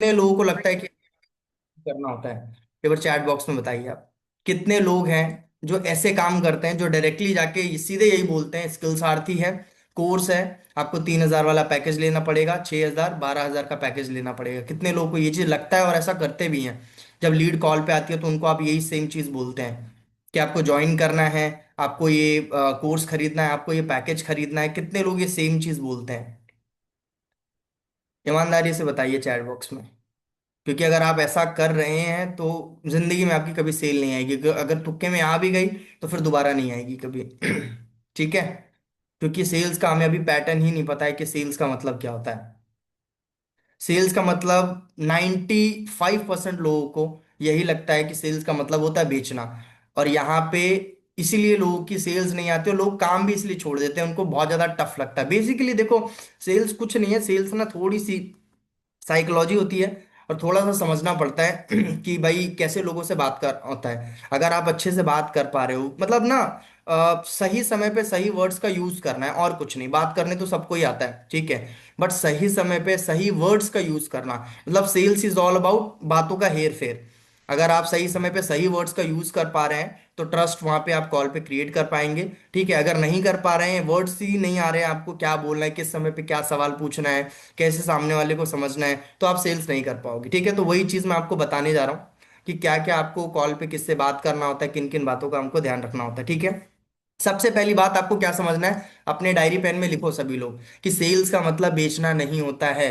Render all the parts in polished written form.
कितने लोगों को लगता है कि करना होता है? एक बार चैट बॉक्स में बताइए आप, कितने लोग हैं जो ऐसे काम करते हैं, जो डायरेक्टली जाके सीधे यही बोलते हैं स्किल्स आरती है, कोर्स है, आपको 3,000 वाला पैकेज लेना पड़ेगा, 6,000 12,000 का पैकेज लेना पड़ेगा। कितने लोगों को ये चीज लगता है और ऐसा करते भी हैं? जब लीड कॉल पे आती है तो उनको आप यही सेम चीज बोलते हैं कि आपको ज्वाइन करना है, आपको ये कोर्स खरीदना है, आपको ये पैकेज खरीदना है। कितने लोग ये सेम चीज बोलते हैं? ईमानदारी से बताइए चैट बॉक्स में। क्योंकि अगर आप ऐसा कर रहे हैं तो जिंदगी में आपकी कभी सेल नहीं आएगी। अगर तुक्के में आ भी गई तो फिर दोबारा नहीं आएगी कभी। ठीक है? क्योंकि सेल्स का हमें अभी पैटर्न ही नहीं पता है कि सेल्स का मतलब क्या होता है। सेल्स का मतलब 95% लोगों को यही लगता है कि सेल्स का मतलब होता है बेचना। और यहाँ पे इसीलिए लोगों की सेल्स नहीं आती और लोग काम भी इसलिए छोड़ देते हैं, उनको बहुत ज्यादा टफ लगता है। बेसिकली देखो, सेल्स कुछ नहीं है, सेल्स ना थोड़ी सी साइकोलॉजी होती है और थोड़ा सा समझना पड़ता है कि भाई कैसे लोगों से बात कर होता है। अगर आप अच्छे से बात कर पा रहे हो, मतलब ना सही समय पे सही वर्ड्स का यूज करना है और कुछ नहीं। बात करने तो सबको ही आता है, ठीक है, बट सही समय पे सही वर्ड्स का यूज करना, मतलब सेल्स इज ऑल अबाउट बातों का हेर फेर। अगर आप सही समय पे सही वर्ड्स का यूज कर पा रहे हैं तो ट्रस्ट वहां पे आप कॉल पे क्रिएट कर पाएंगे। ठीक है, अगर नहीं कर पा रहे हैं, वर्ड्स ही नहीं आ रहे हैं, आपको क्या बोलना है, किस समय पे क्या सवाल पूछना है, कैसे सामने वाले को समझना है, तो आप सेल्स नहीं कर पाओगे। ठीक है, तो वही चीज मैं आपको बताने जा रहा हूँ कि क्या क्या आपको कॉल पे किससे बात करना होता है, किन किन बातों का हमको ध्यान रखना होता है। ठीक है, सबसे पहली बात आपको क्या समझना है, अपने डायरी पेन में लिखो सभी लोग कि सेल्स का मतलब बेचना नहीं होता है।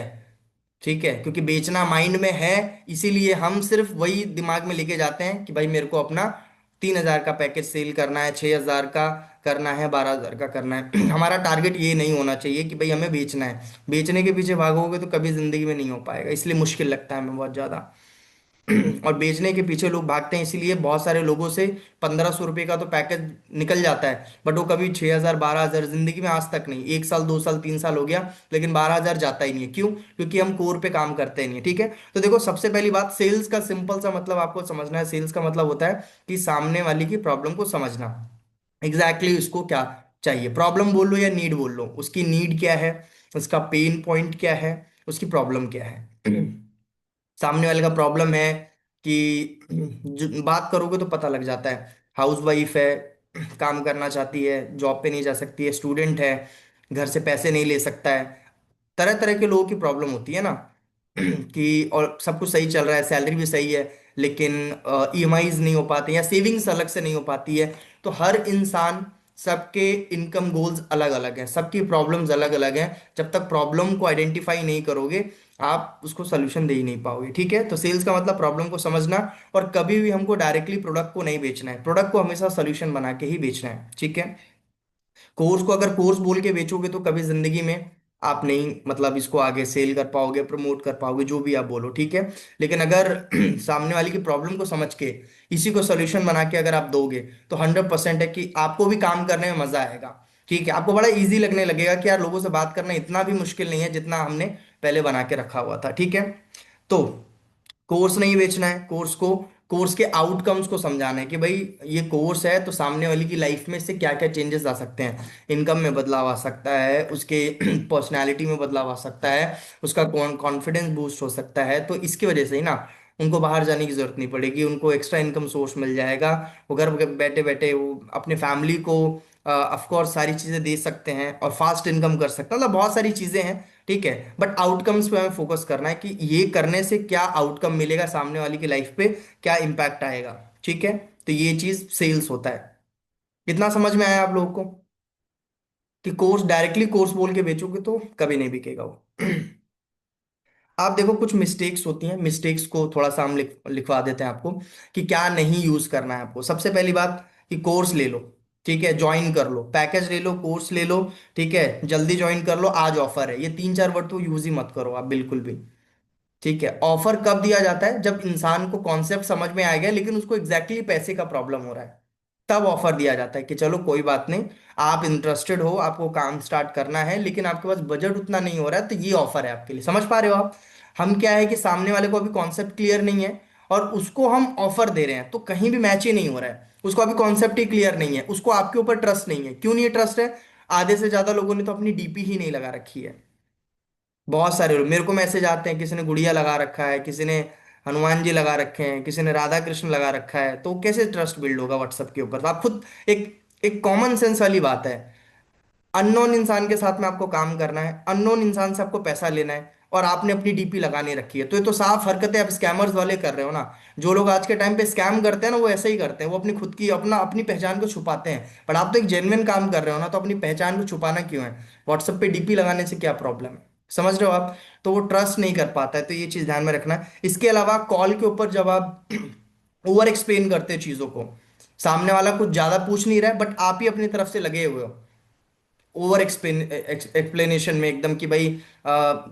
ठीक है, क्योंकि बेचना माइंड में है, इसीलिए हम सिर्फ वही दिमाग में लेके जाते हैं कि भाई मेरे को अपना 3,000 का पैकेज सेल करना है, 6,000 का करना है, 12,000 का करना है। हमारा टारगेट ये नहीं होना चाहिए कि भाई हमें बेचना है। बेचने के पीछे भागोगे तो कभी जिंदगी में नहीं हो पाएगा, इसलिए मुश्किल लगता है हमें बहुत ज्यादा। और बेचने के पीछे लोग भागते हैं, इसीलिए बहुत सारे लोगों से 1,500 रुपये का तो पैकेज निकल जाता है, बट वो कभी 6,000 12,000 जिंदगी में आज तक नहीं, 1 साल 2 साल 3 साल हो गया लेकिन 12,000 जाता ही नहीं है। क्यों? क्योंकि हम कोर पे काम करते ही नहीं है। ठीक है, तो देखो सबसे पहली बात, सेल्स का सिंपल सा मतलब आपको समझना है। सेल्स का मतलब होता है कि सामने वाले की प्रॉब्लम को समझना, एग्जैक्टली exactly उसको क्या चाहिए। प्रॉब्लम बोल लो या नीड बोल लो, उसकी नीड क्या है, उसका पेन पॉइंट क्या है, उसकी प्रॉब्लम क्या है। सामने वाले का प्रॉब्लम है कि बात करोगे तो पता लग जाता है, हाउस वाइफ है, काम करना चाहती है, जॉब पे नहीं जा सकती है, स्टूडेंट है, घर से पैसे नहीं ले सकता है। तरह तरह के लोगों की प्रॉब्लम होती है ना। कि और सब कुछ सही चल रहा है, सैलरी भी सही है, लेकिन ईएमआईज नहीं हो पाते या सेविंग्स अलग से नहीं हो पाती है। तो हर इंसान, सबके इनकम गोल्स अलग अलग हैं, सबकी प्रॉब्लम्स अलग अलग हैं। जब तक प्रॉब्लम को आइडेंटिफाई नहीं करोगे आप उसको सोल्यूशन दे ही नहीं पाओगे। ठीक है, तो सेल्स का मतलब प्रॉब्लम को समझना, और कभी भी हमको डायरेक्टली प्रोडक्ट को नहीं बेचना है, प्रोडक्ट को हमेशा सोल्यूशन बना के ही बेचना है। ठीक है, कोर्स को अगर कोर्स बोल के बेचोगे तो कभी जिंदगी में आप नहीं, मतलब इसको आगे सेल कर पाओगे, प्रमोट कर पाओगे, जो भी आप बोलो। ठीक है, लेकिन अगर सामने वाले की प्रॉब्लम को समझ के इसी को सोल्यूशन बना के अगर आप दोगे तो 100% है कि आपको भी काम करने में मजा आएगा। ठीक है, आपको बड़ा इजी लगने लगेगा कि यार लोगों से बात करना इतना भी मुश्किल नहीं है जितना हमने पहले बना के रखा हुआ था। ठीक है, तो कोर्स नहीं बेचना है, कोर्स के आउटकम्स को समझाना है कि भाई ये कोर्स है तो सामने वाली की लाइफ में से क्या क्या चेंजेस आ सकते हैं। इनकम में बदलाव आ सकता है, उसके पर्सनालिटी में बदलाव आ सकता है, उसका कॉन्फिडेंस बूस्ट हो सकता है। तो इसकी वजह से ही ना उनको बाहर जाने की जरूरत नहीं पड़ेगी, उनको एक्स्ट्रा इनकम सोर्स मिल जाएगा। वो घर बैठे बैठे वो अपने फैमिली को ऑफ कोर्स सारी चीजें दे सकते हैं और फास्ट इनकम कर सकते हैं, मतलब बहुत सारी चीजें हैं। ठीक है, बट आउटकम्स पे हमें फोकस करना है कि ये करने से क्या आउटकम मिलेगा, सामने वाले की लाइफ पे क्या इम्पैक्ट आएगा। ठीक है, तो ये चीज सेल्स होता है। इतना समझ में आया आप लोगों को कि कोर्स डायरेक्टली कोर्स बोल के बेचोगे तो कभी नहीं बिकेगा वो। आप देखो कुछ मिस्टेक्स होती हैं, मिस्टेक्स को थोड़ा सा हम लिखवा देते हैं आपको कि क्या नहीं यूज करना है आपको। सबसे पहली बात कि कोर्स ले लो, ठीक है, ज्वाइन कर लो, पैकेज ले लो, कोर्स ले लो, ठीक है, जल्दी ज्वाइन कर लो, आज ऑफर है, ये 3 4 वर्ड तो यूज ही मत करो आप बिल्कुल भी। ठीक है, ऑफर कब दिया जाता है? जब इंसान को कॉन्सेप्ट समझ में आ गया लेकिन उसको एग्जैक्टली exactly पैसे का प्रॉब्लम हो रहा है, तब ऑफर दिया जाता है कि चलो कोई बात नहीं, आप इंटरेस्टेड हो, आपको काम स्टार्ट करना है लेकिन आपके पास बजट उतना नहीं हो रहा है, तो ये ऑफर है आपके लिए। समझ पा रहे हो आप? हम क्या है कि सामने वाले को अभी कॉन्सेप्ट क्लियर नहीं है और उसको हम ऑफर दे रहे हैं तो कहीं भी मैच ही नहीं हो रहा है, उसको अभी कॉन्सेप्ट ही क्लियर नहीं है, उसको आपके ऊपर ट्रस्ट नहीं है। क्यों नहीं ट्रस्ट है? आधे से ज्यादा लोगों ने तो अपनी डीपी ही नहीं लगा रखी है। बहुत सारे लोग मेरे को मैसेज आते हैं, किसी ने गुड़िया लगा रखा है, किसी ने हनुमान जी लगा रखे हैं, किसी ने राधा कृष्ण लगा रखा है, तो कैसे ट्रस्ट बिल्ड होगा व्हाट्सएप के ऊपर? तो आप खुद एक एक कॉमन सेंस वाली बात है। अननोन इंसान के साथ में आपको काम करना है, अननोन इंसान से आपको पैसा लेना है, और आपने अपनी डीपी लगाने रखी है, तो ये तो साफ हरकतें आप स्कैमर्स वाले कर रहे हो ना। जो लोग आज के टाइम पे स्कैम करते हैं ना, वो ऐसे ही करते हैं, वो अपनी खुद की अपनी पहचान को छुपाते हैं। पर आप तो एक जेन्युइन काम कर रहे हो ना, तो अपनी पहचान को छुपाना क्यों है? व्हाट्सएप पे डीपी लगाने से क्या प्रॉब्लम है? समझ रहे हो आप? तो वो ट्रस्ट नहीं कर पाता है, तो ये चीज ध्यान में रखना है। इसके अलावा कॉल के ऊपर जब आप ओवर एक्सप्लेन करते हैं चीजों को, सामने वाला कुछ ज्यादा पूछ नहीं रहा है, बट आप ही अपनी तरफ से लगे हुए हो ओवर एक्सप्लेनेशन में एकदम, कि भाई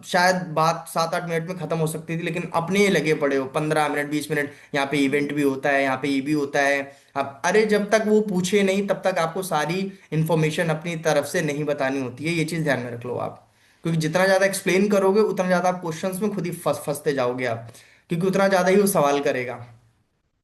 शायद बात 7-8 मिनट में खत्म हो सकती थी, लेकिन अपने ही लगे पड़े हो 15 मिनट 20 मिनट, यहाँ पे इवेंट भी होता है, यहाँ पे ये भी होता है। अब अरे जब तक वो पूछे नहीं तब तक आपको सारी इंफॉर्मेशन अपनी तरफ से नहीं बतानी होती है, ये चीज ध्यान में रख लो आप। क्योंकि जितना ज्यादा एक्सप्लेन करोगे उतना ज्यादा आप क्वेश्चंस में खुद ही फंसते जाओगे आप, क्योंकि उतना ज्यादा ही वो सवाल करेगा।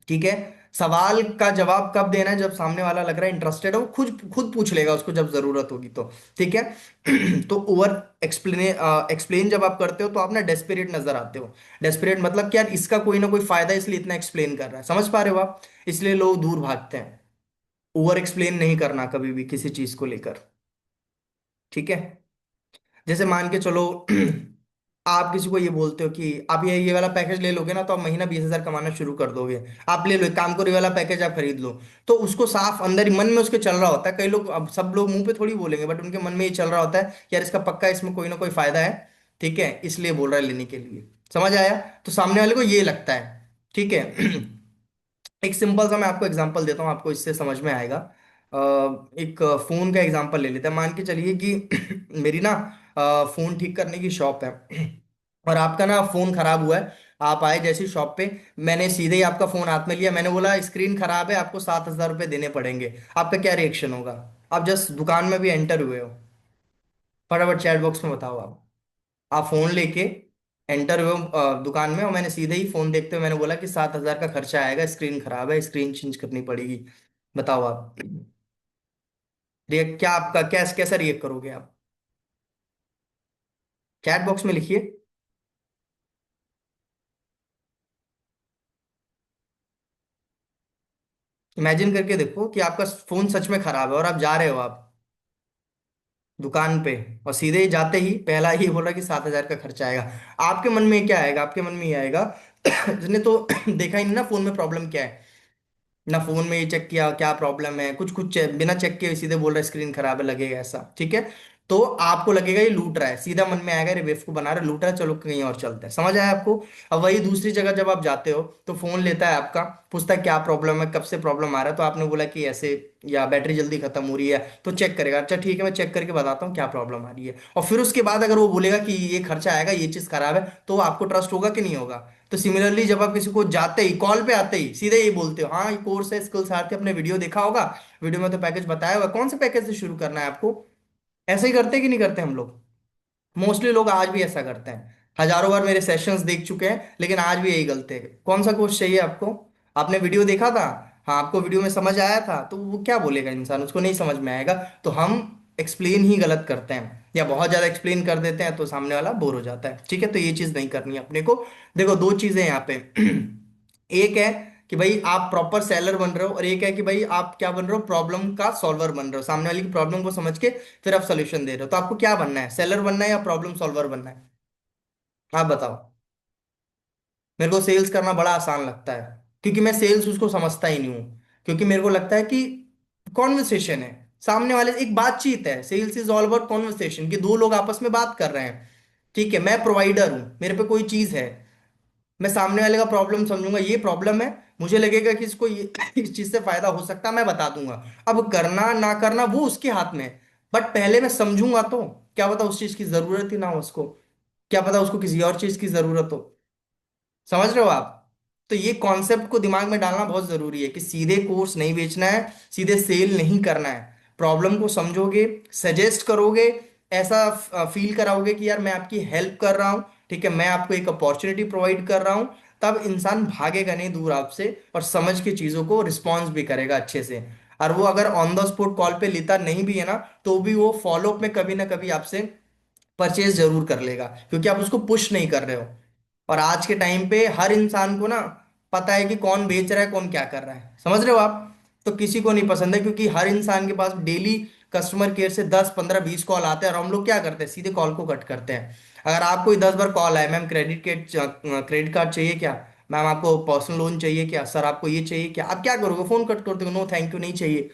ठीक है। सवाल का जवाब कब देना है? जब सामने वाला लग रहा है इंटरेस्टेड है, वो खुद खुद पूछ लेगा उसको जब जरूरत होगी तो। ठीक है। तो ओवर एक्सप्लेन जब आप करते हो तो आप ना डेस्परेट नजर आते हो। डेस्परेट मतलब कि यार इसका कोई ना कोई फायदा है, इसलिए इतना एक्सप्लेन कर रहा है, समझ पा रहे हो आप? इसलिए लोग दूर भागते हैं। ओवर एक्सप्लेन नहीं करना कभी भी किसी चीज को लेकर। ठीक है। जैसे मान के चलो आप किसी को ये बोलते हो कि आप ये वाला पैकेज ले लोगे ना, तो आप महीना 20,000 कमाना शुरू कर दोगे। आप ले लो, एक काम करो, ये वाला पैकेज आप खरीद लो। तो उसको साफ अंदर ही मन में उसके चल रहा होता है, कई लोग, अब सब लोग मुंह पे थोड़ी बोलेंगे, बट उनके मन में ये चल रहा होता है कि यार इसका पक्का इसमें कोई ना कोई फायदा है। ठीक है, इसलिए बोल रहा है लेने के लिए। समझ आया? तो सामने वाले को ये लगता है। ठीक है। एक सिंपल सा मैं आपको एग्जांपल देता हूँ, आपको इससे समझ में आएगा। एक फोन का एग्जांपल ले लेते हैं। मान के चलिए कि मेरी ना फोन ठीक करने की शॉप है, और आपका ना फोन खराब हुआ है। आप आए जैसी शॉप पे, मैंने सीधे ही आपका फोन हाथ में लिया, मैंने बोला स्क्रीन खराब है, आपको 7,000 रुपये देने पड़ेंगे। आपका क्या रिएक्शन होगा? आप जस्ट दुकान में भी एंटर हुए हो, फटाफट चैट बॉक्स में बताओ आप फोन लेके एंटर हुए हो दुकान में, और मैंने सीधे ही फोन देखते हुए मैंने बोला कि 7,000 का खर्चा आएगा, स्क्रीन खराब है, स्क्रीन चेंज करनी पड़ेगी। बताओ आप, रिएक्ट क्या आपका, कैसा रिएक्ट करोगे आप? चैट बॉक्स में लिखिए। इमेजिन करके देखो कि आपका फोन सच में खराब है, और आप जा रहे हो आप दुकान पे, और सीधे ही जाते ही पहला ही बोल रहा कि 7,000 का खर्चा आएगा। आपके मन में क्या आएगा? आपके मन में ये आएगा जिसने तो देखा ही नहीं ना फोन में प्रॉब्लम क्या है, ना फोन में ये चेक किया क्या प्रॉब्लम है, कुछ कुछ बिना चेक किए सीधे बोल रहा है स्क्रीन खराब है, लगेगा ऐसा। ठीक है। तो आपको लगेगा ये लूट रहा है, सीधा मन में आएगा, रे बेवकूफ बना रहा है, लूट रहा है, चलो कहीं और चलते हैं। समझ आया आपको? अब वही दूसरी जगह जब आप जाते हो तो फोन लेता है आपका, पूछता है क्या प्रॉब्लम है, कब से प्रॉब्लम आ रहा है, तो आपने बोला कि ऐसे, या बैटरी जल्दी खत्म हो रही है, तो चेक करेगा, अच्छा ठीक है मैं चेक करके बताता हूँ क्या प्रॉब्लम आ रही है। और फिर उसके बाद अगर वो बोलेगा कि ये खर्चा आएगा, ये चीज खराब है, तो आपको ट्रस्ट होगा कि नहीं होगा? तो सिमिलरली जब आप किसी को जाते ही कॉल पे आते ही सीधे ये बोलते हो, हाँ ये कोर्स है स्किल्स आरती, अपने वीडियो देखा होगा, वीडियो में तो पैकेज बताया हुआ, कौन से पैकेज से शुरू करना है आपको? ऐसे ही करते कि नहीं करते हम लोग? मोस्टली लोग आज भी ऐसा करते हैं। हजारों बार मेरे सेशंस देख चुके हैं, लेकिन आज भी यही गलती है। कौन सा कोर्स चाहिए आपको? आपने वीडियो देखा था, हाँ आपको वीडियो में समझ आया था, तो वो क्या बोलेगा इंसान, उसको नहीं समझ में आएगा। तो हम एक्सप्लेन ही गलत करते हैं, या बहुत ज्यादा एक्सप्लेन कर देते हैं, तो सामने वाला बोर हो जाता है। ठीक है, तो ये चीज नहीं करनी है अपने को। देखो दो चीजें यहाँ पे एक है कि भाई आप प्रॉपर सेलर बन रहे हो, और एक है कि भाई आप क्या बन रहे हो, प्रॉब्लम का सॉल्वर बन रहे हो, सामने वाले की प्रॉब्लम को समझ के फिर आप सोल्यूशन दे रहे हो। तो आपको क्या बनना है, सेलर बनना है या प्रॉब्लम सॉल्वर बनना है? आप बताओ। मेरे को सेल्स करना बड़ा आसान लगता है, क्योंकि मैं सेल्स उसको समझता ही नहीं हूँ। क्योंकि मेरे को लगता है कि कॉन्वर्सेशन है, सामने वाले एक बातचीत है, sales is all about conversation, कि दो लोग आपस में बात कर रहे हैं। ठीक है, मैं प्रोवाइडर हूँ, मेरे पे कोई चीज है, मैं सामने वाले का प्रॉब्लम समझूंगा, ये प्रॉब्लम है, मुझे लगेगा कि इसको ये इस चीज से फायदा हो सकता है, मैं बता दूंगा। अब करना ना करना वो उसके हाथ में है, बट पहले मैं समझूंगा तो। क्या पता उस चीज की जरूरत ही ना हो उसको, क्या पता उसको किसी और चीज की जरूरत हो। समझ रहे हो आप? तो ये कॉन्सेप्ट को दिमाग में डालना बहुत जरूरी है, कि सीधे कोर्स नहीं बेचना है, सीधे सेल नहीं करना है। प्रॉब्लम को समझोगे, सजेस्ट करोगे, ऐसा फील कराओगे कि यार मैं आपकी हेल्प कर रहा हूं, ठीक है, मैं आपको एक अपॉर्चुनिटी प्रोवाइड कर रहा हूं। तब इंसान भागेगा नहीं दूर आपसे, और समझ के चीजों को रिस्पॉन्स भी करेगा अच्छे से। और वो अगर ऑन द स्पॉट कॉल पे लेता नहीं भी है ना, तो भी वो फॉलो अप में कभी ना कभी आपसे परचेज जरूर कर लेगा, क्योंकि आप उसको पुश नहीं कर रहे हो। और आज के टाइम पे हर इंसान को ना पता है कि कौन बेच रहा है, कौन क्या कर रहा है, समझ रहे हो आप। तो किसी को नहीं पसंद है, क्योंकि हर इंसान के पास डेली कस्टमर केयर से 10 15 20 कॉल आते हैं, और हम लोग क्या करते हैं, सीधे कॉल को कट करते हैं। अगर आपको 10 बार कॉल आए, मैम क्रेडिट कार्ड चाहिए क्या, मैम आपको पर्सनल लोन चाहिए क्या, सर आपको ये चाहिए क्या, आप क्या करोगे, फोन कट कर दोगे, नो थैंक यू नहीं चाहिए।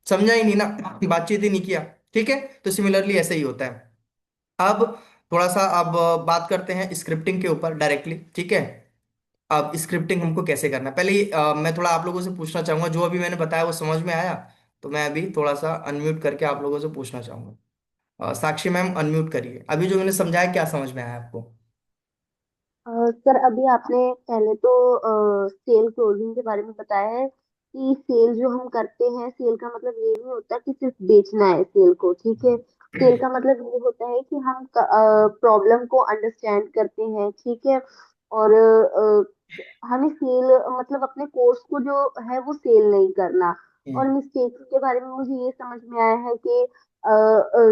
समझा ही नहीं ना, बातचीत ही नहीं किया। ठीक है, तो सिमिलरली ऐसे ही होता है। अब थोड़ा सा अब बात करते हैं स्क्रिप्टिंग के ऊपर डायरेक्टली, ठीक है। अब स्क्रिप्टिंग हमको कैसे करना है, पहले मैं थोड़ा आप लोगों से पूछना चाहूंगा, जो अभी मैंने बताया वो समझ में आया। तो मैं अभी थोड़ा सा अनम्यूट करके आप लोगों से पूछना चाहूंगा। साक्षी मैम अनम्यूट करिए, अभी जो मैंने समझाया क्या समझ में आया आपको। सर अभी आपने पहले तो सेल क्लोजिंग के बारे में बताया है कि सेल जो हम करते हैं, सेल का मतलब ये नहीं होता कि सिर्फ बेचना है सेल को, ठीक है। सेल का मतलब ये होता है कि हम प्रॉब्लम को अंडरस्टैंड करते हैं, ठीक है। और हमें सेल मतलब अपने कोर्स को जो है वो सेल नहीं करना। और हम्म। मिस्टेक्स के बारे में मुझे ये समझ में आया है कि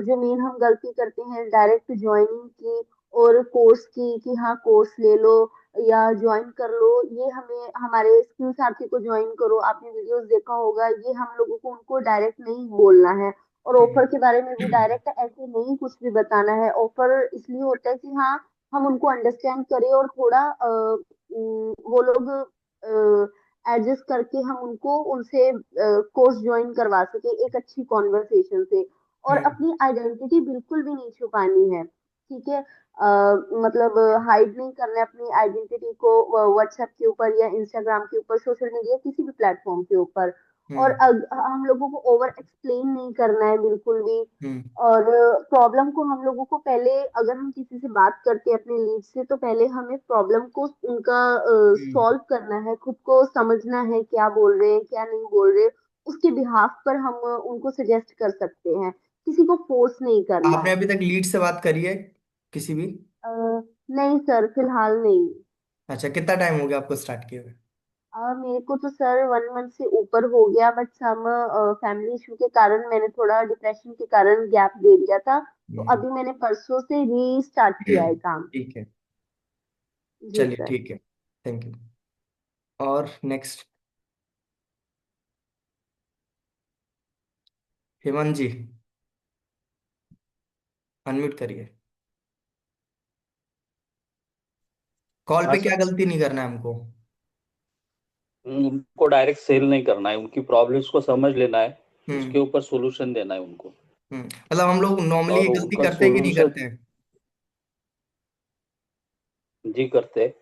जो मेन हम गलती करते हैं डायरेक्ट ज्वाइनिंग की और कोर्स की, कि हाँ कोर्स ले लो या ज्वाइन कर लो, ये हमें हमारे स्किल साथी को ज्वाइन करो, आपने वीडियोस देखा होगा, ये हम लोगों को उनको डायरेक्ट नहीं बोलना है। और ऑफर के बारे में भी हम्म। डायरेक्ट ऐसे नहीं कुछ भी बताना है। ऑफर इसलिए होता है कि हाँ हम उनको अंडरस्टैंड करें और थोड़ा वो लोग एडजस्ट करके हम उनको उनसे कोर्स ज्वाइन करवा सके एक अच्छी कॉन्वर्सेशन से। और हम्म। अपनी आइडेंटिटी बिल्कुल भी नहीं छुपानी है, ठीक है। मतलब हाइड नहीं करना है अपनी आइडेंटिटी को व्हाट्सएप के ऊपर या इंस्टाग्राम के ऊपर, सोशल मीडिया किसी भी प्लेटफॉर्म के ऊपर। और हम्म। हम लोगों को ओवर एक्सप्लेन नहीं करना है बिल्कुल भी। हम्म। और प्रॉब्लम को हम लोगों को पहले, अगर हम किसी से बात करते हैं अपने लीड से, तो पहले हमें प्रॉब्लम को उनका हम्म। सॉल्व करना है, खुद को समझना है क्या बोल रहे हैं क्या नहीं बोल रहे। उसके बिहाफ पर हम उनको सजेस्ट कर सकते हैं, किसी को फोर्स नहीं करना आपने है। अभी तक लीड से बात करी है किसी भी। अ, नहीं सर, फिलहाल नहीं। अच्छा, कितना टाइम हो गया आपको स्टार्ट किए हुए। मेरे को तो सर 1 मंथ से ऊपर हो गया, बट सम फैमिली इशू के कारण मैंने थोड़ा डिप्रेशन के कारण गैप दे दिया था। तो हम्म। अभी मैंने परसों से री स्टार्ट किया है काम। ठीक है, जी चलिए सर। ठीक है, थैंक यू। और नेक्स्ट, हेमंत जी अनम्यूट करिए। कॉल हाँ पे क्या सर। गलती नहीं करना है हमको। उनको डायरेक्ट सेल नहीं करना है, उनकी प्रॉब्लम्स को समझ लेना है, हम्म। उसके ऊपर सॉल्यूशन देना है उनको। मतलब हम लोग नॉर्मली ये और गलती उनका करते हैं कि नहीं सॉल्यूशन करते हैं, जी करते हैं।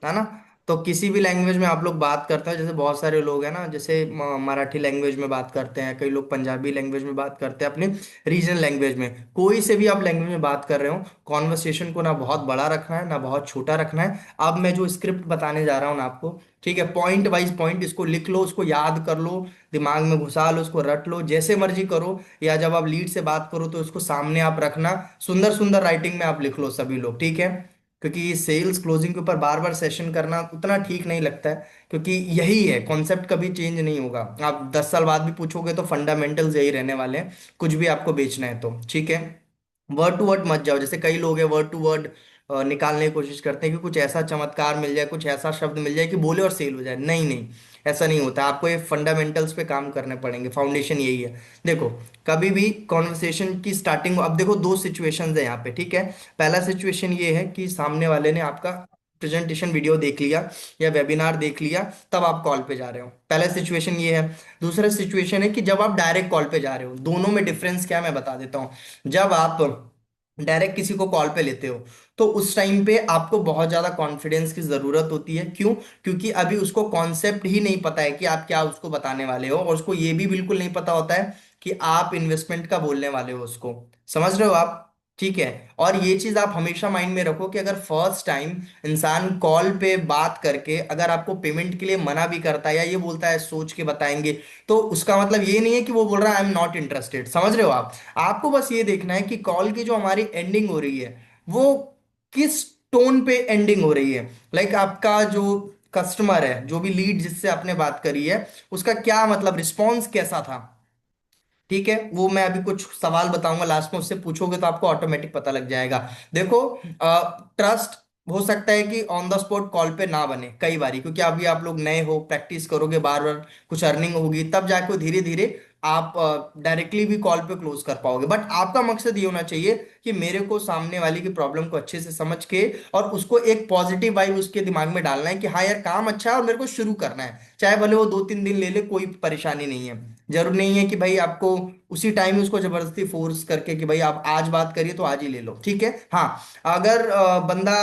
है ना। तो किसी भी लैंग्वेज में आप लोग बात करते हो, जैसे बहुत सारे लोग हैं ना, जैसे मराठी लैंग्वेज में बात करते हैं, कई लोग पंजाबी लैंग्वेज में बात करते हैं, अपने रीजनल लैंग्वेज में, कोई से भी आप लैंग्वेज में बात कर रहे हो, कॉन्वर्सेशन को ना बहुत बड़ा रखना है ना बहुत छोटा रखना है। अब मैं जो स्क्रिप्ट बताने जा रहा हूँ ना आपको, ठीक है, पॉइंट वाइज पॉइंट इसको लिख लो, उसको याद कर लो, दिमाग में घुसा लो, उसको रट लो, जैसे मर्जी करो। या जब आप लीड से बात करो तो उसको सामने आप रखना, सुंदर सुंदर राइटिंग में आप लिख लो सभी लोग, ठीक है। क्योंकि सेल्स क्लोजिंग के ऊपर बार बार सेशन करना उतना ठीक नहीं लगता है, क्योंकि यही है कॉन्सेप्ट, कभी चेंज नहीं होगा। आप 10 साल बाद भी पूछोगे तो फंडामेंटल्स यही रहने वाले हैं, कुछ भी आपको बेचना है तो, ठीक है। वर्ड टू वर्ड मत जाओ, जैसे कई लोग हैं वर्ड टू वर्ड निकालने की कोशिश करते हैं कि कुछ ऐसा चमत्कार मिल जाए, कुछ ऐसा शब्द मिल जाए कि बोले और सेल हो जाए। नहीं नहीं, ऐसा नहीं होता, आपको ये फंडामेंटल्स पे काम करने पड़ेंगे, फाउंडेशन यही है। देखो, कभी भी कॉन्वर्सेशन की स्टार्टिंग, अब देखो दो सिचुएशंस है यहाँ पे, ठीक है। पहला सिचुएशन ये है कि सामने वाले ने आपका प्रेजेंटेशन वीडियो देख लिया या वेबिनार देख लिया, तब आप कॉल पे जा रहे हो, पहला सिचुएशन ये है। दूसरा सिचुएशन है कि जब आप डायरेक्ट कॉल पे जा रहे हो, दोनों में डिफरेंस क्या है मैं बता देता हूँ। जब आप डायरेक्ट किसी को कॉल पे लेते हो, तो उस टाइम पे आपको बहुत ज्यादा कॉन्फिडेंस की जरूरत होती है, क्यों, क्योंकि अभी उसको कॉन्सेप्ट ही नहीं पता है कि आप क्या उसको बताने वाले हो, और उसको ये भी बिल्कुल नहीं पता होता है कि आप इन्वेस्टमेंट का बोलने वाले हो उसको, समझ रहे हो आप। ठीक है। और ये चीज आप हमेशा माइंड में रखो कि अगर फर्स्ट टाइम इंसान कॉल पे बात करके अगर आपको पेमेंट के लिए मना भी करता है या ये बोलता है सोच के बताएंगे, तो उसका मतलब ये नहीं है कि वो बोल रहा है आई एम नॉट इंटरेस्टेड, समझ रहे हो आप। आपको बस ये देखना है कि कॉल की जो हमारी एंडिंग हो रही है, वो किस टोन पे एंडिंग हो रही है। लाइक आपका जो कस्टमर है, जो भी लीड जिससे आपने बात करी है, उसका क्या मतलब रिस्पॉन्स कैसा था। ठीक है, वो मैं अभी कुछ सवाल बताऊंगा लास्ट में, उससे पूछोगे तो आपको ऑटोमेटिक पता लग जाएगा। देखो, ट्रस्ट हो सकता है कि ऑन द स्पॉट कॉल पे ना बने कई बारी, क्योंकि अभी आप लोग नए हो, प्रैक्टिस करोगे बार बार, कुछ अर्निंग होगी, तब जाके धीरे धीरे आप डायरेक्टली भी कॉल पे क्लोज कर पाओगे। बट आपका मकसद ये होना चाहिए कि मेरे को सामने वाले की प्रॉब्लम को अच्छे से समझ के और उसको एक पॉजिटिव वाइब उसके दिमाग में डालना है कि हाँ यार काम अच्छा है और मेरे को शुरू करना है, चाहे भले वो 2-3 दिन ले ले, कोई परेशानी नहीं है। जरूर नहीं है कि भाई आपको उसी टाइम उसको जबरदस्ती फोर्स करके कि भाई आप आज बात करिए तो आज ही ले लो, ठीक है। हाँ, अगर बंदा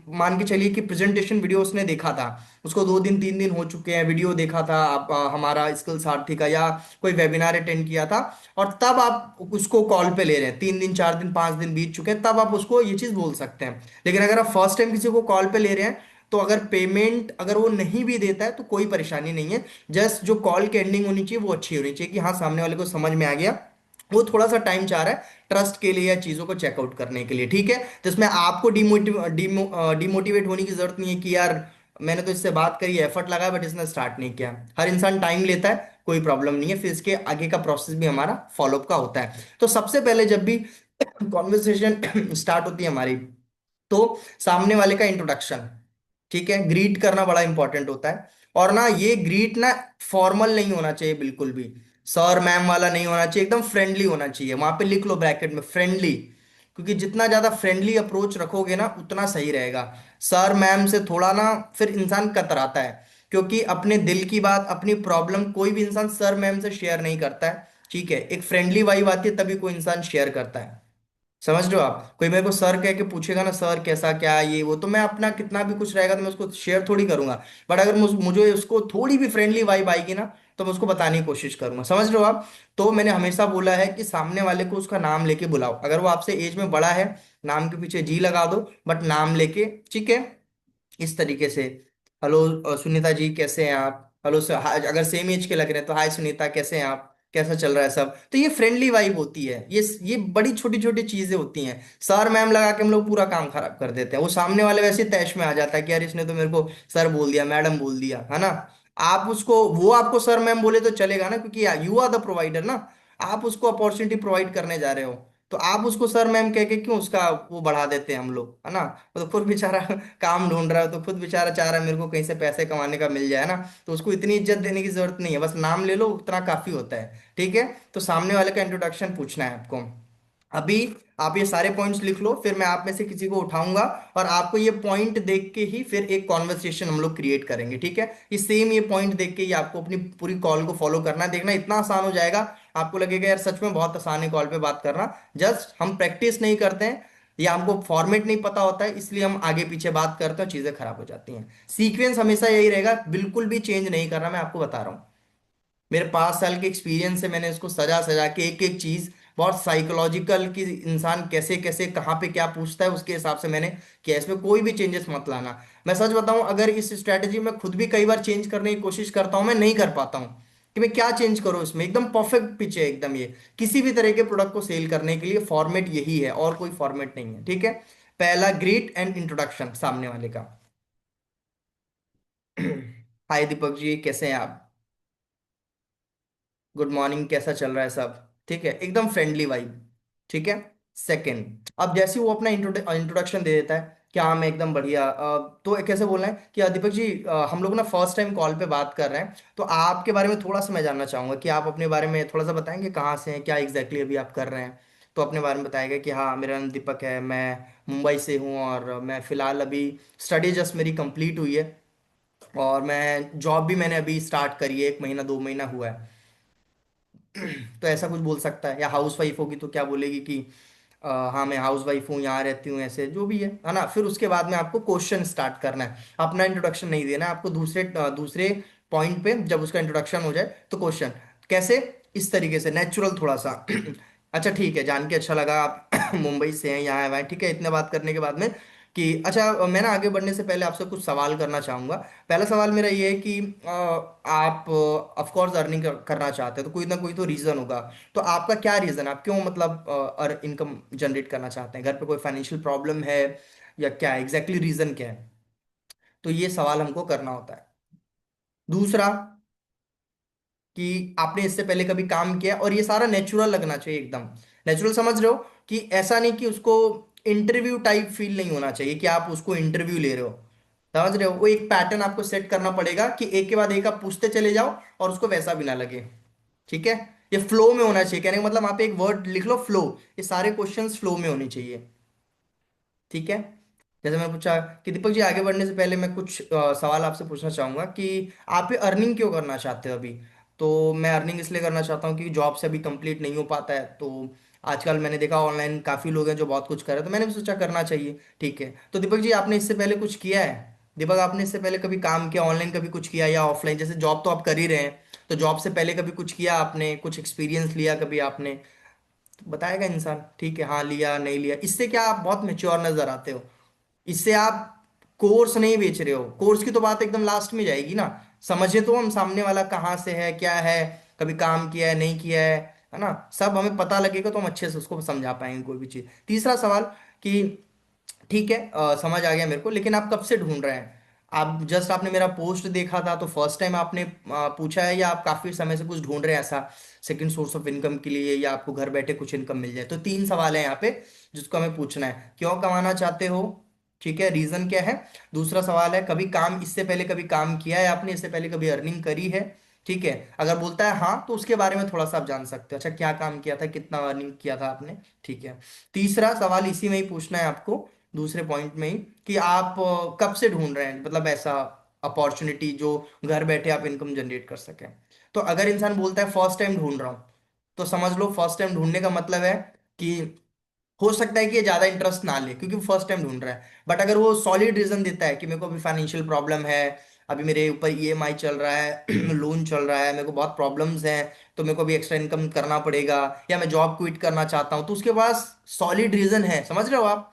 मान के चलिए कि प्रेजेंटेशन वीडियो उसने देखा था, उसको 2 दिन 3 दिन हो चुके हैं, वीडियो देखा था आप हमारा स्किल सारथी का, या कोई वेबिनार अटेंड किया था, और तब आप उसको कॉल पे ले रहे हैं, 3 दिन 4 दिन 5 दिन बीत चुके हैं, तब आप उसको ये चीज बोल सकते हैं। लेकिन अगर आप फर्स्ट टाइम किसी को कॉल पे ले रहे हैं, तो अगर पेमेंट अगर वो नहीं भी देता है तो कोई परेशानी नहीं है। जस्ट जो कॉल की एंडिंग होनी चाहिए वो अच्छी होनी चाहिए कि हाँ सामने वाले को समझ में आ गया, वो थोड़ा सा टाइम चाह रहा है ट्रस्ट के लिए या चीजों को चेकआउट करने के लिए, ठीक है। जिसमें आपको डिमोटिवेट होने की जरूरत नहीं है कि यार मैंने तो इससे बात करी, एफर्ट लगाया, बट इसने स्टार्ट नहीं किया। हर इंसान टाइम लेता है, कोई प्रॉब्लम नहीं है, फिर इसके आगे का प्रोसेस भी हमारा फॉलोअप का होता है। तो सबसे पहले जब भी कॉन्वर्सेशन स्टार्ट होती है हमारी, तो सामने वाले का इंट्रोडक्शन, ठीक है, ग्रीट करना बड़ा इंपॉर्टेंट होता है। और ना ये ग्रीट ना फॉर्मल नहीं होना चाहिए बिल्कुल भी, सर मैम वाला नहीं होना चाहिए, एकदम फ्रेंडली होना चाहिए। वहां पे लिख लो ब्रैकेट में फ्रेंडली, क्योंकि जितना ज्यादा फ्रेंडली अप्रोच रखोगे ना उतना सही रहेगा। सर मैम से थोड़ा ना फिर इंसान कतराता है, क्योंकि अपने दिल की बात, अपनी प्रॉब्लम कोई भी इंसान सर मैम से शेयर नहीं करता है, ठीक है। एक फ्रेंडली वाइब आती है तभी कोई इंसान शेयर करता है। समझ रहे हो आप? कोई मेरे को सर कह के पूछेगा ना, सर कैसा क्या ये वो, तो मैं अपना कितना भी कुछ रहेगा तो मैं उसको शेयर थोड़ी करूंगा। बट अगर मुझे उसको थोड़ी भी फ्रेंडली वाइब आएगी ना, तो मैं उसको बताने की कोशिश करूंगा। समझ रहे हो आप? तो मैंने हमेशा बोला है कि सामने वाले को उसका नाम लेके बुलाओ, अगर वो आपसे एज में बड़ा है, नाम के पीछे जी लगा दो, बट नाम लेके, ठीक है, इस तरीके से। हेलो सुनीता जी कैसे हैं आप, हेलो सर, अगर सेम एज के लग रहे हैं तो हाय सुनीता कैसे हैं आप, कैसा चल रहा है सब, तो ये फ्रेंडली वाइब होती है। ये बड़ी छोटी छोटी चीजें होती हैं। सर मैम लगा के हम लोग पूरा काम खराब कर देते हैं, वो सामने वाले वैसे तैश में आ जाता है कि यार इसने तो मेरे को सर बोल दिया, मैडम बोल दिया, है ना। आप उसको, वो आपको सर मैम बोले तो चलेगा ना, क्योंकि यू आर द प्रोवाइडर ना, आप उसको अपॉर्चुनिटी प्रोवाइड करने जा रहे हो। तो आप उसको सर मैम कह के क्यों उसका वो बढ़ा देते हैं हम लोग, है ना। वो तो खुद बेचारा काम ढूंढ रहा है, तो खुद बेचारा चाह रहा है मेरे को कहीं से पैसे कमाने का मिल जाए ना, तो उसको इतनी इज्जत देने की जरूरत नहीं है, बस नाम ले लो उतना काफी होता है, ठीक है। तो सामने वाले का इंट्रोडक्शन पूछना है आपको। अभी आप ये सारे पॉइंट्स लिख लो, फिर मैं आप में से किसी को उठाऊंगा, और आपको ये पॉइंट देख के ही फिर एक कॉन्वर्सेशन हम लोग क्रिएट करेंगे, ठीक है। ये सेम ये पॉइंट देख के ही आपको अपनी पूरी कॉल को फॉलो करना है। देखना इतना आसान हो जाएगा, आपको लगेगा यार सच में बहुत आसान है कॉल पे बात करना। जस्ट हम प्रैक्टिस नहीं करते हैं, या हमको फॉर्मेट नहीं पता होता है, इसलिए हम आगे पीछे बात करते हैं, चीजें खराब हो जाती हैं। सीक्वेंस हमेशा यही रहेगा, बिल्कुल भी चेंज नहीं करना, मैं आपको बता रहा हूँ। मेरे 5 साल के एक्सपीरियंस से मैंने इसको सजा सजा के एक एक चीज बहुत साइकोलॉजिकल, कि इंसान कैसे कैसे कहाँ पे क्या पूछता है उसके हिसाब से मैंने किया। इसमें कोई भी चेंजेस मत लाना। मैं सच बताऊं, अगर इस स्ट्रैटेजी में खुद भी कई बार चेंज करने की कोशिश करता हूं, मैं नहीं कर पाता हूं कि मैं क्या चेंज करूं इसमें। एकदम परफेक्ट पिच है एकदम ये, किसी भी तरह के प्रोडक्ट को सेल करने के लिए फॉर्मेट यही है, और कोई फॉर्मेट नहीं है, ठीक है। पहला, ग्रीट एंड इंट्रोडक्शन सामने वाले का। हाय दीपक जी कैसे हैं आप, गुड मॉर्निंग, कैसा चल रहा है सब, ठीक है, एकदम फ्रेंडली वाइब, ठीक है। सेकंड, अब जैसे ही वो अपना इंट्रोडक्शन दे देता है कि हाँ मैं एकदम बढ़िया, तो कैसे बोलना है कि दीपक जी हम लोग ना फर्स्ट टाइम कॉल पे बात कर रहे हैं, तो आपके बारे में थोड़ा सा मैं जानना चाहूंगा कि आप अपने बारे में थोड़ा सा बताएंगे, कहाँ से हैं, क्या एग्जैक्टली अभी आप कर रहे हैं। तो अपने बारे में बताएगा कि हाँ मेरा नाम दीपक है, मैं मुंबई से हूँ, और मैं फिलहाल अभी स्टडी जस्ट मेरी कंप्लीट हुई है, और मैं जॉब भी मैंने अभी स्टार्ट करी है, 1 महीना 2 महीना हुआ है। तो ऐसा कुछ बोल सकता है। या हाउस वाइफ होगी तो क्या बोलेगी कि हाँ मैं हाउस वाइफ हूँ, यहाँ रहती हूँ, ऐसे जो भी है ना। फिर उसके बाद में आपको क्वेश्चन स्टार्ट करना है, अपना इंट्रोडक्शन नहीं देना है आपको। दूसरे दूसरे पॉइंट पे जब उसका इंट्रोडक्शन हो जाए तो क्वेश्चन, कैसे, इस तरीके से नेचुरल थोड़ा सा। अच्छा ठीक है, जान के अच्छा लगा आप मुंबई से हैं, यहाँ आए हैं, ठीक है। इतने बात करने के बाद में कि अच्छा, मैं ना आगे बढ़ने से पहले आपसे कुछ सवाल करना चाहूंगा। पहला सवाल मेरा ये है कि आप ऑफ कोर्स अर्निंग करना चाहते हैं, तो कोई ना कोई तो रीजन होगा। तो आपका क्या रीजन है, आप क्यों मतलब इनकम जनरेट करना चाहते हैं, घर पे कोई फाइनेंशियल प्रॉब्लम है, या क्या एग्जैक्टली रीजन क्या है। तो ये सवाल हमको करना होता है। दूसरा, कि आपने इससे पहले कभी काम किया, और ये सारा नेचुरल लगना चाहिए, एकदम नेचुरल, समझ रहे हो? कि ऐसा नहीं कि उसको इंटरव्यू टाइप फील नहीं होना चाहिए कि आप उसको इंटरव्यू ले रहे हो। समझ रहे हो? वो एक पैटर्न आपको सेट करना पड़ेगा कि एक के बाद एक आप पूछते चले जाओ और उसको वैसा भी ना लगे। ठीक है? ये फ्लो में होना चाहिए, कहने का मतलब आप एक वर्ड लिख लो, फ्लो। ये सारे क्वेश्चंस फ्लो में होने चाहिए। ठीक है? जैसे मैंने पूछा कि दीपक जी, आगे बढ़ने से पहले मैं कुछ सवाल आपसे पूछना चाहूंगा कि आप ये अर्निंग क्यों करना चाहते हो अभी? तो मैं अर्निंग इसलिए करना चाहता हूँ कि जॉब से अभी कंप्लीट नहीं हो पाता है, तो आजकल मैंने देखा ऑनलाइन काफी लोग हैं जो बहुत कुछ कर रहे हैं, तो मैंने भी सोचा करना चाहिए। ठीक है, तो दीपक जी, आपने इससे पहले कुछ किया है? दीपक, आपने इससे पहले कभी काम किया ऑनलाइन, कभी कुछ किया या ऑफलाइन? जैसे जॉब तो आप कर ही रहे हैं, तो जॉब से पहले कभी कुछ किया आपने, कुछ एक्सपीरियंस लिया कभी आपने? तो बताएगा इंसान, ठीक है, हाँ लिया नहीं लिया। इससे क्या, आप बहुत मेच्योर नजर आते हो। इससे आप कोर्स नहीं बेच रहे हो, कोर्स की तो बात एकदम लास्ट में जाएगी ना। समझे तो हम सामने वाला कहाँ से है, क्या है, कभी काम किया है नहीं किया है ना, सब हमें पता लगेगा तो हम अच्छे से उसको समझा पाएंगे कोई भी चीज। तीसरा सवाल कि ठीक है, समझ आ गया मेरे को, लेकिन आप कब से ढूंढ रहे हैं? आप जस्ट आपने मेरा पोस्ट देखा था तो फर्स्ट टाइम आपने पूछा है, या आप काफी समय से कुछ ढूंढ रहे हैं ऐसा सेकंड सोर्स ऑफ इनकम के लिए, या आपको घर बैठे कुछ इनकम मिल जाए? तो तीन सवाल है यहाँ पे जिसको हमें पूछना है। क्यों कमाना चाहते हो? ठीक है, रीजन क्या है? दूसरा सवाल है, कभी काम, इससे पहले कभी काम किया है आपने, इससे पहले कभी अर्निंग करी है? ठीक है, अगर बोलता है हाँ तो उसके बारे में थोड़ा सा आप जान सकते हो, अच्छा क्या काम किया था, कितना अर्निंग किया था आपने। ठीक है, तीसरा सवाल इसी में ही पूछना है आपको, दूसरे पॉइंट में ही, कि आप कब से ढूंढ रहे हैं, मतलब ऐसा अपॉर्चुनिटी जो घर बैठे आप इनकम जनरेट कर सकें। तो अगर इंसान बोलता है फर्स्ट टाइम ढूंढ रहा हूं, तो समझ लो फर्स्ट टाइम ढूंढने का मतलब है कि हो सकता है कि ये ज्यादा इंटरेस्ट ना ले क्योंकि वो फर्स्ट टाइम ढूंढ रहा है। बट अगर वो सॉलिड रीजन देता है कि मेरे को अभी फाइनेंशियल प्रॉब्लम है, अभी मेरे ऊपर ईएमआई चल रहा है, लोन चल रहा है, मेरे को बहुत प्रॉब्लम्स हैं, तो मेरे को अभी एक्स्ट्रा इनकम करना पड़ेगा, या मैं जॉब क्विट करना चाहता हूँ, तो उसके पास सॉलिड रीजन है, समझ रहे हो आप?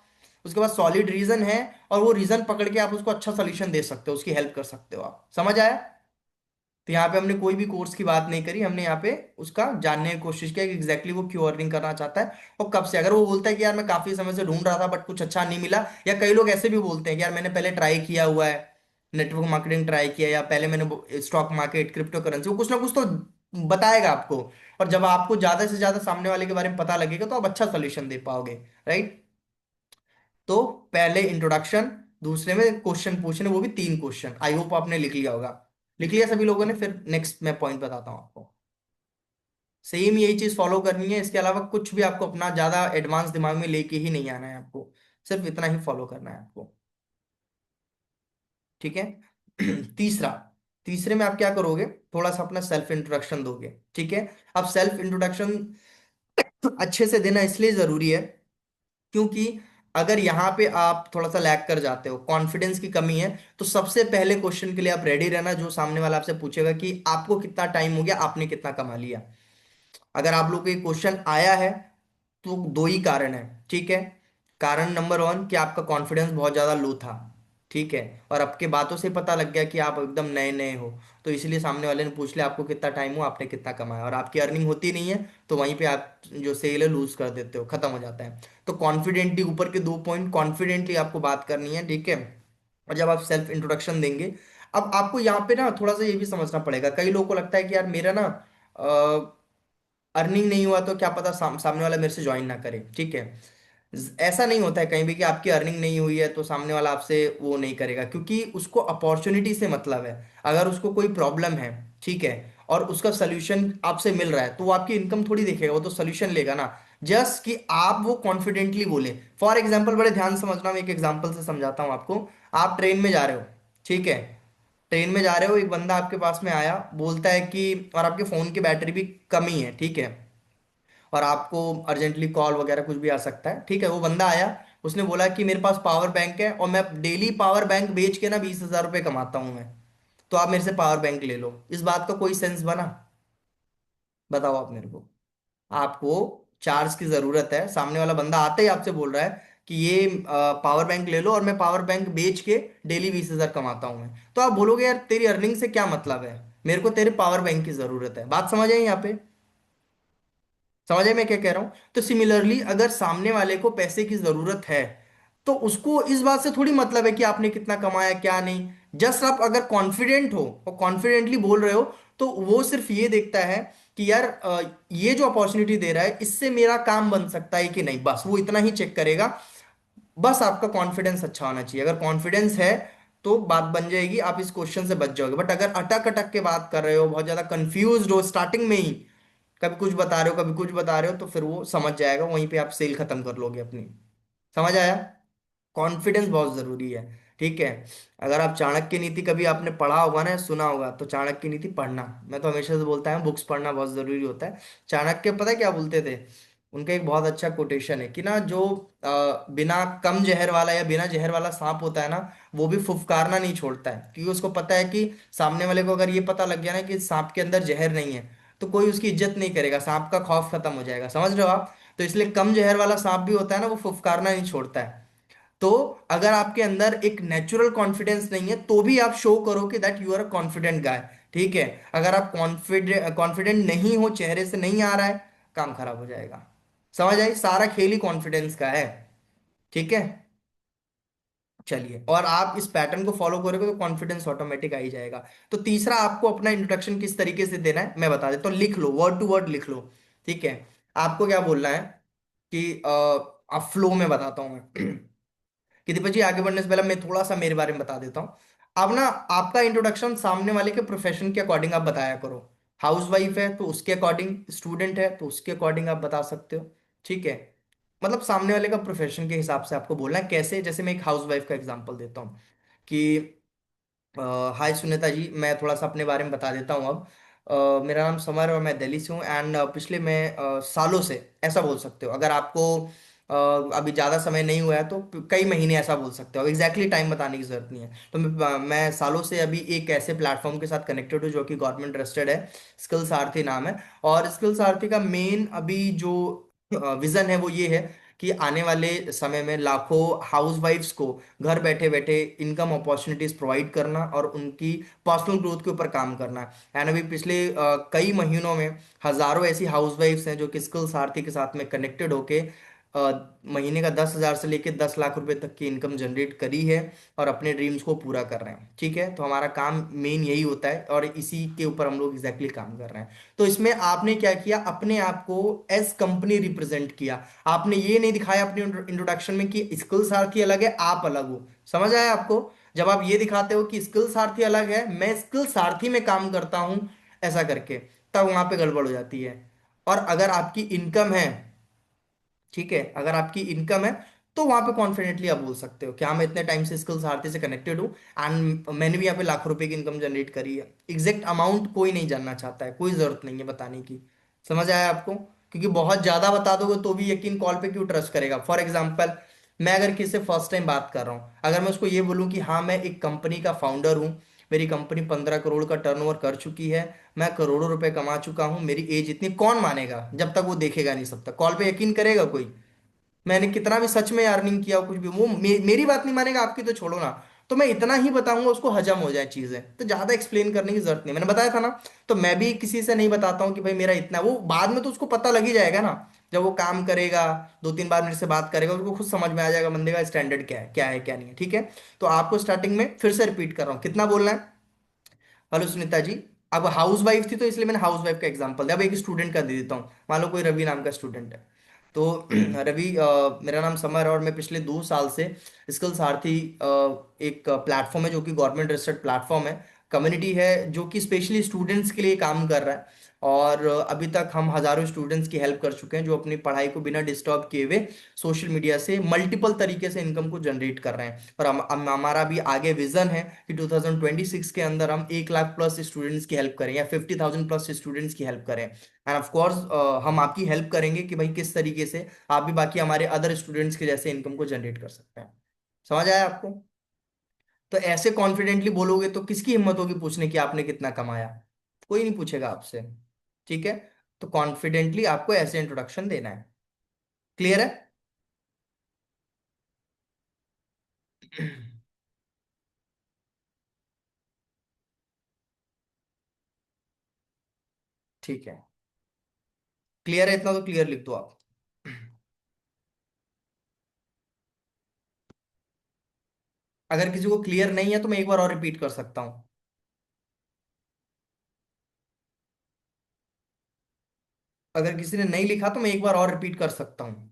उसके पास सॉलिड रीजन है, और वो रीजन पकड़ के आप उसको अच्छा सोल्यूशन दे सकते हो, उसकी हेल्प कर सकते हो आप। समझ आया? तो यहाँ पे हमने कोई भी कोर्स की बात नहीं करी, हमने यहाँ पे उसका जानने की कोशिश किया कि एग्जैक्टली वो क्यों अर्निंग करना चाहता है और कब से। अगर वो बोलता है कि यार मैं काफी समय से ढूंढ रहा था बट कुछ अच्छा नहीं मिला, या कई लोग ऐसे भी बोलते हैं कि यार मैंने पहले ट्राई किया हुआ है, नेटवर्क मार्केटिंग ट्राई किया, या पहले मैंने स्टॉक मार्केट, क्रिप्टो करेंसी, वो कुछ ना कुछ तो बताएगा आपको। और जब आपको ज्यादा से ज्यादा सामने वाले के बारे में पता लगेगा तो आप अच्छा सोल्यूशन दे पाओगे। राइट? तो पहले इंट्रोडक्शन, दूसरे में क्वेश्चन पूछने, वो भी तीन क्वेश्चन, आई होप आपने लिख लिया होगा। लिख लिया सभी लोगों ने? फिर नेक्स्ट मैं पॉइंट बताता हूँ आपको। सेम यही चीज फॉलो करनी है, इसके अलावा कुछ भी आपको अपना ज्यादा एडवांस दिमाग में लेके ही नहीं आना है आपको, सिर्फ इतना ही फॉलो करना है आपको। ठीक है? तीसरा, तीसरे में आप क्या करोगे, थोड़ा सा अपना सेल्फ इंट्रोडक्शन दोगे। ठीक है? अब सेल्फ इंट्रोडक्शन अच्छे से देना इसलिए जरूरी है क्योंकि अगर यहाँ पे आप थोड़ा सा लैग कर जाते हो, कॉन्फिडेंस की कमी है, तो सबसे पहले क्वेश्चन के लिए आप रेडी रहना जो सामने वाला आपसे पूछेगा कि आपको कितना टाइम हो गया, आपने कितना कमा लिया। अगर आप लोग को ये क्वेश्चन आया है तो दो ही कारण है। ठीक है? कारण नंबर वन कि आपका कॉन्फिडेंस बहुत ज्यादा लो था। ठीक है? और आपके बातों से पता लग गया कि आप एकदम नए नए हो, तो इसलिए सामने वाले ने पूछ लिया आपको कितना टाइम हो, आपने कितना कमाया, और आपकी अर्निंग होती नहीं है, तो वहीं पे आप जो सेल है लूज कर देते हो, खत्म हो जाता है। तो कॉन्फिडेंटली, ऊपर के दो पॉइंट कॉन्फिडेंटली आपको बात करनी है। ठीक है? और जब आप सेल्फ इंट्रोडक्शन देंगे, अब आपको यहाँ पे ना थोड़ा सा ये भी समझना पड़ेगा, कई लोगों को लगता है कि यार मेरा ना अर्निंग नहीं हुआ तो क्या पता सामने वाला मेरे से ज्वाइन ना करे। ठीक है? ऐसा नहीं होता है कहीं भी कि आपकी अर्निंग नहीं हुई है तो सामने वाला आपसे वो नहीं करेगा, क्योंकि उसको अपॉर्चुनिटी से मतलब है। अगर उसको कोई प्रॉब्लम है, ठीक है, और उसका सोल्यूशन आपसे मिल रहा है, तो वो आपकी इनकम थोड़ी देखेगा, वो तो सोल्यूशन लेगा ना। जस्ट कि आप वो कॉन्फिडेंटली बोले। फॉर एग्जाम्पल, बड़े ध्यान से समझना, मैं एक एग्जाम्पल से समझाता हूँ आपको। आप ट्रेन में जा रहे हो, ठीक है, ट्रेन में जा रहे हो, एक बंदा आपके पास में आया, बोलता है कि, और आपके फोन की बैटरी भी कम ही है, ठीक है, और आपको अर्जेंटली कॉल वगैरह कुछ भी आ सकता है। ठीक है? वो बंदा आया, उसने बोला कि मेरे पास पावर बैंक है और मैं डेली पावर बैंक बेच के ना 20,000 रुपये कमाता हूं मैं, तो आप मेरे से पावर बैंक ले लो। इस बात का कोई सेंस बना? बताओ आप मेरे को। आपको चार्ज की जरूरत है, सामने वाला बंदा आते ही आपसे बोल रहा है कि ये पावर बैंक ले लो और मैं पावर बैंक बेच के डेली 20,000 कमाता हूं मैं, तो आप बोलोगे यार तेरी अर्निंग से क्या मतलब है, मेरे को तेरे पावर बैंक की जरूरत है। बात समझ आई यहाँ पे? समझ आए मैं क्या कह रहा हूं? तो सिमिलरली अगर सामने वाले को पैसे की जरूरत है, तो उसको इस बात से थोड़ी मतलब है कि आपने कितना कमाया क्या नहीं। जस्ट आप अगर कॉन्फिडेंट हो और कॉन्फिडेंटली बोल रहे हो, तो वो सिर्फ ये देखता है कि यार ये जो अपॉर्चुनिटी दे रहा है इससे मेरा काम बन सकता है कि नहीं, बस वो इतना ही चेक करेगा। बस आपका कॉन्फिडेंस अच्छा होना चाहिए। अगर कॉन्फिडेंस है तो बात बन जाएगी, आप इस क्वेश्चन से बच जाओगे। बट अगर अटक अटक के बात कर रहे हो, बहुत ज्यादा कंफ्यूज हो स्टार्टिंग में ही, कभी कुछ बता रहे हो कभी कुछ बता रहे हो, तो फिर वो समझ जाएगा, वहीं पे आप सेल खत्म कर लोगे अपनी। समझ आया? कॉन्फिडेंस बहुत जरूरी है। ठीक है। अगर आप चाणक्य नीति कभी आपने पढ़ा होगा ना, सुना होगा, तो चाणक्य नीति पढ़ना, मैं तो हमेशा से बोलता हूँ बुक्स पढ़ना बहुत जरूरी होता है। चाणक्य पता है क्या बोलते थे? उनका एक बहुत अच्छा कोटेशन है कि ना, जो बिना कम जहर वाला या बिना जहर वाला सांप होता है ना, वो भी फुफकारना नहीं छोड़ता है, क्योंकि उसको पता है कि सामने वाले को अगर ये पता लग गया ना कि सांप के अंदर जहर नहीं है, तो कोई उसकी इज्जत नहीं करेगा, सांप का खौफ खत्म हो जाएगा। समझ रहे हो आप? तो इसलिए कम जहर वाला सांप भी होता है ना, वो फुफकारना नहीं छोड़ता है। तो अगर आपके अंदर एक नेचुरल कॉन्फिडेंस नहीं है, तो भी आप शो करो कि that you are a confident guy. ठीक है। अगर आप कॉन्फिडेंट कॉन्फिडेंट नहीं हो, चेहरे से नहीं आ रहा है, काम खराब हो जाएगा। समझ आई? सारा खेल ही कॉन्फिडेंस का है। ठीक है। चलिए, और आप इस पैटर्न को फॉलो करोगे तो कॉन्फिडेंस ऑटोमेटिक आ ही जाएगा। तो तीसरा, आपको अपना इंट्रोडक्शन किस तरीके से देना है मैं बता देता हूँ। लिख लो, वर्ड टू वर्ड लिख लो। ठीक है। आपको क्या बोलना है कि आप फ्लो में बताता हूँ मैं कि दीपक जी, आगे बढ़ने से पहले मैं थोड़ा सा मेरे बारे में बता देता हूँ। अब ना, आपका इंट्रोडक्शन सामने वाले के प्रोफेशन के अकॉर्डिंग आप बताया करो। हाउस वाइफ है तो उसके अकॉर्डिंग, स्टूडेंट है तो उसके अकॉर्डिंग आप बता सकते हो। ठीक है। मतलब सामने वाले का प्रोफेशन के हिसाब से आपको बोलना है। कैसे? जैसे मैं एक हाउस वाइफ का एग्जांपल देता हूँ कि हाय सुनीता जी, मैं थोड़ा सा अपने बारे में बता देता हूँ अब। मेरा नाम समर और मैं दिल्ली से हूँ, एंड पिछले मैं सालों से, ऐसा बोल सकते हो। अगर आपको अभी ज़्यादा समय नहीं हुआ है तो कई महीने ऐसा बोल सकते हो, एग्जैक्टली टाइम बताने की जरूरत नहीं है। तो मैं सालों से अभी एक ऐसे प्लेटफॉर्म के साथ कनेक्टेड हूँ जो कि गवर्नमेंट रजिस्टर्ड है, स्किल सारथी नाम है। और स्किल सारथी का मेन अभी जो विजन है वो ये है कि आने वाले समय में लाखों हाउस वाइफ्स को घर बैठे बैठे इनकम अपॉर्चुनिटीज प्रोवाइड करना और उनकी पर्सनल ग्रोथ के ऊपर काम करना है। एंड अभी पिछले कई महीनों में हजारों ऐसी हाउस वाइफ्स हैं जो कि स्किल सारथी के साथ में कनेक्टेड होके महीने का 10,000 से लेकर 10 लाख रुपए तक की इनकम जनरेट करी है और अपने ड्रीम्स को पूरा कर रहे हैं। ठीक है। तो हमारा काम मेन यही होता है और इसी के ऊपर हम लोग एग्जैक्टली काम कर रहे हैं। तो इसमें आपने क्या किया, अपने आप को एज कंपनी रिप्रेजेंट किया। आपने ये नहीं दिखाया अपने इंट्रोडक्शन में कि स्किल सारथी अलग है, आप अलग हो। समझ आया आपको? जब आप ये दिखाते हो कि स्किल सारथी अलग है, मैं स्किल सारथी में काम करता हूं, ऐसा करके, तब वहां पे गड़बड़ हो जाती है। और अगर आपकी इनकम है, ठीक है, अगर आपकी इनकम है, तो वहां पे कॉन्फिडेंटली आप बोल सकते हो कि हाँ, मैं इतने टाइम से स्किल्स आरती से कनेक्टेड हूँ एंड मैंने भी यहाँ पे लाखों रुपए की इनकम जनरेट करी है। एग्जैक्ट अमाउंट कोई नहीं जानना चाहता है, कोई जरूरत नहीं है बताने की। समझ आया आपको? क्योंकि बहुत ज्यादा बता दोगे तो भी यकीन कॉल पे क्यों ट्रस्ट करेगा। फॉर एग्जाम्पल, मैं अगर किसी से फर्स्ट टाइम बात कर रहा हूँ, अगर मैं उसको ये बोलूँ कि हाँ, मैं एक कंपनी का फाउंडर हूँ, मेरी कंपनी 15 करोड़ का टर्नओवर कर चुकी है, मैं करोड़ों रुपए कमा चुका हूँ, मेरी एज इतनी, कौन मानेगा जब तक वो देखेगा नहीं? सब तक कॉल पे यकीन करेगा कोई? मैंने कितना भी सच में अर्निंग किया हो, कुछ भी, वो मेरी बात नहीं मानेगा, आपकी तो छोड़ो ना। तो मैं इतना ही बताऊंगा, उसको हजम हो जाए चीजें, तो ज्यादा एक्सप्लेन करने की जरूरत नहीं, मैंने बताया था ना। तो मैं भी किसी से नहीं बताता हूँ कि भाई मेरा इतना, वो बाद में तो उसको पता लग ही जाएगा ना। जब वो काम करेगा, 2-3 बार मेरे से बात करेगा, उसको खुद समझ में आ जाएगा बंदे का स्टैंडर्ड क्या है क्या नहीं है। ठीक है। तो आपको स्टार्टिंग में फिर से रिपीट कर रहा हूँ, कितना बोलना है। हेलो सुनीता जी। अब हाउस वाइफ थी तो इसलिए मैंने हाउस वाइफ का एग्जांपल दिया। अब एक स्टूडेंट का दे देता हूँ। मान लो कोई रवि नाम का स्टूडेंट है। तो रवि, मेरा नाम समर है और मैं पिछले 2 साल से स्किल सारथी एक प्लेटफॉर्म है जो कि गवर्नमेंट रजिस्टर्ड प्लेटफॉर्म है, कम्युनिटी है जो कि स्पेशली स्टूडेंट्स के लिए काम कर रहा है। और अभी तक हम हजारों स्टूडेंट्स की हेल्प कर चुके हैं जो अपनी पढ़ाई को बिना डिस्टर्ब किए हुए सोशल मीडिया से मल्टीपल तरीके से इनकम को जनरेट कर रहे हैं। और हमारा भी आगे विजन है कि 2026 के अंदर हम 1 लाख प्लस स्टूडेंट्स की हेल्प करें या 50,000 प्लस स्टूडेंट्स की हेल्प करें। एंड ऑफ कोर्स हम आपकी हेल्प करेंगे कि भाई किस तरीके से आप भी बाकी हमारे अदर स्टूडेंट्स के जैसे इनकम को जनरेट कर सकते हैं। समझ आया आपको? तो ऐसे कॉन्फिडेंटली बोलोगे तो किसकी हिम्मत होगी पूछने की आपने कितना कमाया? कोई नहीं पूछेगा आपसे। ठीक है। तो कॉन्फिडेंटली आपको ऐसे इंट्रोडक्शन देना है। क्लियर है? ठीक है। क्लियर है? इतना तो क्लियर लिख दो आप। अगर किसी को क्लियर नहीं है तो मैं एक बार और रिपीट कर सकता हूं। अगर किसी ने नहीं लिखा तो मैं एक बार और रिपीट कर सकता हूँ।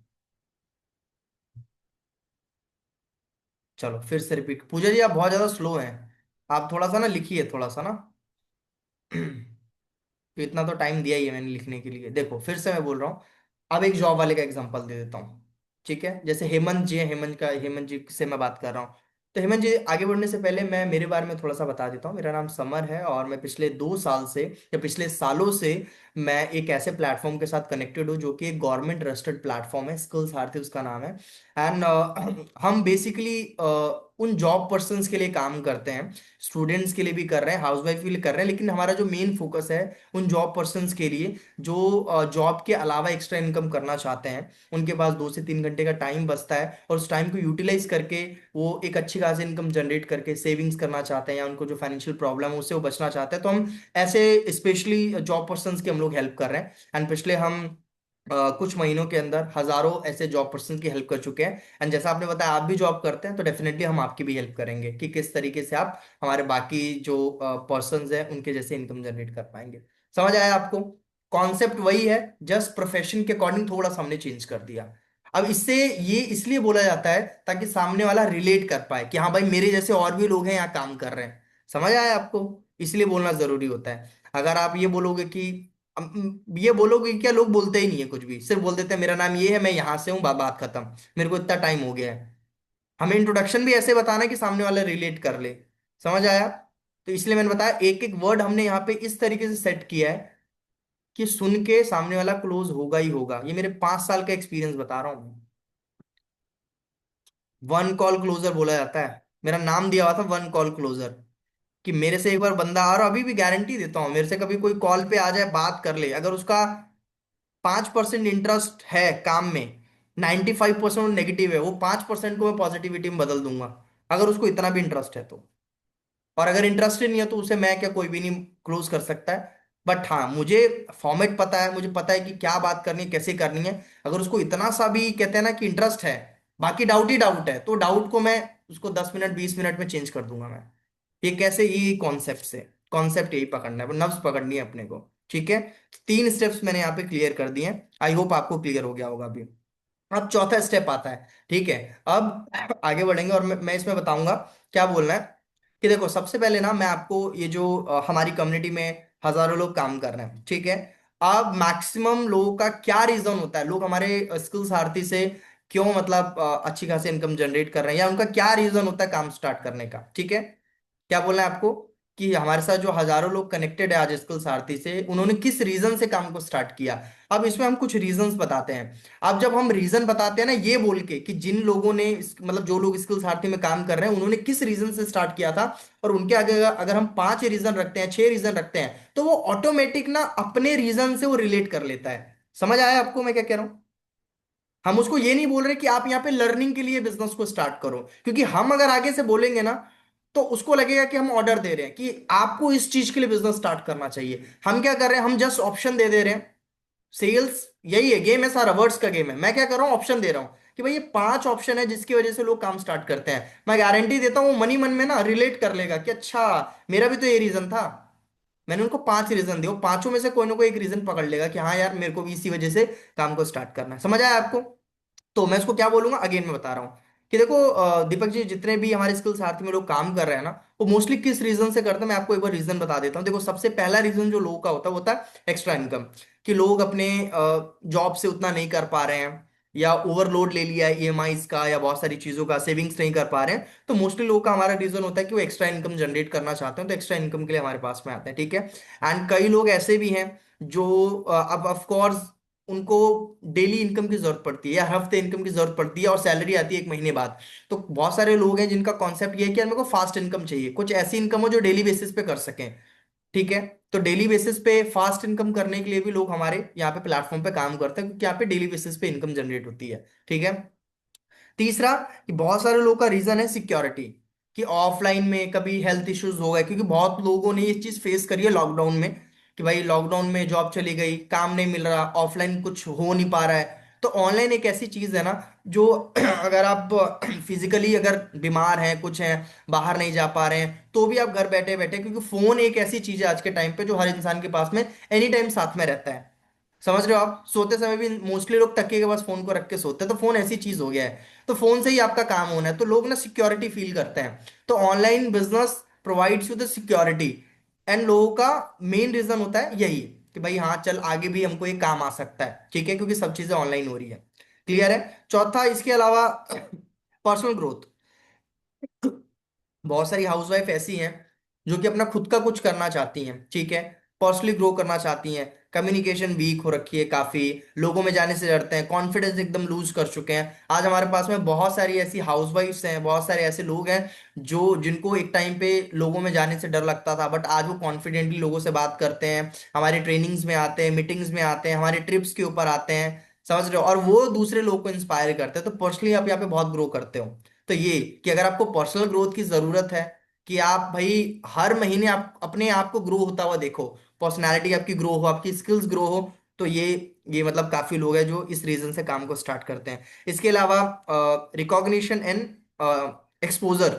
चलो फिर से रिपीट। पूजा जी आप बहुत ज्यादा स्लो हैं, आप थोड़ा सा ना लिखिए, थोड़ा सा ना। तो इतना तो टाइम दिया ही है मैंने लिखने के लिए। देखो फिर से मैं बोल रहा हूँ। अब एक जॉब वाले का एग्जांपल दे देता हूँ। ठीक है, जैसे हेमंत जी है, हेमंत जी से मैं बात कर रहा हूँ। तो हेमंत जी, आगे बढ़ने से पहले मैं मेरे बारे में थोड़ा सा बता देता हूँ। मेरा नाम समर है और मैं पिछले 2 साल से, या पिछले सालों से, मैं एक ऐसे प्लेटफॉर्म के साथ कनेक्टेड हूँ जो कि एक गवर्नमेंट रजिस्टर्ड प्लेटफॉर्म है, स्किल्स सारथी उसका नाम है। एंड हम बेसिकली उन जॉब पर्सन्स के लिए काम करते हैं, स्टूडेंट्स के लिए भी कर रहे हैं, हाउसवाइफ के लिए कर रहे हैं, लेकिन हमारा जो मेन फोकस है उन जॉब पर्सन्स के लिए जो जॉब के अलावा एक्स्ट्रा इनकम करना चाहते हैं। उनके पास 2 से 3 घंटे का टाइम बचता है और उस टाइम को यूटिलाइज करके वो एक अच्छी खासी इनकम जनरेट करके सेविंग्स करना चाहते हैं, या उनको जो फाइनेंशियल प्रॉब्लम है उससे वो बचना चाहते हैं। तो हम ऐसे स्पेशली जॉब पर्सन्स की हम लोग हेल्प कर रहे हैं। एंड पिछले हम कुछ महीनों के अंदर हजारों ऐसे जॉब पर्सन की हेल्प कर चुके हैं। एंड जैसा आपने बताया आप भी जॉब करते हैं, तो डेफिनेटली हम आपकी भी हेल्प करेंगे कि किस तरीके से आप हमारे बाकी जो पर्सन्स हैं उनके जैसे इनकम जनरेट कर पाएंगे। समझ आया आपको? कॉन्सेप्ट वही है, जस्ट प्रोफेशन के अकॉर्डिंग थोड़ा सा हमने चेंज कर दिया। अब इससे ये इसलिए बोला जाता है ताकि सामने वाला रिलेट कर पाए कि हाँ भाई मेरे जैसे और भी लोग हैं यहाँ काम कर रहे हैं। समझ आया आपको? इसलिए बोलना जरूरी होता है। अगर आप ये बोलोगे कि ये बोलोगे कि क्या, लोग बोलते ही नहीं है कुछ भी, सिर्फ बोल देते हैं मेरा नाम ये है, मैं यहाँ से हूँ, बात खत्म, मेरे को इतना टाइम हो गया है। हमें इंट्रोडक्शन भी ऐसे बताना है कि सामने वाला रिलेट कर ले। समझ आया? तो इसलिए मैंने बताया एक एक वर्ड हमने यहाँ पे इस तरीके से सेट किया है कि सुन के सामने वाला क्लोज होगा ही होगा। ये मेरे 5 साल का एक्सपीरियंस बता रहा हूँ। वन कॉल क्लोजर बोला जाता है, मेरा नाम दिया हुआ था वन कॉल क्लोजर। कि मेरे से एक बार बंदा आ रहा, अभी भी गारंटी देता हूँ, मेरे से कभी कोई कॉल पे आ जाए, बात कर ले, अगर उसका 5% इंटरेस्ट है काम में, 95% नेगेटिव है, वो 5% को मैं पॉजिटिविटी में बदल दूंगा, अगर उसको इतना भी इंटरेस्ट है तो। और अगर इंटरेस्ट नहीं है तो उसे मैं क्या, कोई भी नहीं क्लोज कर सकता है। बट हाँ, मुझे फॉर्मेट पता है, मुझे पता है कि क्या बात करनी है, कैसे करनी है। अगर उसको इतना सा भी कहते हैं ना कि इंटरेस्ट है, बाकी डाउट ही डाउट है, तो डाउट को मैं उसको 10 मिनट 20 मिनट में चेंज कर दूंगा मैं। ये कैसे, ये कॉन्सेप्ट से, कॉन्सेप्ट यही पकड़ना है, नब्ज पकड़नी है अपने को। ठीक है, 3 स्टेप्स मैंने यहाँ पे क्लियर कर दिए हैं, आई होप आपको क्लियर हो गया होगा अभी। अब चौथा स्टेप आता है। ठीक है, अब आगे बढ़ेंगे और मैं इसमें बताऊंगा क्या बोलना है। कि देखो सबसे पहले ना मैं आपको ये जो हमारी कम्युनिटी में हजारों लोग काम कर रहे हैं, ठीक है। अब मैक्सिमम लोगों का क्या रीजन होता है, लोग हमारे स्किल्स आरती से क्यों मतलब अच्छी खासी इनकम जनरेट कर रहे हैं, या उनका क्या रीजन होता है काम स्टार्ट करने का। ठीक है, क्या बोलना है आपको कि हमारे साथ जो हजारों लोग कनेक्टेड है आज स्किल सारथी से, उन्होंने किस रीजन से काम को स्टार्ट किया। अब इसमें हम कुछ रीजंस बताते हैं। अब जब हम रीजन बताते हैं ना, ये बोल के कि जिन लोगों ने मतलब जो लोग स्किल सारथी में काम कर रहे हैं उन्होंने किस रीजन से स्टार्ट किया था, और उनके आगे अगर अगर हम 5 रीजन रखते हैं, 6 रीजन रखते हैं, तो वो ऑटोमेटिक ना अपने रीजन से वो रिलेट कर लेता है। समझ आया आपको मैं क्या कह रहा हूं? हम उसको ये नहीं बोल रहे कि आप यहाँ पे लर्निंग के लिए बिजनेस को स्टार्ट करो, क्योंकि हम अगर आगे से बोलेंगे ना तो उसको लगेगा कि हम ऑर्डर दे रहे हैं कि आपको इस चीज के लिए बिजनेस स्टार्ट करना चाहिए। हम क्या कर रहे हैं, हम जस्ट ऑप्शन दे दे रहे हैं। सेल्स यही है, गेम है सारा, वर्ड्स का गेम है। मैं क्या कर रहा हूँ, ऑप्शन दे रहा हूँ कि भाई ये 5 ऑप्शन है जिसकी वजह से लोग काम स्टार्ट करते हैं। मैं गारंटी देता हूँ वो मनी मन में ना रिलेट कर लेगा कि अच्छा मेरा भी तो ये रीजन था। मैंने उनको 5 रीजन दिए, वो पांचों में से कोई ना कोई एक रीजन पकड़ लेगा कि हाँ यार मेरे को भी इसी वजह से काम को स्टार्ट करना है। समझ आया आपको? तो मैं इसको क्या बोलूंगा, अगेन मैं बता रहा हूँ कि देखो दीपक जी, जितने भी हमारे स्किल साथी में लोग काम कर रहे हैं ना, वो मोस्टली किस रीजन से करते हैं, मैं आपको एक बार रीजन बता देता हूँ। देखो सबसे पहला रीजन जो लोगों का होता है वो होता है एक्स्ट्रा इनकम। कि लोग अपने जॉब से उतना नहीं कर पा रहे हैं, या ओवरलोड ले लिया है ईएमआईज का या बहुत सारी चीजों का, सेविंग्स नहीं कर पा रहे हैं, तो मोस्टली लोगों का हमारा रीजन होता है कि वो एक्स्ट्रा इनकम जनरेट करना चाहते हैं, तो एक्स्ट्रा इनकम के लिए हमारे पास में आते हैं। ठीक है, एंड कई लोग ऐसे भी हैं जो अब ऑफ कोर्स उनको डेली इनकम की जरूरत पड़ती है या हफ्ते इनकम की जरूरत पड़ती है, और सैलरी आती है 1 महीने बाद। तो बहुत सारे लोग हैं जिनका कॉन्सेप्ट ये है कि यार मेरे को फास्ट इनकम चाहिए, कुछ ऐसी इनकम हो जो डेली बेसिस पे कर सकें। ठीक है, तो डेली बेसिस पे फास्ट इनकम करने के लिए भी लोग हमारे यहाँ पे प्लेटफॉर्म पे काम करते हैं, क्योंकि यहाँ पे डेली बेसिस पे इनकम जनरेट होती है। ठीक है, तीसरा कि बहुत सारे लोगों का रीजन है सिक्योरिटी। कि ऑफलाइन में कभी हेल्थ इश्यूज हो गए, क्योंकि बहुत लोगों ने ये चीज फेस करी है लॉकडाउन में, कि भाई लॉकडाउन में जॉब चली गई, काम नहीं मिल रहा, ऑफलाइन कुछ हो नहीं पा रहा है। तो ऑनलाइन एक ऐसी चीज है ना जो अगर आप फिजिकली अगर बीमार हैं, कुछ हैं, बाहर नहीं जा पा रहे हैं, तो भी आप घर बैठे बैठे, क्योंकि फोन एक ऐसी चीज है आज के टाइम पे जो हर इंसान के पास में एनी टाइम साथ में रहता है। समझ रहे हो आप? सोते समय भी मोस्टली लोग तकिए के पास फोन को रख के सोते हैं, तो फोन ऐसी चीज हो गया है। तो फोन से ही आपका काम होना है, तो लोग ना सिक्योरिटी फील करते हैं। तो online business provides you the security, and लोगों का मेन रीजन होता है यही कि भाई हाँ चल आगे भी हमको ये काम आ सकता है, ठीक है, क्योंकि सब चीजें ऑनलाइन हो रही है। क्लियर है? चौथा, इसके अलावा पर्सनल ग्रोथ। बहुत सारी हाउसवाइफ ऐसी हैं जो कि अपना खुद का कुछ करना चाहती हैं, ठीक है, पर्सनली ग्रो करना चाहती हैं, कम्युनिकेशन वीक हो रखी है काफी, लोगों में जाने से डरते हैं, कॉन्फिडेंस एकदम लूज कर चुके हैं। आज हमारे पास में बहुत सारी ऐसी हाउसवाइफ्स हैं, बहुत सारे ऐसे लोग हैं जो जिनको एक टाइम पे लोगों में जाने से डर लगता था, बट आज वो कॉन्फिडेंटली लोगों से बात करते हैं, हमारे ट्रेनिंग्स में आते हैं, मीटिंग्स में आते हैं, हमारे ट्रिप्स के ऊपर आते हैं। समझ रहे हो? और वो दूसरे लोग को इंस्पायर करते हैं। तो पर्सनली आप यहाँ पे बहुत ग्रो करते हो। तो ये कि अगर आपको पर्सनल ग्रोथ की जरूरत है, कि आप भाई हर महीने आप अपने आप को ग्रो होता हुआ देखो, पर्सनालिटी आपकी ग्रो हो, आपकी स्किल्स ग्रो हो, तो ये मतलब काफी लोग हैं जो इस रीजन से काम को स्टार्ट करते हैं। इसके अलावा रिकॉग्निशन एंड एक्सपोजर।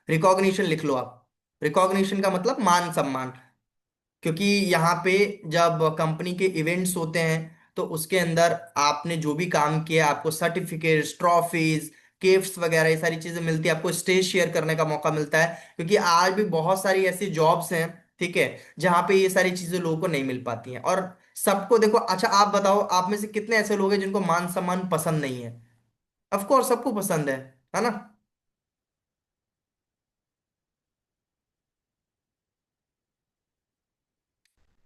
रिकॉग्निशन लिख लो आप। रिकॉग्निशन का मतलब मान सम्मान। क्योंकि यहाँ पे जब कंपनी के इवेंट्स होते हैं, तो उसके अंदर आपने जो भी काम किया आपको सर्टिफिकेट्स, ट्रॉफीज, गिफ्ट्स वगैरह ये सारी चीजें मिलती है, आपको स्टेज शेयर करने का मौका मिलता है। क्योंकि आज भी बहुत सारी ऐसी जॉब्स हैं, ठीक है, जहाँ पे ये सारी चीजें लोगों को नहीं मिल पाती हैं। और सबको देखो, अच्छा आप बताओ, आप में से कितने ऐसे लोग हैं जिनको मान सम्मान पसंद नहीं है? ऑफ कोर्स सबको पसंद है ना?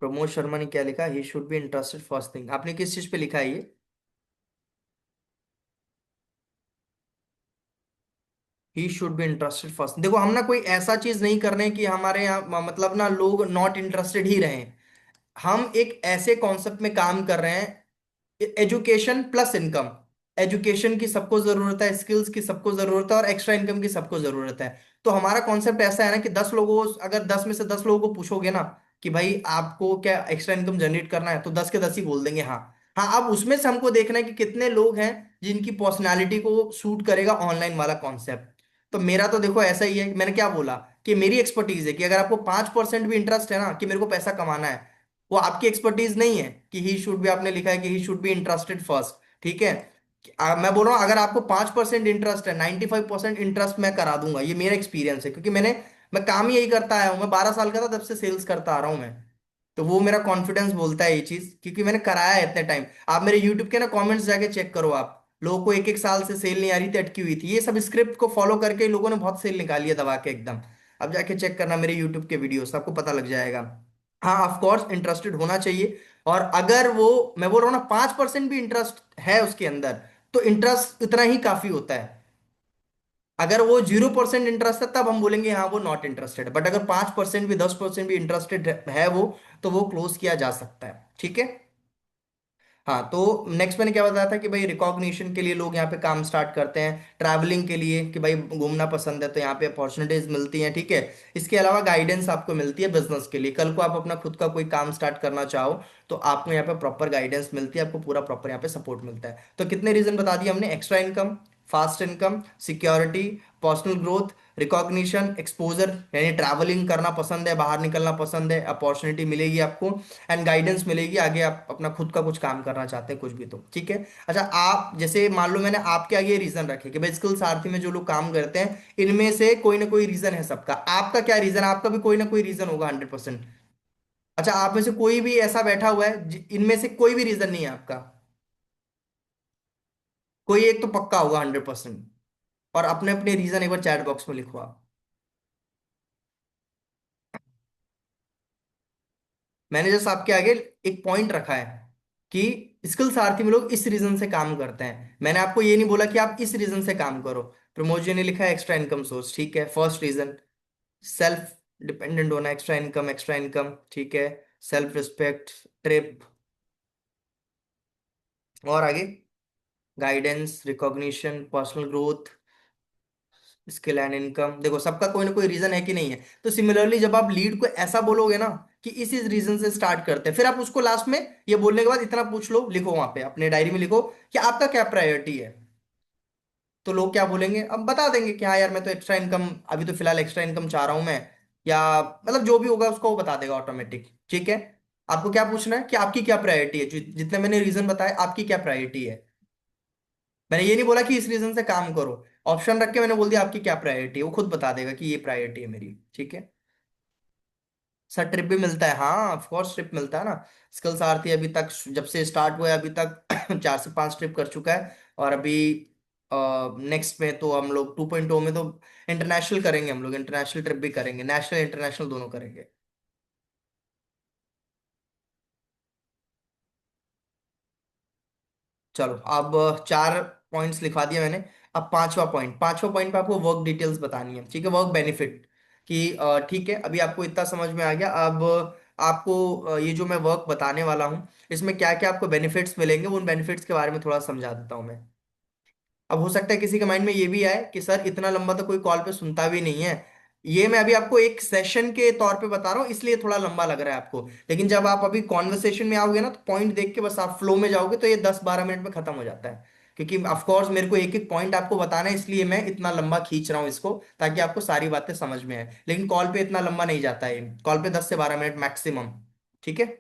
प्रमोद शर्मा ने क्या लिखा? He should be interested first thing. आपने किस चीज पे लिखा है ये? He should be interested first. देखो हम ना कोई ऐसा चीज नहीं कर रहे हैं कि हमारे यहाँ मतलब ना लोग नॉट इंटरेस्टेड ही रहें। हम एक ऐसे कॉन्सेप्ट में काम कर रहे हैं, एजुकेशन प्लस इनकम। एजुकेशन की सबको जरूरत है, स्किल्स की सबको जरूरत है, और एक्स्ट्रा इनकम की सबको जरूरत है। तो हमारा कॉन्सेप्ट ऐसा है ना कि 10 लोगों, अगर 10 में से 10 लोगों को पूछोगे ना कि भाई आपको क्या एक्स्ट्रा इनकम जनरेट करना है, तो 10 के 10 ही बोल देंगे हाँ। हाँ, अब उसमें से हमको देखना है कि कितने लोग हैं जिनकी पर्सनालिटी को सूट करेगा ऑनलाइन वाला कॉन्सेप्ट। तो मेरा तो देखो ऐसा ही है, मैंने क्या बोला कि मेरी एक्सपर्टीज है कि अगर आपको 5% भी इंटरेस्ट है ना कि मेरे को पैसा कमाना है, वो आपकी एक्सपर्टीज नहीं है। कि ही शुड भी आपने लिखा है कि he should be interested first, ठीक है। मैं बोल रहा हूँ अगर आपको 5% इंटरेस्ट है, 95% इंटरेस्ट मैं करा दूंगा, ये मेरा एक्सपीरियंस है, क्योंकि मैं काम ही यही करता आया हूँ। मैं 12 साल का था तब से सेल्स करता आ रहा हूँ मैं। तो वो मेरा कॉन्फिडेंस बोलता है ये चीज, क्योंकि मैंने कराया है इतने टाइम। आप मेरे यूट्यूब के ना कमेंट्स जाके चेक करो आप, लोगों को 1 1 साल से सेल नहीं आ रही थी, अटकी हुई थी, ये सब स्क्रिप्ट को फॉलो करके लोगों ने बहुत सेल निकाली है दबा के एकदम। अब जाके चेक करना मेरे यूट्यूब के वीडियोस, आपको पता लग जाएगा। हाँ ऑफ कोर्स इंटरेस्टेड होना चाहिए। और अगर वो, मैं बोल रहा हूँ ना, 5% भी इंटरेस्ट है उसके अंदर, तो इंटरेस्ट इतना ही काफी होता है। अगर वो 0% इंटरेस्ट है तब हम बोलेंगे हाँ वो नॉट इंटरेस्टेड, बट अगर 5% भी 10% भी इंटरेस्टेड है वो, तो वो क्लोज किया जा सकता है, ठीक है। हाँ, तो नेक्स्ट मैंने क्या बताया था कि भाई रिकॉग्निशन के लिए लोग यहाँ पे काम स्टार्ट करते हैं, ट्रैवलिंग के लिए कि भाई घूमना पसंद है तो यहाँ पे अपॉर्चुनिटीज मिलती हैं, ठीक है। इसके अलावा गाइडेंस आपको मिलती है बिजनेस के लिए, कल को आप अपना खुद का कोई काम स्टार्ट करना चाहो तो आपको यहाँ पे प्रॉपर गाइडेंस मिलती है, आपको पूरा प्रॉपर यहाँ पे सपोर्ट मिलता है। तो कितने रीजन बता दिए हमने? Extra income, fast income, security, personal growth, recognition, exposure, यानी ट्रैवलिंग करना पसंद है, बाहर निकलना पसंद है, अपॉर्चुनिटी मिलेगी आपको, एंड गाइडेंस मिलेगी आगे आप अपना खुद का कुछ काम करना चाहते हैं कुछ भी, तो ठीक है। अच्छा, आप जैसे मान लो मैंने आपके आगे ये रीजन रखे कि भाई स्किल सारथी में जो लोग काम करते हैं इनमें से कोई ना कोई रीजन है सबका, आपका क्या रीजन है? आपका भी कोई ना कोई रीजन होगा 100%। अच्छा, आप में से कोई भी ऐसा बैठा हुआ है इनमें से कोई भी रीजन नहीं है आपका? कोई एक तो पक्का होगा 100%। और अपने अपने रीजन एक बार चैट बॉक्स में लिखो आप। मैंने जस्ट आपके आगे एक पॉइंट रखा है कि स्किल सारथी में लोग इस रीजन से काम करते हैं, मैंने आपको ये नहीं बोला कि आप इस रीजन से काम करो। प्रमोद जी ने लिखा है एक्स्ट्रा इनकम सोर्स, ठीक है, फर्स्ट रीजन। सेल्फ डिपेंडेंट होना, एक्स्ट्रा इनकम, एक्स्ट्रा इनकम, ठीक है। सेल्फ रिस्पेक्ट, ट्रिप, और आगे guidance, recognition, personal growth, skill and income. देखो सबका कोई ना कोई रीजन है कि नहीं है? तो सिमिलरली जब आप लीड को ऐसा बोलोगे ना कि इस रीजन से स्टार्ट करते हैं, फिर आप उसको लास्ट में ये बोलने के बाद इतना पूछ लो, लिखो वहां पे अपने डायरी में लिखो कि आपका क्या प्रायोरिटी है। तो लोग क्या बोलेंगे? अब बता देंगे कि हाँ यार मैं तो एक्स्ट्रा इनकम, अभी तो फिलहाल एक्स्ट्रा इनकम चाह रहा हूं मैं, या मतलब जो भी होगा उसको वो बता देगा ऑटोमेटिक, ठीक है। आपको क्या पूछना है कि आपकी क्या प्रायोरिटी है, जितने मैंने रीजन बताए आपकी क्या प्रायोरिटी है। मैंने ये नहीं बोला कि इस रीजन से काम करो, ऑप्शन रख के मैंने बोल दिया आपकी क्या प्रायोरिटी है, वो खुद बता देगा कि ये प्रायोरिटी है मेरी, ठीक है। सर ट्रिप भी मिलता है, हाँ ऑफ कोर्स ट्रिप मिलता है ना। स्किल्स आरती अभी तक जब से स्टार्ट हुआ है अभी तक 4 से 5 ट्रिप कर चुका है। और अभी नेक्स्ट में तो हम लोग 2.0 में तो इंटरनेशनल करेंगे, हम लोग इंटरनेशनल ट्रिप भी करेंगे, नेशनल इंटरनेशनल दोनों करेंगे। चलो अब 4 पॉइंट्स लिखवा दिए मैंने। अब पांचवा पॉइंट पे आपको वर्क डिटेल्स बतानी है, ठीक है, वर्क बेनिफिट कि ठीक है अभी आपको इतना समझ में आ गया। अब आपको ये जो मैं वर्क बताने वाला हूँ इसमें क्या क्या आपको बेनिफिट्स मिलेंगे, उन बेनिफिट्स के बारे में थोड़ा समझा देता हूँ मैं। अब हो सकता है किसी के माइंड में ये भी आए कि सर इतना लंबा तो कोई कॉल पे सुनता भी नहीं है, ये मैं अभी आपको एक सेशन के तौर पे बता रहा हूँ इसलिए थोड़ा लंबा लग रहा है आपको, लेकिन जब आप अभी कॉन्वर्सेशन में आओगे ना तो पॉइंट देख के बस आप फ्लो में जाओगे तो ये 10-12 मिनट में खत्म हो जाता है। क्योंकि ऑफ कोर्स मेरे को एक एक पॉइंट आपको बताना है इसलिए मैं इतना लंबा खींच रहा हूँ इसको, ताकि आपको सारी बातें समझ में आए, लेकिन कॉल पे इतना लंबा नहीं जाता है, कॉल पे 10 से 12 मिनट मैक्सिमम, ठीक है।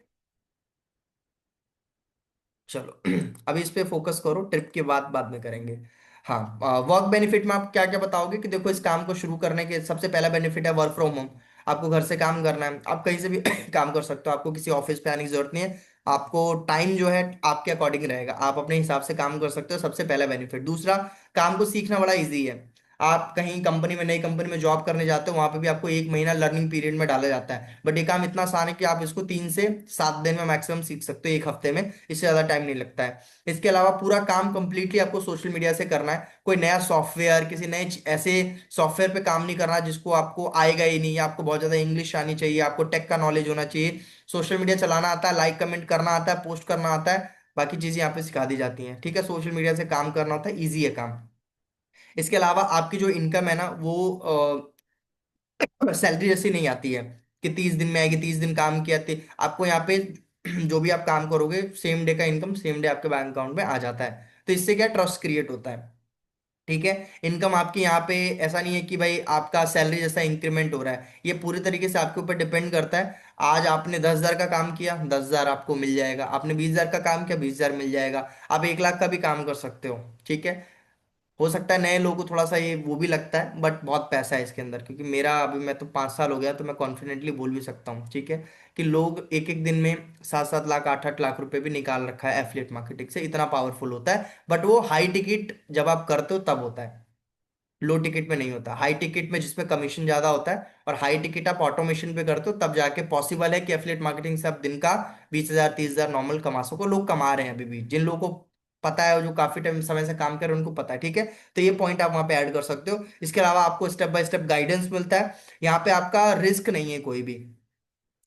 चलो अभी इस पे फोकस करो, ट्रिप के बाद बाद में करेंगे। हाँ, वर्क बेनिफिट में आप क्या क्या बताओगे कि देखो इस काम को शुरू करने के सबसे पहला बेनिफिट है वर्क फ्रॉम होम। आपको घर से काम करना है, आप कहीं से भी काम कर सकते हो, आपको किसी ऑफिस पे आने की जरूरत नहीं है। आपको टाइम जो है आपके अकॉर्डिंग रहेगा, आप अपने हिसाब से काम कर सकते हो, सबसे पहला बेनिफिट। दूसरा, काम को सीखना बड़ा इजी है। आप कहीं कंपनी में, नई कंपनी में जॉब करने जाते हो वहां पे भी आपको 1 महीना लर्निंग पीरियड में डाला जाता है, बट ये काम इतना आसान है कि आप इसको 3 से 7 दिन में मैक्सिमम सीख सकते हो, एक हफ्ते में, इससे ज्यादा टाइम नहीं लगता है। इसके अलावा पूरा काम कंप्लीटली आपको सोशल मीडिया से करना है, कोई नया सॉफ्टवेयर, किसी नए ऐसे सॉफ्टवेयर पे काम नहीं करना जिसको आपको आएगा ही नहीं, या आपको बहुत ज्यादा इंग्लिश आनी चाहिए, आपको टेक का नॉलेज होना चाहिए। सोशल मीडिया चलाना आता है, लाइक कमेंट करना आता है, पोस्ट करना आता है, बाकी चीजें यहाँ पे सिखा दी जाती हैं, ठीक है। सोशल मीडिया से काम करना होता है, ईजी है काम। इसके अलावा आपकी जो इनकम है ना वो सैलरी जैसी नहीं आती है कि 30 दिन में आएगी, 30 दिन काम किया थे आपको यहाँ पे जो भी आप काम करोगे सेम डे का इनकम सेम डे आपके बैंक अकाउंट में आ जाता है, तो इससे क्या ट्रस्ट क्रिएट होता है, ठीक है। इनकम आपकी यहाँ पे ऐसा नहीं है कि भाई आपका सैलरी जैसा इंक्रीमेंट हो रहा है, ये पूरी तरीके से आपके ऊपर डिपेंड करता है। आज आपने 10,000 का काम किया, 10,000 आपको मिल जाएगा, आपने 20,000 का काम किया, 20,000 मिल जाएगा, आप 1 लाख का भी काम कर सकते हो, ठीक है। हो सकता है नए लोगों को थोड़ा सा ये वो भी लगता है, बट बहुत पैसा है इसके अंदर, क्योंकि मेरा अभी मैं तो 5 साल हो गया तो मैं कॉन्फिडेंटली बोल भी सकता हूँ, ठीक है, कि लोग एक एक दिन में 7-7 लाख 8-8 लाख रुपए भी निकाल रखा है एफिलिएट मार्केटिंग से, इतना पावरफुल होता है। बट वो हाई टिकट जब आप करते हो तब होता है, लो टिकट में नहीं होता। हाई टिकट में जिसमें कमीशन ज्यादा होता है और हाई टिकट आप ऑटोमेशन पे करते हो तब जाके पॉसिबल है कि एफिलिएट मार्केटिंग से आप दिन का 20,000 30,000 नॉर्मल कमा सको। लोग कमा रहे हैं अभी भी, जिन लोगों को पता है, जो काफी टाइम समय से काम कर रहे हैं उनको पता है, ठीक है। तो ये पॉइंट आप वहां पे ऐड कर सकते हो। इसके अलावा आपको स्टेप बाय स्टेप गाइडेंस मिलता है, यहाँ पे आपका रिस्क नहीं है कोई भी,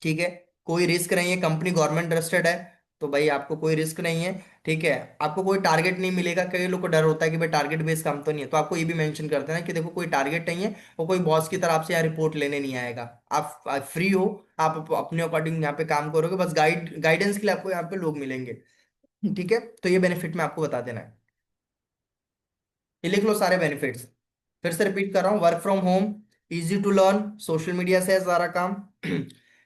ठीक है। कोई रिस्क नहीं है, कंपनी गवर्नमेंट ट्रस्टेड है, तो भाई आपको कोई रिस्क नहीं है, ठीक है। आपको कोई टारगेट नहीं मिलेगा, कई लोग को डर होता है कि भाई टारगेट बेस्ड काम तो नहीं है, तो आपको ये भी मेंशन कर देना कि देखो कोई टारगेट नहीं है, और कोई बॉस की तरफ से यहाँ रिपोर्ट लेने नहीं आएगा। आप फ्री हो, आप अपने अकॉर्डिंग यहाँ पे काम करोगे, बस गाइडेंस के लिए आपको यहाँ पे लोग मिलेंगे, ठीक है। तो ये बेनिफिट मैं आपको बता देना है, ये लिख लो सारे बेनिफिट्स। फिर से रिपीट कर रहा हूँ, work from home, easy to learn, social media से है सारा काम,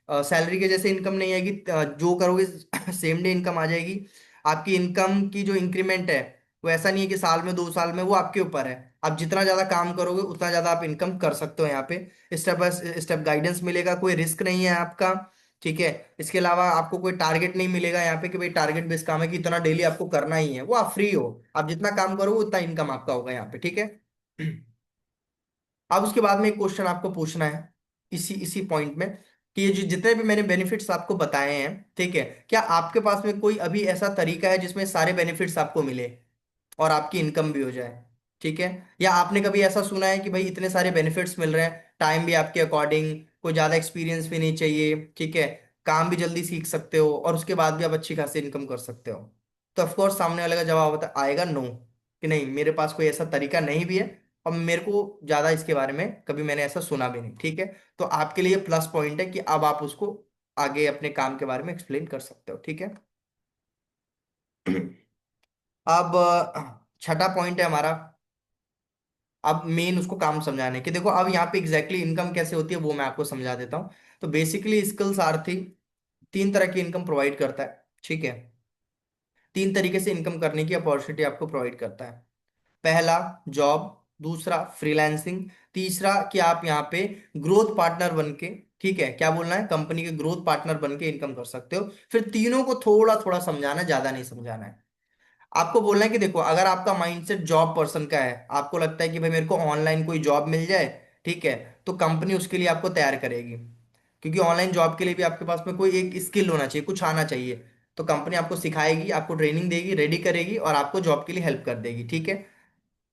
सैलरी के जैसे इनकम नहीं आएगी, जो करोगे सेम डे इनकम आ जाएगी। आपकी इनकम की जो इंक्रीमेंट है वो ऐसा नहीं है कि साल में 2 साल में, वो आपके ऊपर है, आप जितना ज्यादा काम करोगे उतना ज्यादा आप इनकम कर सकते हो। यहाँ पे स्टेप बाय स्टेप गाइडेंस मिलेगा, कोई रिस्क नहीं है आपका, ठीक है। इसके अलावा आपको कोई टारगेट नहीं मिलेगा यहाँ पे कि भाई टारगेट बेस्ड काम है कि इतना डेली आपको करना ही है, वो आप फ्री हो, आप जितना काम करोगे उतना इनकम आपका होगा यहाँ पे, ठीक है। अब उसके बाद में एक क्वेश्चन आपको पूछना है इसी इसी पॉइंट में, कि ये जो जितने भी मैंने बेनिफिट्स आपको बताए हैं, ठीक है, क्या आपके पास में कोई अभी ऐसा तरीका है जिसमें सारे बेनिफिट्स आपको मिले और आपकी इनकम भी हो जाए, ठीक है। या आपने कभी ऐसा सुना है कि भाई इतने सारे बेनिफिट्स मिल रहे हैं, टाइम भी आपके अकॉर्डिंग, कोई ज्यादा एक्सपीरियंस भी नहीं चाहिए, ठीक है, काम भी जल्दी सीख सकते हो और उसके बाद भी आप अच्छी खासी इनकम कर सकते हो, तो ऑफकोर्स सामने वाले का जवाब आएगा नो, कि नहीं मेरे पास कोई ऐसा तरीका नहीं भी है और मेरे को ज्यादा इसके बारे में कभी मैंने ऐसा सुना भी नहीं, ठीक है। तो आपके लिए प्लस पॉइंट है कि अब आप उसको आगे अपने काम के बारे में एक्सप्लेन कर सकते हो, ठीक है। अब छठा पॉइंट है हमारा, अब मेन उसको काम समझाने कि देखो अब यहाँ पे एग्जैक्टली इनकम कैसे होती है वो मैं आपको समझा देता हूँ। तो बेसिकली स्किल्स आर थी तीन तरह की इनकम प्रोवाइड करता है, ठीक है। तीन तरीके से इनकम करने की अपॉर्चुनिटी आपको प्रोवाइड करता है। पहला जॉब, दूसरा फ्रीलांसिंग, तीसरा कि आप यहाँ पे ग्रोथ पार्टनर बन के, ठीक है, क्या बोलना है, कंपनी के ग्रोथ पार्टनर बन के इनकम कर सकते हो। फिर तीनों को थोड़ा थोड़ा समझाना है, ज्यादा नहीं समझाना है। आपको बोलना है कि देखो, अगर आपका माइंडसेट जॉब पर्सन का है, आपको लगता है कि भाई मेरे को ऑनलाइन कोई जॉब मिल जाए, ठीक है, तो कंपनी उसके लिए आपको तैयार करेगी। क्योंकि ऑनलाइन जॉब के लिए भी आपके पास में कोई एक स्किल होना चाहिए, कुछ आना चाहिए। तो कंपनी आपको सिखाएगी, आपको ट्रेनिंग देगी, रेडी करेगी और आपको जॉब के लिए हेल्प कर देगी, ठीक है।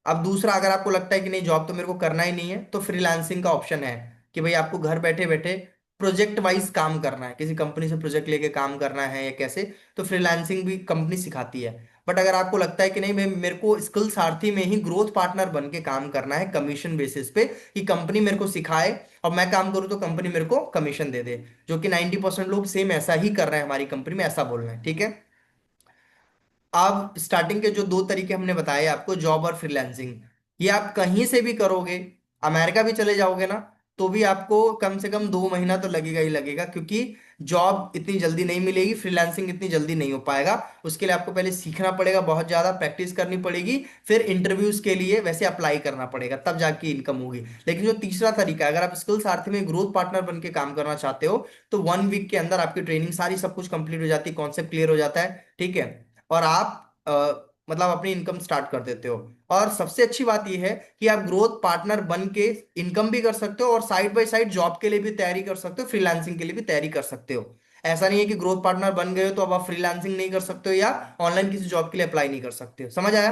अब दूसरा, अगर आपको लगता है कि नहीं जॉब तो मेरे को करना ही नहीं है, तो फ्रीलांसिंग का ऑप्शन है कि भाई आपको घर बैठे बैठे प्रोजेक्ट वाइज काम करना है, किसी कंपनी से प्रोजेक्ट लेके काम करना है या कैसे, तो फ्रीलांसिंग भी कंपनी सिखाती है। बट अगर आपको लगता है कि नहीं भाई मेरे को स्किल सारथी में ही ग्रोथ पार्टनर बन के काम करना है कमीशन बेसिस पे, कि कंपनी मेरे को सिखाए और मैं काम करूँ तो कंपनी मेरे को कमीशन दे दे, जो कि 90% लोग सेम ऐसा ही कर रहे हैं हमारी कंपनी में, ऐसा बोल रहे हैं, ठीक है। आप स्टार्टिंग के जो दो तरीके हमने बताए आपको, जॉब और फ्रीलांसिंग, ये आप कहीं से भी करोगे, अमेरिका भी चले जाओगे ना, तो भी आपको कम से कम 2 महीना तो लगेगा ही लगेगा, क्योंकि जॉब इतनी जल्दी नहीं मिलेगी, फ्रीलांसिंग इतनी जल्दी नहीं हो पाएगा। उसके लिए आपको पहले सीखना पड़ेगा, बहुत ज्यादा प्रैक्टिस करनी पड़ेगी, फिर इंटरव्यूज के लिए वैसे अप्लाई करना पड़ेगा, तब जाके इनकम होगी। लेकिन जो तीसरा तरीका है, अगर आप स्किल सारथी में ग्रोथ पार्टनर बन के काम करना चाहते हो, तो 1 वीक के अंदर आपकी ट्रेनिंग सारी सब कुछ कंप्लीट हो जाती है, कॉन्सेप्ट क्लियर हो जाता है, ठीक है। और आप मतलब अपनी इनकम स्टार्ट कर देते हो। और सबसे अच्छी बात यह है कि आप ग्रोथ पार्टनर बन के इनकम भी कर सकते हो, और साइड बाय साइड जॉब के लिए भी तैयारी कर सकते हो, फ्रीलांसिंग के लिए भी तैयारी कर सकते हो। ऐसा नहीं है कि ग्रोथ पार्टनर बन गए हो तो अब आप फ्रीलांसिंग नहीं कर सकते हो या ऑनलाइन किसी जॉब के लिए अप्लाई नहीं कर सकते हो, समझ आया।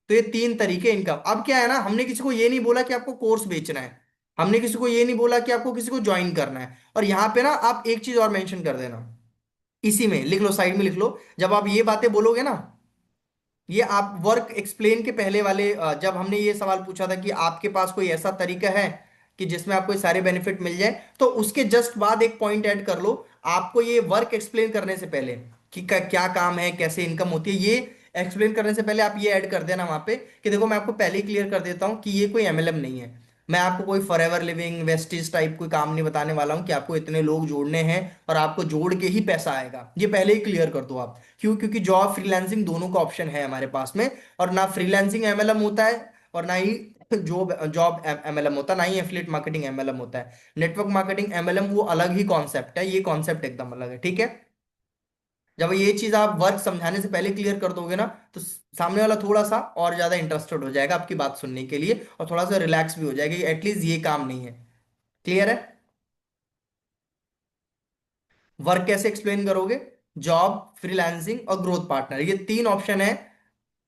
तो ये तीन तरीके इनकम। अब क्या है ना, हमने किसी को ये नहीं बोला कि आपको कोर्स बेचना है, हमने किसी को ये नहीं बोला कि आपको किसी को ज्वाइन करना है। और यहाँ पे ना आप एक चीज और मेंशन कर देना, इसी में लिख लो, साइड में लिख लो, जब आप ये बातें बोलोगे ना, ये आप वर्क एक्सप्लेन के पहले वाले जब हमने ये सवाल पूछा था कि आपके पास कोई ऐसा तरीका है कि जिसमें आपको ये सारे बेनिफिट मिल जाए, तो उसके जस्ट बाद एक पॉइंट ऐड कर लो, आपको ये वर्क एक्सप्लेन करने से पहले कि क्या काम है, कैसे इनकम होती है, ये एक्सप्लेन करने से पहले आप ये ऐड कर देना वहां पे कि देखो मैं आपको पहले ही क्लियर कर देता हूं कि ये कोई एमएलएम नहीं है। मैं आपको कोई फॉरएवर लिविंग वेस्टिज टाइप कोई काम नहीं बताने वाला हूं कि आपको इतने लोग जोड़ने हैं और आपको जोड़ के ही पैसा आएगा, ये पहले ही क्लियर कर दो आप। क्यों? क्योंकि जॉब फ्रीलांसिंग दोनों का ऑप्शन है हमारे पास में, और ना फ्रीलांसिंग एमएलएम होता है और ना ही जॉब जॉब एमएलएम होता है, ना ही एफिलिएट मार्केटिंग एमएलएम होता है। नेटवर्क मार्केटिंग एमएलएम वो अलग ही कॉन्सेप्ट है, ये कॉन्सेप्ट एकदम अलग है, ठीक है। जब ये चीज आप वर्क समझाने से पहले क्लियर कर दोगे ना, तो सामने वाला थोड़ा सा और ज्यादा इंटरेस्टेड हो जाएगा आपकी बात सुनने के लिए, और थोड़ा सा रिलैक्स भी हो जाएगा कि एटलीस्ट ये काम नहीं है। क्लियर है? वर्क कैसे एक्सप्लेन करोगे? जॉब, फ्रीलांसिंग और ग्रोथ पार्टनर, ये तीन ऑप्शन है,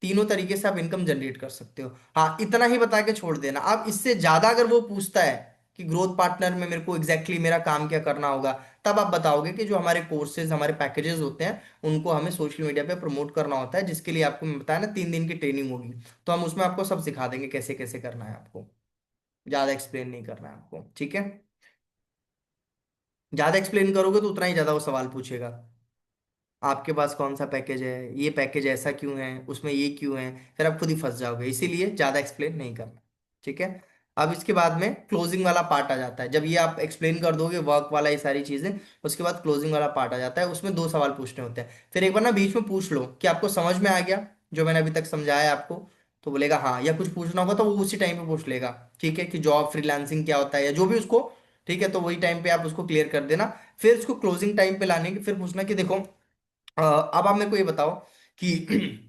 तीनों तरीके से आप इनकम जनरेट कर सकते हो। हाँ, इतना ही बता के छोड़ देना। अब इससे ज्यादा अगर वो पूछता है कि ग्रोथ पार्टनर में मेरे को एग्जैक्टली मेरा काम क्या करना होगा, तब आप बताओगे कि जो हमारे कोर्सेज, हमारे पैकेजेस होते हैं, उनको हमें सोशल मीडिया पे प्रमोट करना होता है, जिसके लिए आपको मैं बताया ना 3 दिन की ट्रेनिंग होगी, तो हम उसमें आपको सब सिखा देंगे कैसे कैसे करना है आपको। ज्यादा एक्सप्लेन नहीं करना है आपको, ठीक है। ज्यादा एक्सप्लेन करोगे तो उतना ही ज्यादा वो सवाल पूछेगा, आपके पास कौन सा पैकेज है, ये पैकेज ऐसा क्यों है, उसमें ये क्यों है, फिर आप खुद ही फंस जाओगे, इसीलिए ज्यादा एक्सप्लेन नहीं करना, ठीक है। अब इसके बाद में क्लोजिंग वाला पार्ट आ जाता है, जब ये आप एक्सप्लेन कर दोगे वर्क वाला ये सारी चीजें, उसके बाद क्लोजिंग वाला पार्ट आ जाता है, उसमें 2 सवाल पूछने होते हैं। फिर एक बार ना बीच में पूछ लो कि आपको समझ में आ गया जो मैंने अभी तक समझाया है आपको, तो बोलेगा हाँ, या कुछ पूछना होगा तो वो उसी टाइम पे पूछ लेगा, ठीक है, कि जॉब फ्रीलांसिंग क्या होता है या जो भी उसको, ठीक है, तो वही टाइम पे आप उसको क्लियर कर देना। फिर उसको क्लोजिंग टाइम पे लाने की फिर पूछना कि देखो अब आप मेरे को ये बताओ कि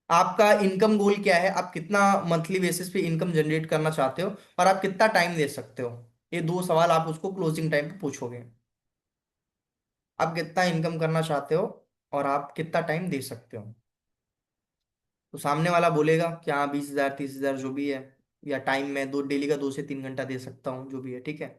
आपका इनकम गोल क्या है, आप कितना मंथली बेसिस पे इनकम जनरेट करना चाहते हो, और आप कितना टाइम दे सकते हो। ये 2 सवाल आप उसको क्लोजिंग टाइम पे पूछोगे, आप कितना इनकम करना चाहते हो और आप कितना टाइम दे सकते हो। तो सामने वाला बोलेगा कि हाँ 20,000 30,000 जो भी है, या टाइम में दो डेली का 2 से 3 घंटा दे सकता हूँ, जो भी है, ठीक है।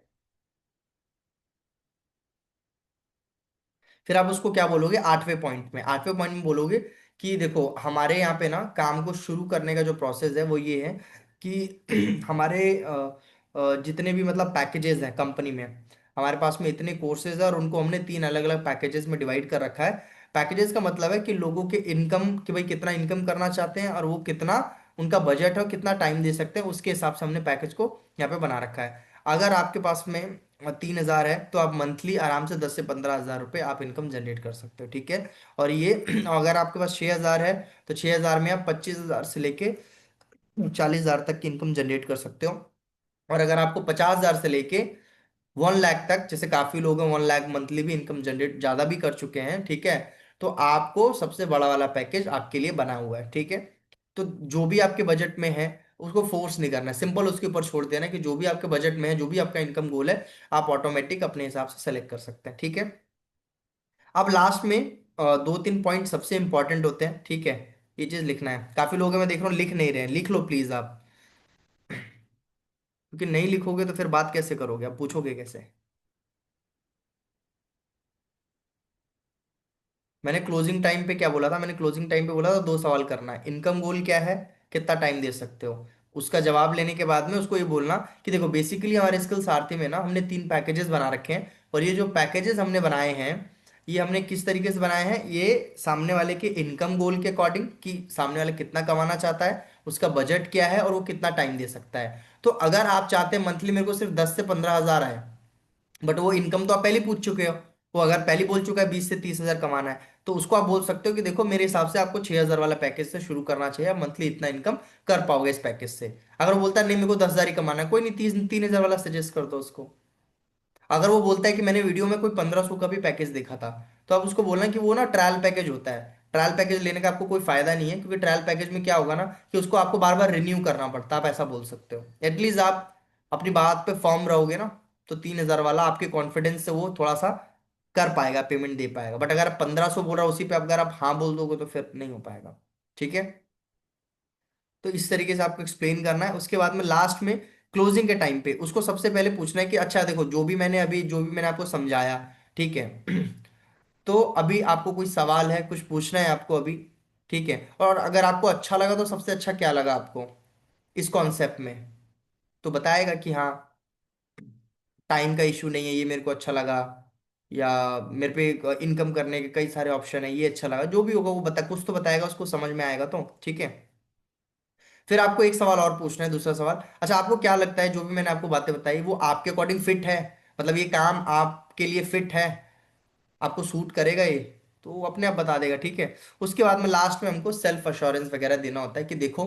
फिर आप उसको क्या बोलोगे, 8वें पॉइंट में बोलोगे कि देखो हमारे यहाँ पे ना काम को शुरू करने का जो प्रोसेस है वो ये है कि हमारे जितने भी मतलब पैकेजेस हैं कंपनी में, हमारे पास में इतने कोर्सेज है और उनको हमने 3 अलग अलग पैकेजेस में डिवाइड कर रखा है। पैकेजेस का मतलब है कि लोगों के इनकम, कि भाई कितना इनकम करना चाहते हैं और वो कितना उनका बजट है और कितना टाइम दे सकते हैं, उसके हिसाब से हमने पैकेज को यहाँ पे बना रखा है। अगर आपके पास में 3,000 है, तो आप मंथली आराम से 10 से 15 हज़ार रुपये आप इनकम जनरेट कर सकते हो, ठीक है। और ये अगर आपके पास 6,000 है, तो 6,000 में आप 25,000 से लेके 40,000 तक की इनकम जनरेट कर सकते हो। और अगर आपको 50,000 से लेके 1 लाख तक, जैसे काफी लोग हैं 1 लाख मंथली भी इनकम जनरेट ज्यादा भी कर चुके हैं, ठीक है, तो आपको सबसे बड़ा वाला पैकेज आपके लिए बना हुआ है, ठीक है। तो जो भी आपके बजट में है उसको फोर्स नहीं करना है, सिंपल उसके ऊपर छोड़ देना है कि जो भी आपके बजट में है, जो भी आपका इनकम गोल है, आप ऑटोमेटिक अपने हिसाब से सेलेक्ट कर सकते हैं, ठीक है। अब लास्ट में 2-3 पॉइंट सबसे इंपॉर्टेंट होते हैं, ठीक है। ये चीज लिखना है, काफी लोग हैं मैं देख रहा हूँ लिख नहीं रहे हैं, लिख लो प्लीज आप, क्योंकि नहीं लिखोगे तो फिर बात कैसे करोगे, आप पूछोगे कैसे। मैंने क्लोजिंग टाइम पे क्या बोला था, मैंने क्लोजिंग टाइम पे बोला था 2 सवाल करना है, इनकम गोल क्या है, कितना टाइम दे सकते हो। उसका जवाब लेने के बाद में उसको ये बोलना कि देखो बेसिकली हमारे स्किल सारथी में ना हमने 3 पैकेजेस बना रखे हैं, और ये जो पैकेजेस हमने बनाए हैं, ये हमने किस तरीके से बनाए हैं, ये सामने वाले के इनकम गोल के अकॉर्डिंग, कि सामने वाले कितना कमाना चाहता है, उसका बजट क्या है, और वो कितना टाइम दे सकता है। तो अगर आप चाहते हैं मंथली मेरे को सिर्फ 10 से 15 हज़ार आए, बट वो इनकम तो आप पहले ही पूछ चुके हो, वो अगर पहले ही बोल चुका है 20 से 30 हज़ार कमाना है, तो उसको आप बोल सकते हो कि देखो मेरे हिसाब से आपको 6,000 वाला पैकेज से शुरू करना चाहिए, मंथली इतना इनकम कर पाओगे इस पैकेज से। अगर वो बोलता है नहीं मेरे को 10,000 ही कमाना है, कोई नहीं, 3,000 वाला सजेस्ट कर दो उसको। अगर वो बोलता है कि मैंने वीडियो में कोई 1,500 का भी पैकेज देखा था, तो आप उसको बोलना कि वो ना ट्रायल पैकेज होता है, ट्रायल पैकेज लेने का आपको कोई फायदा नहीं है, क्योंकि ट्रायल पैकेज में क्या होगा ना कि उसको आपको बार बार रिन्यू करना पड़ता है, आप ऐसा बोल सकते हो। एटलीस्ट आप अपनी बात पे फॉर्म रहोगे ना, तो 3,000 वाला आपके कॉन्फिडेंस से वो थोड़ा सा कर पाएगा, पेमेंट दे पाएगा। बट अगर आप 1,500 बोल रहा हो, उसी पे अगर आप हाँ बोल दोगे तो फिर नहीं हो पाएगा, ठीक है। तो इस तरीके से आपको एक्सप्लेन करना है। उसके बाद में लास्ट में क्लोजिंग के टाइम पे उसको सबसे पहले पूछना है कि अच्छा देखो जो भी मैंने आपको समझाया, ठीक है, तो अभी आपको कोई सवाल है, कुछ पूछना है आपको अभी, ठीक है। और अगर आपको अच्छा लगा तो सबसे अच्छा क्या लगा आपको इस कॉन्सेप्ट में, तो बताएगा कि हाँ टाइम का इशू नहीं है, ये मेरे को अच्छा लगा, या मेरे पे इनकम करने के कई सारे ऑप्शन है, ये अच्छा लगा, जो भी होगा वो बता, कुछ तो बताएगा, उसको समझ में आएगा तो, ठीक है। फिर आपको एक सवाल और पूछना है, दूसरा सवाल, अच्छा आपको क्या लगता है जो भी मैंने आपको बातें बताई वो आपके अकॉर्डिंग फिट है, मतलब ये काम आपके लिए फिट है, आपको सूट करेगा ये, तो वो अपने आप बता देगा, ठीक है। उसके बाद में लास्ट में हमको सेल्फ अश्योरेंस वगैरह देना होता है कि देखो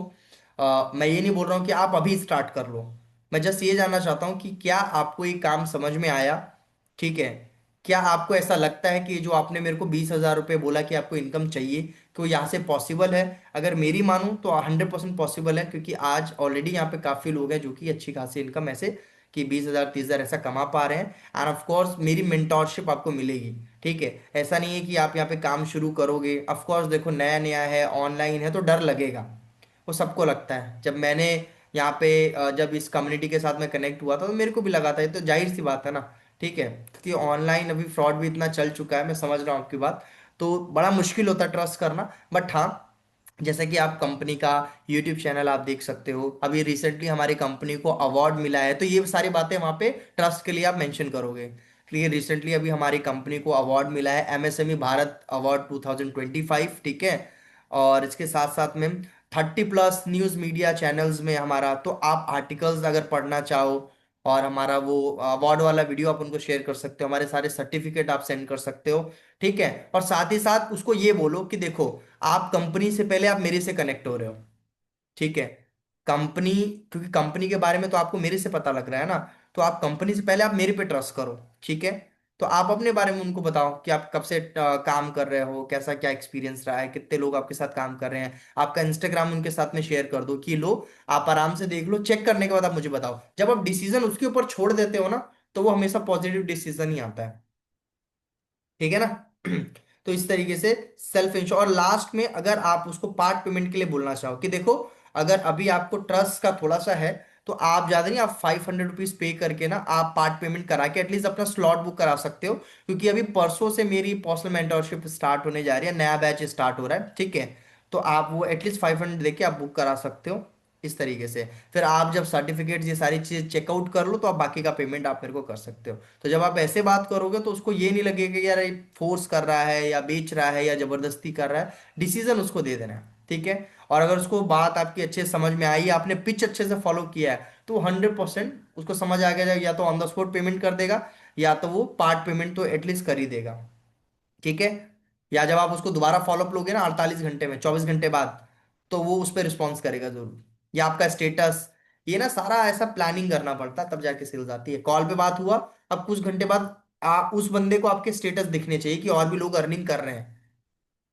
मैं ये नहीं बोल रहा हूँ कि आप अभी स्टार्ट कर लो, मैं जस्ट ये जानना चाहता हूँ कि क्या आपको ये काम समझ में आया, ठीक है। क्या आपको ऐसा लगता है कि जो आपने मेरे को 20,000 रुपये बोला कि आपको इनकम चाहिए, कि वो यहाँ से पॉसिबल है। अगर मेरी मानूं तो 100% पॉसिबल है, क्योंकि आज ऑलरेडी यहाँ पे काफ़ी लोग हैं जो कि अच्छी खासी इनकम ऐसे कि 20,000 30,000 ऐसा कमा पा रहे हैं। एंड ऑफ कोर्स मेरी मेंटोरशिप आपको मिलेगी, ठीक है। ऐसा नहीं है कि आप यहाँ पे काम शुरू करोगे, ऑफ कोर्स देखो नया नया है, ऑनलाइन है, तो डर लगेगा, वो सबको लगता है। जब मैंने यहाँ पे जब इस कम्युनिटी के साथ में कनेक्ट हुआ था तो मेरे को भी लगा था, ये तो जाहिर सी बात है ना, ठीक है, क्योंकि ऑनलाइन अभी फ्रॉड भी इतना चल चुका है, मैं समझ रहा हूँ आपकी बात, तो बड़ा मुश्किल होता है ट्रस्ट करना। बट हाँ, जैसे कि आप कंपनी का यूट्यूब चैनल आप देख सकते हो, अभी रिसेंटली हमारी कंपनी को अवार्ड मिला है, तो ये सारी बातें वहाँ पे ट्रस्ट के लिए आप मेंशन करोगे। क्लियर, रिसेंटली अभी हमारी कंपनी को अवार्ड मिला है एमएसएमई भारत अवार्ड 2025, ठीक है। और इसके साथ साथ में 30+ न्यूज़ मीडिया चैनल्स में हमारा, तो आप आर्टिकल्स अगर पढ़ना चाहो और हमारा वो अवार्ड वाला वीडियो आप उनको शेयर कर सकते हो, हमारे सारे सर्टिफिकेट आप सेंड कर सकते हो, ठीक है। और साथ ही साथ उसको ये बोलो कि देखो आप कंपनी से पहले आप मेरे से कनेक्ट हो रहे हो, ठीक है। कंपनी, क्योंकि कंपनी के बारे में तो आपको मेरे से पता लग रहा है ना, तो आप कंपनी से पहले आप मेरे पे ट्रस्ट करो, ठीक है। तो आप अपने बारे में उनको बताओ कि आप कब से काम कर रहे हो, कैसा क्या एक्सपीरियंस रहा है, कितने लोग आपके साथ काम कर रहे हैं, आपका इंस्टाग्राम उनके साथ में शेयर कर दो कि लो आप आराम से देख लो, चेक करने के बाद आप मुझे बताओ। जब आप डिसीजन उसके ऊपर छोड़ देते हो ना, तो वो हमेशा पॉजिटिव डिसीजन ही आता है, ठीक है ना। तो इस तरीके से सेल्फ इंश्योर। और लास्ट में अगर आप उसको पार्ट पेमेंट के लिए बोलना चाहो कि देखो अगर अभी आपको ट्रस्ट का थोड़ा सा है, तो आप ज्यादा नहीं, आप 500 रुपीज पे करके ना आप पार्ट पेमेंट करा के एटलीस्ट अपना स्लॉट बुक करा सकते हो, क्योंकि अभी परसों से मेरी पर्सनल मेंटोरशिप स्टार्ट होने जा रही है, नया बैच स्टार्ट हो रहा है, ठीक है। तो आप वो एटलीस्ट 500 देके आप बुक करा सकते हो इस तरीके से। फिर आप जब सर्टिफिकेट ये सारी चीज चेकआउट कर लो, तो आप बाकी का पेमेंट आप मेरे को कर सकते हो। तो जब आप ऐसे बात करोगे तो उसको ये नहीं लगेगा कि यार फोर्स कर रहा है या बेच रहा है या जबरदस्ती कर रहा है, डिसीजन उसको दे देना है, ठीक है। और अगर उसको बात आपकी अच्छे से समझ में आई, आपने पिच अच्छे से फॉलो किया है, तो 100% उसको समझ आ गया, या तो ऑन द स्पॉट पेमेंट कर देगा, या तो वो पार्ट पेमेंट तो एटलीस्ट कर ही देगा। ठीक है। या जब आप उसको दोबारा फॉलोअप लोगे ना 48 घंटे में, 24 घंटे बाद, तो वो उस पर रिस्पॉन्स करेगा जरूर। या आपका स्टेटस, ये ना सारा ऐसा प्लानिंग करना पड़ता है, तब जाके सेल्स आती है। कॉल पे बात हुआ, अब कुछ घंटे बाद उस बंदे को आपके स्टेटस दिखने चाहिए कि और भी लोग अर्निंग कर रहे हैं।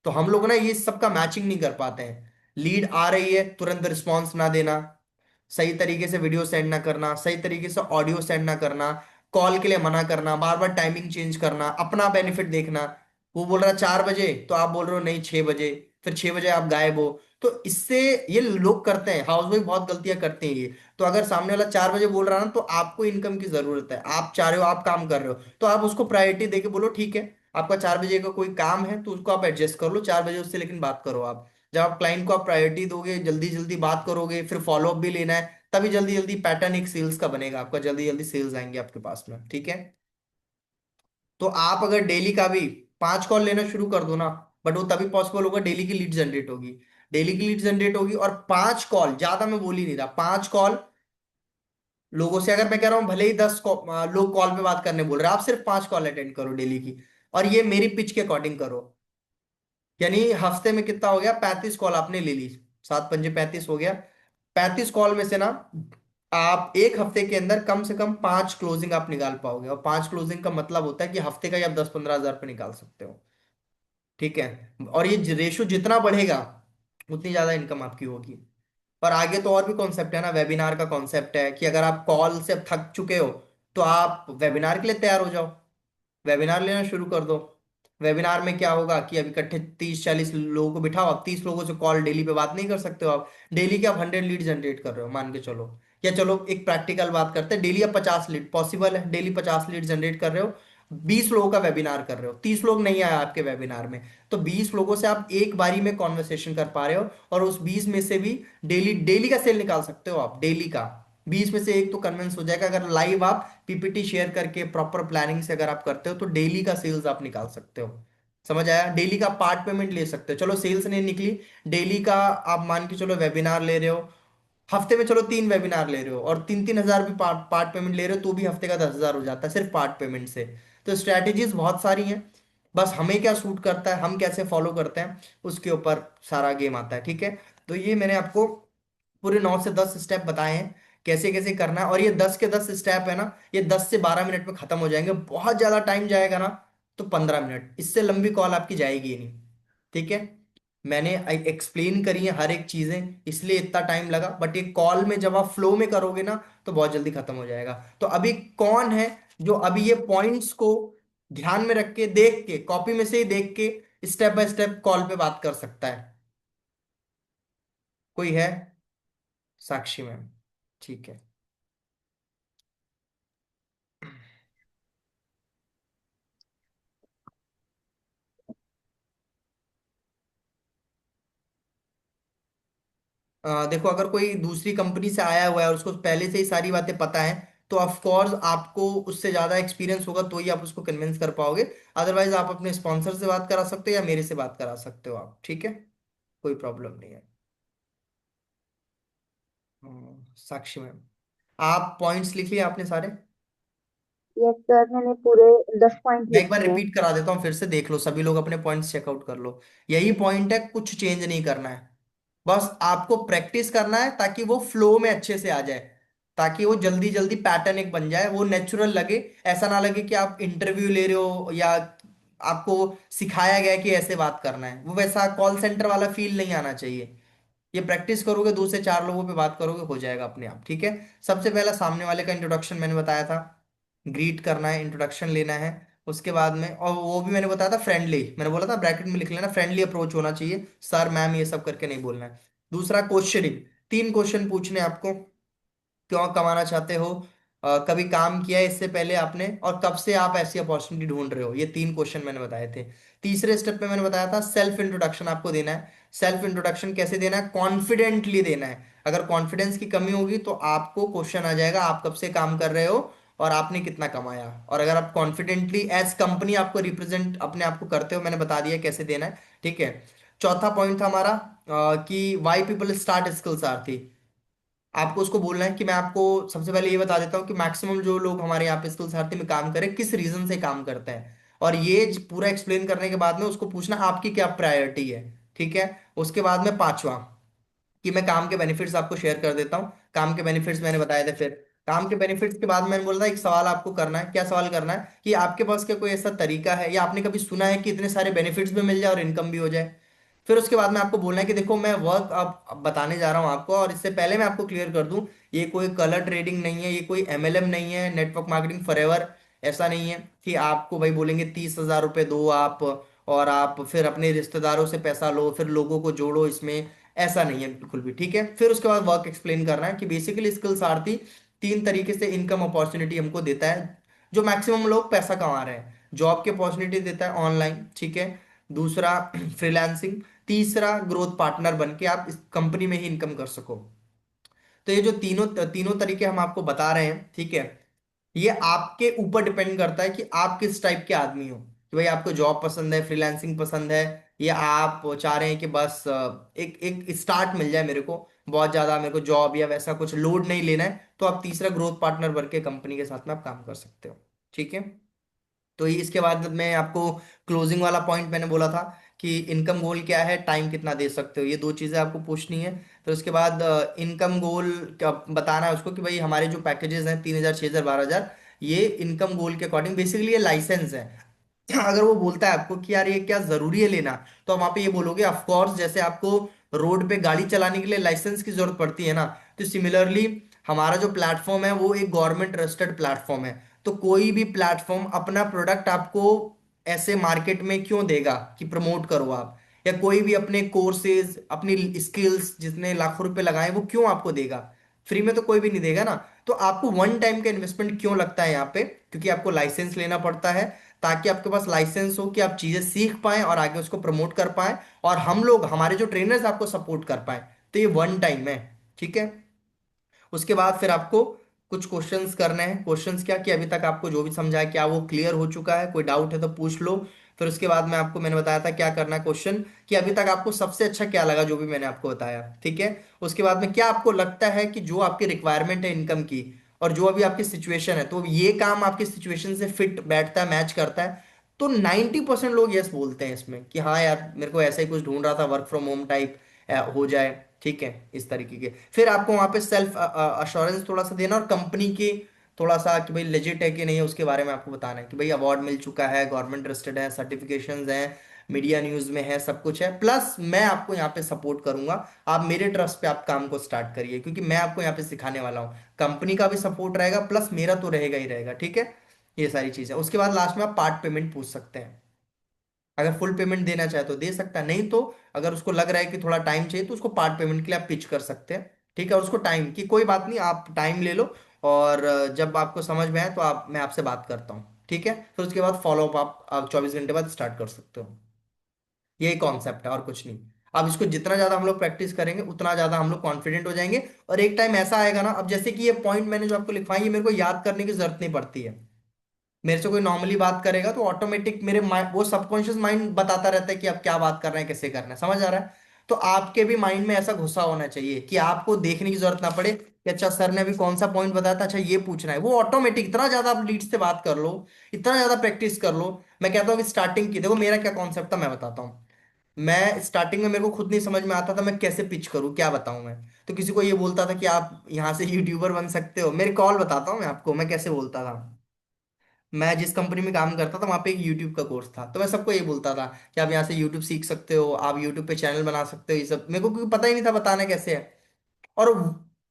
तो हम लोग ना ये सबका मैचिंग नहीं कर पाते हैं। लीड आ रही है, तुरंत रिस्पॉन्स ना देना, सही तरीके से वीडियो सेंड ना करना, सही तरीके से ऑडियो सेंड ना करना, कॉल के लिए मना करना, बार बार टाइमिंग चेंज करना, अपना बेनिफिट देखना। वो बोल रहा है 4 बजे, तो आप बोल रहे हो नहीं 6 बजे, फिर 6 बजे आप गायब हो। तो इससे ये लोग करते हैं, हाउस वाइफ बहुत गलतियां करते हैं ये। तो अगर सामने वाला 4 बजे बोल रहा है ना, तो आपको इनकम की जरूरत है, आप चाह रहे हो, आप काम कर रहे हो, तो आप उसको प्रायोरिटी देके बोलो ठीक है, आपका 4 बजे का कोई काम है तो उसको आप एडजस्ट कर लो 4 बजे उससे, लेकिन बात करो आप। जब आप क्लाइंट को आप प्रायोरिटी दोगे, जल्दी जल्दी बात करोगे, फिर फॉलोअप भी लेना है, तभी जल्दी जल्दी पैटर्न एक सेल्स का बनेगा आपका, जल्दी जल्दी सेल्स आएंगे आपके पास में। ठीक है। तो आप अगर डेली का भी 5 कॉल लेना शुरू कर दो ना, बट वो तभी पॉसिबल होगा, डेली की लीड जनरेट होगी। डेली की लीड जनरेट होगी, और 5 कॉल, ज्यादा मैं बोल ही नहीं रहा, 5 कॉल लोगों से, अगर मैं कह रहा हूं भले ही लोग कॉल पे बात करने बोल रहे हैं, आप सिर्फ 5 कॉल अटेंड करो डेली की। और ये मेरी पिच के अकॉर्डिंग करो। यानी हफ्ते में कितना हो गया, 35 कॉल आपने ले ली, 7 पंजे 35 हो गया। 35 कॉल में से ना आप एक हफ्ते के अंदर कम से कम 5 क्लोजिंग आप निकाल पाओगे, और 5 क्लोजिंग का मतलब होता है कि हफ्ते का ही आप 10-15 हजार रुपये निकाल सकते हो। ठीक है। और ये रेशो जितना बढ़ेगा, उतनी ज्यादा इनकम आपकी होगी। और आगे तो और भी कॉन्सेप्ट है ना, वेबिनार का कॉन्सेप्ट है कि अगर आप कॉल से थक चुके हो, तो आप वेबिनार के लिए तैयार हो जाओ, वेबिनार लेना शुरू कर दो। वेबिनार में क्या होगा कि अभी इकट्ठे 30-40 लोगों को बिठाओ, आप 30 लोगों से कॉल डेली पे बात नहीं कर सकते हो आप। डेली के आप 100 लीड जनरेट कर रहे हो मान के चलो, या चलो एक प्रैक्टिकल बात करते हैं, डेली आप 50 लीड, पॉसिबल है डेली 50 लीड जनरेट कर रहे हो, 20 लोगों का वेबिनार कर रहे हो, 30 लोग नहीं आए आपके वेबिनार में, तो 20 लोगों से आप एक बारी में कॉन्वर्सेशन कर पा रहे हो, और उस 20 में से भी डेली डेली का सेल निकाल सकते हो आप, डेली का 20 में से एक तो कन्विंस हो जाएगा। अगर लाइव आप पीपीटी शेयर करके प्रॉपर प्लानिंग से अगर आप करते हो, तो डेली का सेल्स आप निकाल सकते हो। समझ आया? डेली का पार्ट पेमेंट ले सकते हो, चलो सेल्स नहीं निकली, डेली का आप मान के चलो वेबिनार ले रहे हो, हफ्ते में चलो 3 वेबिनार ले रहे हो, और 3-3 हजार भी पार्ट पार्ट पेमेंट ले रहे हो, तो भी हफ्ते का 10 हजार हो जाता है सिर्फ पार्ट पेमेंट से। तो स्ट्रैटेजीज बहुत सारी हैं, बस हमें क्या सूट करता है, हम कैसे फॉलो करते हैं, उसके ऊपर सारा गेम आता है। ठीक है। तो ये मैंने आपको पूरे 9 से 10 स्टेप बताए हैं, कैसे कैसे करना है। और ये 10 के 10 स्टेप है ना, ये 10 से 12 मिनट में खत्म हो जाएंगे। बहुत ज्यादा टाइम जाएगा ना, तो 15 मिनट, इससे लंबी कॉल आपकी जाएगी ही नहीं। ठीक है। मैंने एक्सप्लेन करी है हर एक चीजें, इसलिए इतना टाइम लगा, बट ये कॉल में जब आप फ्लो में करोगे ना, तो बहुत जल्दी खत्म हो जाएगा। तो अभी कौन है जो अभी ये पॉइंट्स को ध्यान में रख के, देख के, कॉपी में से ही देख के स्टेप बाय स्टेप कॉल पे बात कर सकता है? कोई है? साक्षी मैम। ठीक है। देखो, अगर कोई दूसरी कंपनी से आया हुआ है और उसको पहले से ही सारी बातें पता है, तो ऑफ कोर्स आपको उससे ज्यादा एक्सपीरियंस होगा, तो ही आप उसको कन्विंस कर पाओगे। अदरवाइज आप अपने स्पॉन्सर से बात करा सकते हो, या मेरे से बात करा सकते हो आप। ठीक है। कोई प्रॉब्लम नहीं है। साक्षी मैम, आप पॉइंट्स लिख लिए आपने सारे? यस सर, मैंने पूरे 10 पॉइंट मैं एक लिख बार लिए हैं। रिपीट करा देता हूँ, फिर से देख लो, सभी लोग अपने पॉइंट्स चेकआउट कर लो। यही पॉइंट है, कुछ चेंज नहीं करना है, बस आपको प्रैक्टिस करना है, ताकि वो फ्लो में अच्छे से आ जाए, ताकि वो जल्दी जल्दी पैटर्न एक बन जाए, वो नेचुरल लगे। ऐसा ना लगे कि आप इंटरव्यू ले रहे हो, या आपको सिखाया गया है कि ऐसे बात करना है, वो वैसा कॉल सेंटर वाला फील नहीं आना चाहिए। ये प्रैक्टिस करोगे, 2 से 4 लोगों पे बात करोगे, हो जाएगा अपने आप। ठीक है। सबसे पहला सामने वाले का इंट्रोडक्शन मैंने बताया था, ग्रीट करना है, इंट्रोडक्शन लेना है। उसके बाद में, और वो भी मैंने बताया था फ्रेंडली, मैंने बोला था ब्रैकेट में लिख लेना, फ्रेंडली अप्रोच होना चाहिए, सर मैम ये सब करके नहीं बोलना है। दूसरा क्वेश्चनिंग, 3 क्वेश्चन पूछने हैं आपको। क्यों कमाना चाहते हो, कभी काम किया है इससे पहले आपने, और कब से आप ऐसी अपॉर्चुनिटी ढूंढ रहे हो, ये 3 क्वेश्चन मैंने बताए थे। तीसरे स्टेप पे मैंने बताया था सेल्फ इंट्रोडक्शन आपको देना है। सेल्फ इंट्रोडक्शन कैसे देना है, कॉन्फिडेंटली देना है। अगर कॉन्फिडेंस की कमी होगी, तो आपको क्वेश्चन आ जाएगा आप कब से काम कर रहे हो, और आपने कितना कमाया। और अगर आप कॉन्फिडेंटली एज कंपनी आपको रिप्रेजेंट अपने आप को करते हो, मैंने बता दिया कैसे देना है। ठीक है। चौथा पॉइंट था हमारा कि why people start skills are थी। आपको उसको बोलना है कि मैं आपको सबसे पहले ये बता देता हूँ कि मैक्सिमम जो लोग हमारे यहाँ पे स्किल सारथी में काम करें किस रीजन से काम करते हैं। और ये पूरा एक्सप्लेन करने के बाद में उसको पूछना आपकी क्या प्रायोरिटी है। ठीक है। उसके बाद में पांचवा, कि मैं काम के बेनिफिट्स आपको शेयर कर देता हूँ। काम के बेनिफिट्स मैंने बताए थे। फिर काम के बेनिफिट्स के बाद मैंने बोला था एक सवाल आपको करना है। क्या सवाल करना है कि आपके पास क्या कोई ऐसा तरीका है या आपने कभी सुना है कि इतने सारे बेनिफिट्स भी मिल जाए और इनकम भी हो जाए। फिर उसके बाद में आपको बोलना है कि देखो मैं वर्क अब बताने जा रहा हूँ आपको, और इससे पहले मैं आपको क्लियर कर दूं, ये कोई कलर ट्रेडिंग नहीं है, ये कोई एमएलएम नहीं है, नेटवर्क मार्केटिंग फॉरएवर ऐसा नहीं है कि आपको भाई बोलेंगे 30,000 रुपये दो आप और आप फिर अपने रिश्तेदारों से पैसा लो फिर लोगों को जोड़ो इसमें। ऐसा नहीं है बिल्कुल भी। ठीक है। फिर उसके बाद वर्क एक्सप्लेन करना है कि बेसिकली स्किल्स आरती तीन तरीके से इनकम अपॉर्चुनिटी हमको देता है जो मैक्सिमम लोग पैसा कमा रहे हैं। जॉब की अपॉर्चुनिटी देता है ऑनलाइन। ठीक है। दूसरा फ्रीलांसिंग। तीसरा ग्रोथ पार्टनर बन के आप इस कंपनी में ही इनकम कर सको। तो ये जो तीनों तीनों तरीके हम आपको बता रहे हैं, ठीक है, ये आपके ऊपर डिपेंड करता है कि आप किस टाइप के आदमी हो, कि भाई आपको जॉब पसंद है, फ्रीलांसिंग पसंद है, या आप चाह रहे हैं कि बस एक एक स्टार्ट मिल जाए मेरे को, बहुत ज्यादा मेरे को जॉब या वैसा कुछ लोड नहीं लेना है, तो आप तीसरा ग्रोथ पार्टनर बन के कंपनी के साथ में आप काम कर सकते हो। ठीक है। तो ये इसके बाद मैं आपको क्लोजिंग वाला पॉइंट मैंने बोला था कि इनकम गोल क्या है, टाइम कितना दे सकते हो, ये दो चीजें आपको पूछनी है। तो उसके बाद इनकम गोल क्या बताना है उसको कि भाई हमारे जो पैकेजेस हैं 3,000 6,000 12,000, ये इनकम गोल के अकॉर्डिंग बेसिकली ये लाइसेंस है। अगर वो बोलता है आपको कि यार ये क्या जरूरी है लेना, तो वहां पे ये बोलोगे ऑफ कोर्स, जैसे आपको रोड पे गाड़ी चलाने के लिए लाइसेंस की जरूरत पड़ती है ना, तो सिमिलरली हमारा जो प्लेटफॉर्म है वो एक गवर्नमेंट रजिस्टर्ड प्लेटफॉर्म है। तो कोई भी प्लेटफॉर्म अपना प्रोडक्ट आपको ऐसे मार्केट में क्यों देगा कि प्रमोट करो आप, या कोई भी अपने कोर्सेज अपनी स्किल्स जितने लाखों रुपए लगाए वो क्यों आपको देगा, फ्री में तो कोई भी नहीं देगा ना। तो आपको वन टाइम का इन्वेस्टमेंट क्यों लगता है यहाँ पे, क्योंकि आपको लाइसेंस लेना पड़ता है, ताकि आपके पास लाइसेंस हो कि आप चीजें सीख पाएं और आगे उसको प्रमोट कर पाएं, और हम लोग हमारे जो ट्रेनर्स आपको सपोर्ट कर पाएं। तो ये वन टाइम है। ठीक है। उसके बाद फिर आपको कुछ क्वेश्चंस करने हैं। क्वेश्चंस क्या कि अभी तक आपको जो भी समझा है क्या वो क्लियर हो चुका है, कोई डाउट है तो पूछ लो। फिर उसके बाद में आपको मैंने बताया था क्या करना है क्वेश्चन, कि अभी तक आपको सबसे अच्छा क्या लगा जो भी मैंने आपको बताया। ठीक है। उसके बाद में क्या आपको लगता है कि जो आपकी रिक्वायरमेंट है इनकम की और जो अभी आपकी सिचुएशन है, तो ये काम आपकी सिचुएशन से फिट बैठता है, मैच करता है। तो 90% लोग यस बोलते हैं इसमें कि हाँ यार मेरे को ऐसा ही कुछ ढूंढ रहा था, वर्क फ्रॉम होम टाइप हो जाए। ठीक है। इस तरीके के फिर आपको वहां पे सेल्फ अश्योरेंस थोड़ा सा देना, और कंपनी की थोड़ा सा कि भाई लेजिट है कि नहीं है उसके बारे में आपको बताना है कि भाई अवार्ड मिल चुका है, गवर्नमेंट रजिस्टर्ड है, सर्टिफिकेशंस हैं, मीडिया न्यूज में है, सब कुछ है, प्लस मैं आपको यहाँ पे सपोर्ट करूंगा। आप मेरे ट्रस्ट पे आप काम को स्टार्ट करिए, क्योंकि मैं आपको यहाँ पे सिखाने वाला हूँ। कंपनी का भी सपोर्ट रहेगा प्लस मेरा तो रहेगा ही रहेगा। ठीक है। ये सारी चीजें उसके बाद लास्ट में आप पार्ट पेमेंट पूछ सकते हैं। अगर फुल पेमेंट देना चाहे तो दे सकता है, नहीं तो अगर उसको लग रहा है कि थोड़ा टाइम चाहिए तो उसको पार्ट पेमेंट के लिए आप पिच कर सकते हैं। ठीक है। और उसको टाइम की कोई बात नहीं, आप टाइम ले लो, और जब आपको समझ में आए तो आप मैं आपसे बात करता हूँ। ठीक है। फिर उसके बाद फॉलोअप आप 24 घंटे बाद स्टार्ट कर सकते हो। यही कॉन्सेप्ट है और कुछ नहीं। अब इसको जितना ज्यादा हम लोग प्रैक्टिस करेंगे उतना ज्यादा हम लोग कॉन्फिडेंट हो जाएंगे, और एक टाइम ऐसा आएगा ना, अब जैसे कि ये पॉइंट मैंने जो आपको लिखवाई है मेरे को याद करने की जरूरत नहीं पड़ती है। मेरे से कोई नॉर्मली बात करेगा तो ऑटोमेटिक मेरे माइंड वो सबकॉन्शियस माइंड बताता रहता है कि आप क्या बात कर रहे हैं, कैसे करना है, समझ आ रहा है। तो आपके भी माइंड में ऐसा घुसा होना चाहिए कि आपको देखने की जरूरत ना पड़े कि अच्छा सर ने अभी कौन सा पॉइंट बताया था, अच्छा ये पूछना है। वो ऑटोमेटिक इतना ज्यादा आप लीड से बात कर लो, इतना ज्यादा प्रैक्टिस कर लो। मैं कहता हूँ कि स्टार्टिंग की देखो मेरा क्या कॉन्सेप्ट था मैं बताता हूँ। मैं स्टार्टिंग में मेरे को खुद नहीं समझ में आता था मैं कैसे पिच करूँ, क्या बताऊं मैं। तो किसी को ये बोलता था कि आप यहाँ से यूट्यूबर बन सकते हो, मेरे कॉल बताता हूँ मैं आपको मैं कैसे बोलता था। मैं जिस कंपनी में काम करता था वहां पे एक यूट्यूब का कोर्स था, तो मैं सबको ये बोलता था कि आप यहाँ से यूट्यूब सीख सकते हो, आप यूट्यूब पे चैनल बना सकते हो, ये सब मेरे को क्योंकि पता ही नहीं था बताना कैसे है। और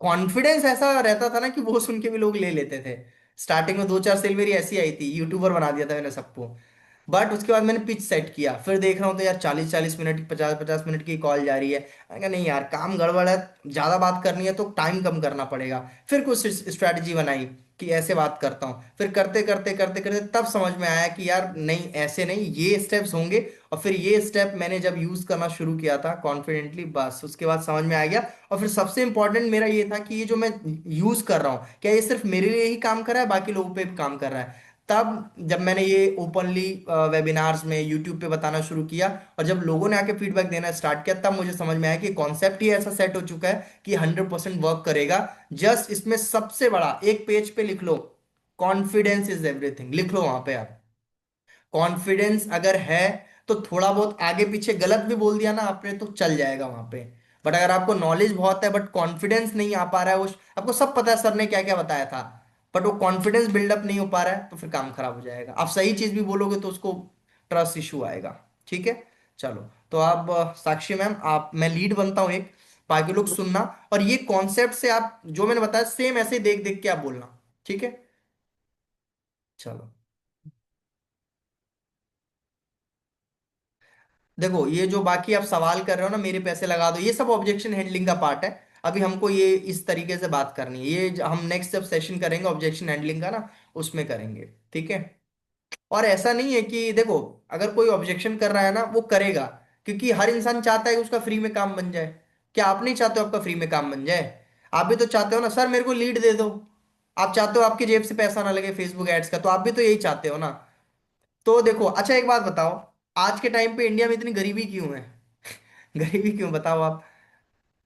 कॉन्फिडेंस ऐसा रहता था ना कि वो सुन के भी लोग ले लेते थे। स्टार्टिंग में 2 4 सेल मेरी ऐसी आई थी, यूट्यूबर बना दिया था मैंने सबको। बट उसके बाद मैंने पिच सेट किया, फिर देख रहा हूँ तो यार 40 40 मिनट की 50 50 मिनट की कॉल जा रही है। मैंने कहा नहीं यार काम गड़बड़ है, ज्यादा बात करनी है तो टाइम कम करना पड़ेगा। फिर कुछ स्ट्रैटेजी बनाई कि ऐसे बात करता हूँ, फिर करते करते करते करते तब समझ में आया कि यार नहीं ऐसे नहीं, ये स्टेप्स होंगे। और फिर ये स्टेप मैंने जब यूज करना शुरू किया था कॉन्फिडेंटली, बस उसके बाद समझ में आ गया। और फिर सबसे इंपॉर्टेंट मेरा ये था कि ये जो मैं यूज कर रहा हूँ क्या ये सिर्फ मेरे लिए ही काम कर रहा है बाकी लोगों पे भी काम कर रहा है। तब जब मैंने ये ओपनली वेबिनार्स में यूट्यूब पे बताना शुरू किया, और जब लोगों ने आके फीडबैक देना स्टार्ट किया, तब मुझे समझ में आया कि कॉन्सेप्ट ही ऐसा सेट हो चुका है कि 100% वर्क करेगा। जस्ट इसमें सबसे बड़ा एक पेज पे लिख लो, कॉन्फिडेंस इज एवरीथिंग, लिख लो वहां पे आप। कॉन्फिडेंस अगर है तो थोड़ा बहुत आगे पीछे गलत भी बोल दिया ना आपने तो चल जाएगा वहां पे। बट अगर आपको नॉलेज बहुत है बट कॉन्फिडेंस नहीं आ पा रहा है, वो आपको सब पता है सर ने क्या क्या बताया था, बट वो कॉन्फिडेंस बिल्डअप नहीं हो पा रहा है, तो फिर काम खराब हो जाएगा। आप सही चीज भी बोलोगे तो उसको ट्रस्ट इशू आएगा। ठीक है, चलो। तो आप साक्षी मैम, आप, मैं लीड बनता हूँ एक, बाकी लोग सुनना। और ये कॉन्सेप्ट से आप जो मैंने बताया सेम ऐसे देख देख के आप बोलना। ठीक है, चलो। देखो ये जो बाकी आप सवाल कर रहे हो ना, मेरे पैसे लगा दो, ये सब ऑब्जेक्शन हैंडलिंग का पार्ट है। अभी हमको ये इस तरीके से बात करनी है, ये हम नेक्स्ट जब सेशन करेंगे ऑब्जेक्शन हैंडलिंग का ना, उसमें करेंगे। ठीक है। और ऐसा नहीं है कि देखो, अगर कोई ऑब्जेक्शन कर रहा है ना वो करेगा, क्योंकि हर इंसान चाहता है कि उसका फ्री में काम बन जाए। क्या आप नहीं चाहते हो आपका फ्री में काम बन जाए? आप भी तो चाहते हो ना, सर मेरे को लीड दे दो। आप चाहते हो आपकी जेब से पैसा ना लगे फेसबुक एड्स का, तो आप भी तो यही चाहते हो ना। तो देखो, अच्छा एक बात बताओ, आज के टाइम पे इंडिया में इतनी गरीबी क्यों है? गरीबी क्यों, बताओ आप।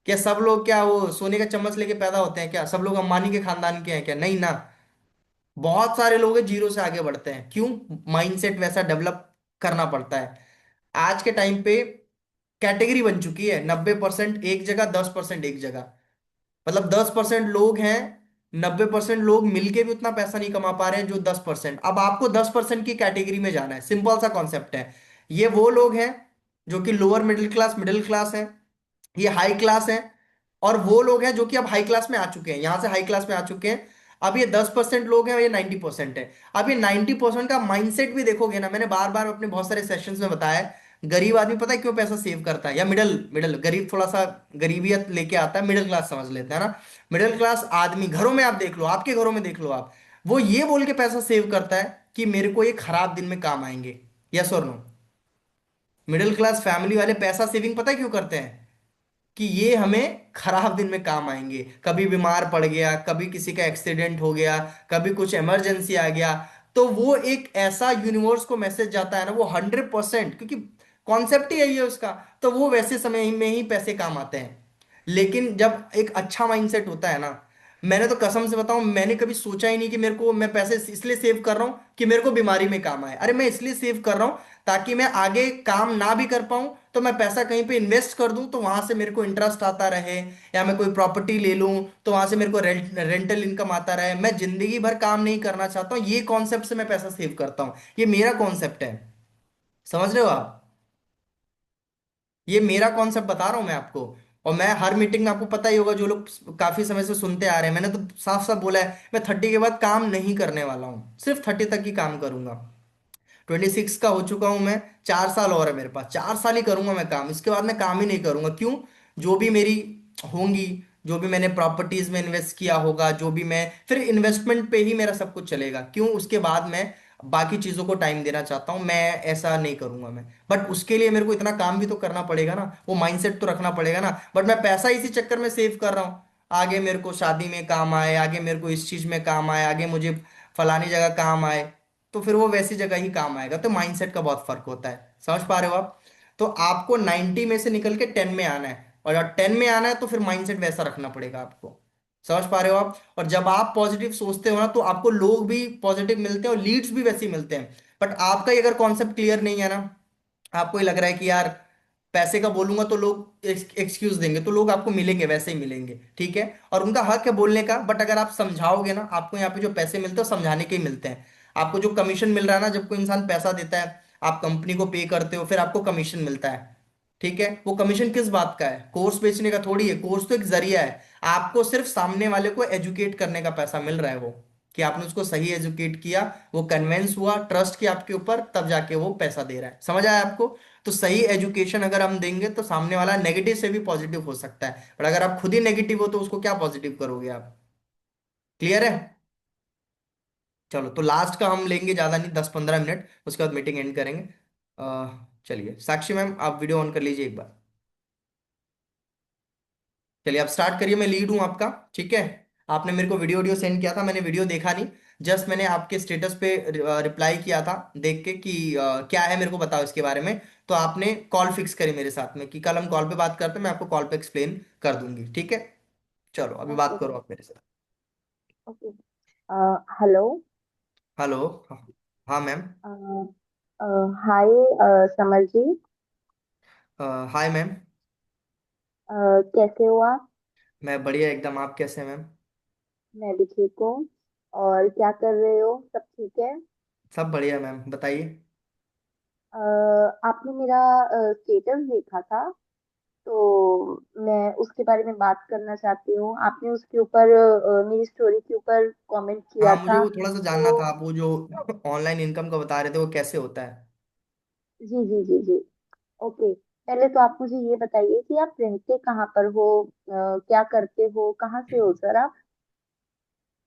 क्या सब लोग क्या वो सोने का चम्मच लेके पैदा होते हैं क्या? सब लोग अंबानी के खानदान के हैं क्या? नहीं ना। बहुत सारे लोग हैं जीरो से आगे बढ़ते हैं, क्यों? माइंडसेट वैसा डेवलप करना पड़ता है। आज के टाइम पे कैटेगरी बन चुकी है, 90% एक जगह, 10% एक जगह। मतलब 10% लोग हैं, 90% लोग मिलके भी उतना पैसा नहीं कमा पा रहे हैं जो 10%। अब आपको 10% की कैटेगरी में जाना है, सिंपल सा कॉन्सेप्ट है। ये वो लोग हैं जो कि लोअर मिडिल क्लास हैं, ये हाई क्लास है। और वो लोग हैं जो कि अब हाई क्लास में आ चुके हैं, यहां से हाई क्लास में आ चुके हैं। अब ये 10% लोग हैं और ये 90% है। अब ये 90% का माइंडसेट भी देखोगे ना, मैंने बार बार अपने बहुत सारे सेशंस में बताया है, गरीब आदमी पता है क्यों पैसा सेव करता है? या मिडिल मिडिल गरीब, थोड़ा सा गरीबियत लेके आता है, मिडिल क्लास समझ लेते हैं ना। मिडिल क्लास आदमी घरों में आप देख लो, आपके घरों में देख लो आप, वो ये बोल के पैसा सेव करता है कि मेरे को ये खराब दिन में काम आएंगे। यस और नो? मिडिल क्लास फैमिली वाले पैसा सेविंग पता है क्यों करते हैं? कि ये हमें खराब दिन में काम आएंगे, कभी बीमार पड़ गया, कभी किसी का एक्सीडेंट हो गया, कभी कुछ इमरजेंसी आ गया। तो वो एक ऐसा यूनिवर्स को मैसेज जाता है ना, वो 100%, क्योंकि कॉन्सेप्ट ही यही है उसका। तो वो वैसे समय में ही पैसे काम आते हैं। लेकिन जब एक अच्छा माइंडसेट होता है ना, मैंने तो कसम से बताऊं, मैंने कभी सोचा ही नहीं कि मेरे को, मैं पैसे इसलिए सेव कर रहा हूं कि मेरे को बीमारी में काम आए। अरे मैं इसलिए सेव कर रहा हूं ताकि मैं आगे काम ना भी कर पाऊं तो मैं पैसा कहीं पे इन्वेस्ट कर दूं, तो वहां से मेरे को इंटरेस्ट आता रहे। या मैं कोई प्रॉपर्टी ले लूं तो वहां से मेरे को रेंटल इनकम आता रहे। मैं जिंदगी भर काम नहीं करना चाहता हूं, ये कॉन्सेप्ट से मैं पैसा सेव करता हूं। ये मेरा कॉन्सेप्ट है, समझ रहे हो आप? ये मेरा कॉन्सेप्ट बता रहा हूं मैं आपको। और मैं हर मीटिंग में, आपको पता ही होगा जो लोग काफी समय से सुनते आ रहे हैं, मैंने तो साफ साफ बोला है मैं 30 के बाद काम नहीं करने वाला हूँ, सिर्फ 30 तक ही काम करूंगा। 26 का हो चुका हूं मैं, 4 साल और है मेरे पास, 4 साल ही करूंगा मैं काम, इसके बाद मैं काम ही नहीं करूंगा। क्यों? जो भी मेरी होंगी, जो भी मैंने प्रॉपर्टीज में इन्वेस्ट किया होगा, जो भी मैं, फिर इन्वेस्टमेंट पे ही मेरा सब कुछ चलेगा। क्यों? उसके बाद मैं बाकी चीजों को टाइम देना चाहता हूं, मैं ऐसा नहीं करूंगा मैं। बट उसके लिए मेरे को इतना काम भी तो करना पड़ेगा ना, वो माइंडसेट तो रखना पड़ेगा ना। बट मैं पैसा इसी चक्कर में सेव कर रहा हूँ, आगे मेरे को शादी में काम आए, आगे मेरे को इस चीज में काम आए, आगे मुझे फलानी जगह काम आए, तो फिर वो वैसी जगह ही काम आएगा। तो माइंडसेट का बहुत फर्क होता है, समझ पा रहे हो आप? तो आपको 90 में से निकल के 10 में आना है, और जब 10 में आना है तो फिर माइंडसेट वैसा रखना पड़ेगा आपको। समझ पा रहे हो आप? और जब आप पॉजिटिव सोचते हो ना, तो आपको लोग भी पॉजिटिव मिलते हैं और लीड्स भी वैसे ही मिलते हैं। बट आपका ही अगर कॉन्सेप्ट क्लियर नहीं है ना, आपको ही लग रहा है कि यार पैसे का बोलूंगा तो लोग एक्सक्यूज देंगे, तो लोग आपको मिलेंगे, वैसे ही मिलेंगे, ठीक है, और उनका हक है बोलने का। बट अगर आप समझाओगे ना, आपको यहाँ पे जो पैसे मिलते हैं वो समझाने के ही मिलते हैं। आपको जो कमीशन मिल रहा है ना, जब कोई इंसान पैसा देता है, आप कंपनी को पे करते हो, फिर आपको कमीशन मिलता है। ठीक है, वो कमीशन किस बात का है? कोर्स बेचने का थोड़ी है, कोर्स तो एक जरिया है। आपको सिर्फ सामने वाले को एजुकेट करने का पैसा मिल रहा है, वो कि आपने उसको सही एजुकेट किया, वो कन्विंस हुआ, ट्रस्ट किया आपके ऊपर, तब जाके वो पैसा दे रहा है। समझ आया आपको? तो सही एजुकेशन अगर हम देंगे तो सामने वाला नेगेटिव से भी पॉजिटिव हो सकता है, पर अगर आप खुद ही नेगेटिव हो तो उसको क्या पॉजिटिव करोगे आप? क्लियर है? चलो, तो लास्ट का हम लेंगे, ज्यादा नहीं, 10-15 मिनट, उसके बाद मीटिंग एंड करेंगे। चलिए साक्षी मैम, आप वीडियो ऑन कर लीजिए एक बार। चलिए आप स्टार्ट करिए, मैं लीड हूं आपका। ठीक है, आपने मेरे को वीडियो वीडियो सेंड किया था, मैंने वीडियो देखा नहीं, जस्ट मैंने आपके स्टेटस पे रिप्लाई किया था देख के कि क्या है, मेरे को बताओ इसके बारे में। तो आपने कॉल फिक्स करी मेरे साथ में कि कल हम कॉल पे बात करते हैं, मैं आपको कॉल पे एक्सप्लेन कर दूंगी, ठीक है। चलो अभी बात ओके करो सर। आप मेरे साथ। ओके। हेलो। हेलो। हाँ। हाँ ma'am. Hi Samar ji. Hi ma'am. कैसे हो आप? मैं बढ़िया एकदम, आप कैसे हैं मैम? मैं भी ठीक हूँ। और क्या कर रहे हो, सब ठीक है? सब बढ़िया मैम, बताइए। अ, आपने मेरा स्टेटस देखा था, तो मैं उसके बारे में बात करना चाहती हूँ। आपने उसके ऊपर मेरी स्टोरी के ऊपर कमेंट किया हाँ, मुझे था वो थोड़ा सा जानना था, तो। आप वो जो ऑनलाइन इनकम का बता रहे थे वो कैसे होता है। जी जी जी जी। ओके। पहले तो आप मुझे ये बताइए कि आप रहते कहाँ पर हो, क्या करते हो, कहाँ से हो सर आप?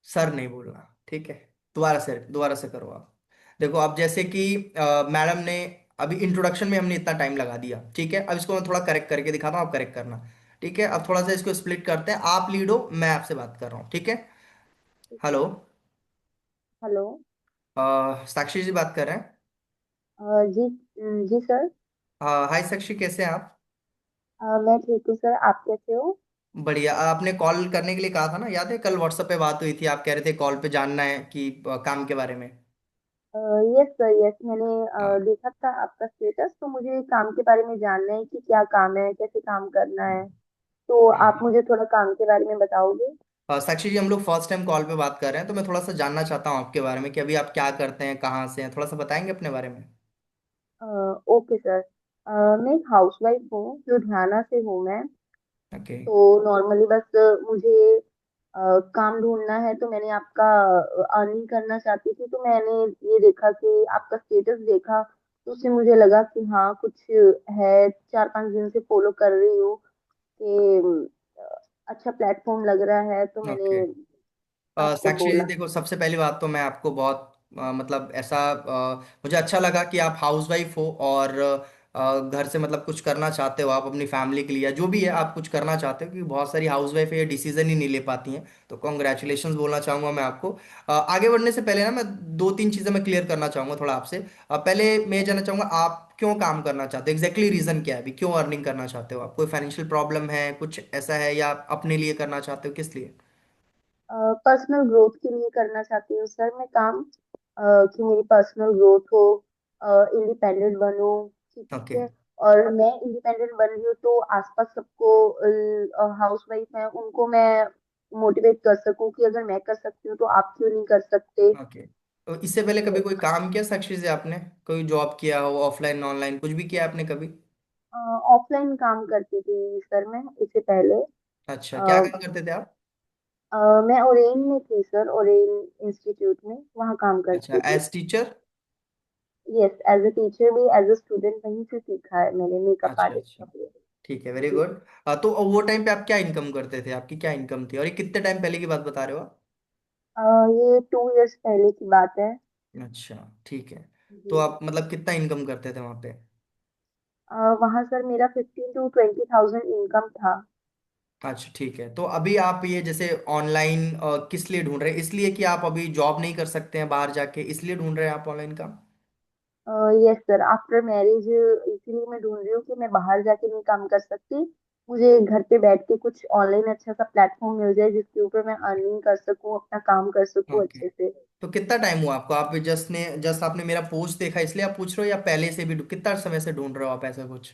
सर नहीं बोलना, ठीक है। दोबारा से करो आप। देखो, अब जैसे कि मैडम ने अभी इंट्रोडक्शन में हमने इतना टाइम लगा दिया, ठीक है। अब इसको मैं थोड़ा करेक्ट करके दिखाता हूँ, आप करेक्ट करना। ठीक है, अब थोड़ा सा इसको स्प्लिट करते हैं, आप लीड हो, मैं आपसे बात कर रहा हूँ, ठीक है। ठीक है। हेलो। हेलो। साक्षी जी बात कर रहे हैं। जी जी सर। हाय साक्षी, कैसे हैं आप? मैं ठीक हूँ सर, आप कैसे हो? बढ़िया। आपने कॉल करने के लिए कहा था ना, याद है कल व्हाट्सएप पे बात हुई थी, आप कह रहे थे कॉल पे जानना है कि काम के बारे में। यस सर, यस, मैंने हाँ। देखा था आपका स्टेटस, तो मुझे काम के बारे में जानना है कि क्या काम है, कैसे काम करना है। तो आप हाँ। मुझे थोड़ा काम के बारे में बताओगे? साक्षी जी, हम लोग फर्स्ट टाइम कॉल पे बात कर रहे हैं, तो मैं थोड़ा सा जानना चाहता हूँ आपके बारे में कि अभी आप क्या करते हैं, कहाँ से हैं, थोड़ा सा बताएंगे अपने बारे में। Okay sir. मैं एक हाउसवाइफ हूँ, लुधियाना से हूँ मैं। ओके। तो नॉर्मली बस मुझे काम ढूंढना है, तो मैंने आपका अर्निंग करना चाहती थी, तो मैंने ये देखा कि आपका स्टेटस देखा, तो उससे मुझे लगा कि हाँ कुछ है। 4-5 दिन से फॉलो कर रही हूँ कि अच्छा प्लेटफॉर्म लग रहा है, तो मैंने ओके। आपको साक्षी जी बोला। देखो, सबसे पहली बात तो मैं आपको बहुत मतलब ऐसा मुझे अच्छा लगा कि आप हाउस वाइफ हो और घर से मतलब कुछ करना चाहते हो, आप अपनी फैमिली के लिए या जो भी है आप कुछ करना चाहते हो, क्योंकि बहुत सारी हाउस वाइफ है ये डिसीजन ही नहीं ले पाती हैं। तो कॉन्ग्रेचुलेशन बोलना चाहूंगा मैं आपको। आगे बढ़ने से पहले ना मैं दो तीन चीजें मैं क्लियर करना चाहूंगा थोड़ा आपसे। पहले मैं ये जानना चाहूंगा, आप क्यों काम करना चाहते हो, एग्जैक्टली रीजन क्या है, अभी क्यों अर्निंग करना चाहते हो आप? कोई फाइनेंशियल प्रॉब्लम है, कुछ ऐसा है, या आप अपने लिए करना चाहते हो, किस लिए? पर्सनल ग्रोथ के लिए करना चाहती हूँ सर मैं काम, कि मेरी पर्सनल ग्रोथ हो, इंडिपेंडेंट बनूं। ठीक ओके। है। और मैं इंडिपेंडेंट बन रही हूँ तो आसपास सबको, हाउस वाइफ है उनको मैं मोटिवेट कर सकूं कि अगर मैं कर सकती हूँ तो आप क्यों नहीं कर सकते। ओके। तो इससे पहले कभी यस। कोई काम किया साक्षी से आपने? कोई जॉब किया हो, ऑफलाइन ऑनलाइन कुछ भी किया आपने कभी? ऑफलाइन काम करती थी सर मैं इससे पहले। अच्छा, क्या अ, काम करते थे आप? मैं ओरेन में थी सर, ओरेन इंस्टीट्यूट में वहाँ काम अच्छा, करती थी। As teacher? Yes, as a teacher भी, एज अ स्टूडेंट वहीं से सीखा है मैंने मेकअप अच्छा आर्टिस्ट अच्छा। के लिए। ठीक है, वेरी जी। गुड। तो वो टाइम पे आप क्या इनकम करते थे, आपकी क्या इनकम थी, और ये कितने टाइम पहले की बात बता रहे हो आप? ये 2 इयर्स पहले की बात है। अच्छा, ठीक है। तो जी। आप मतलब कितना इनकम करते थे वहां पे? वहाँ सर मेरा 15 to 20 थाउजेंड इनकम था। अच्छा, ठीक है। तो अभी आप ये जैसे ऑनलाइन किस लिए ढूंढ रहे हैं, इसलिए कि आप अभी जॉब नहीं कर सकते हैं बाहर जाके, इसलिए ढूंढ रहे हैं आप ऑनलाइन काम? यस सर, आफ्टर मैरिज इसीलिए मैं ढूंढ रही हूँ कि मैं बाहर जाके नहीं काम कर सकती। मुझे घर पे बैठ के कुछ ऑनलाइन अच्छा सा प्लेटफॉर्म मिल जाए जिसके ऊपर मैं अर्निंग कर सकूँ, अपना काम कर सकूँ ओके। अच्छे से। तो कितना टाइम हुआ आपको, आप जस्ट आपने मेरा पोस्ट देखा इसलिए आप पूछ रहे हो, या पहले से भी कितना समय से ढूंढ रहे हो आप ऐसा कुछ?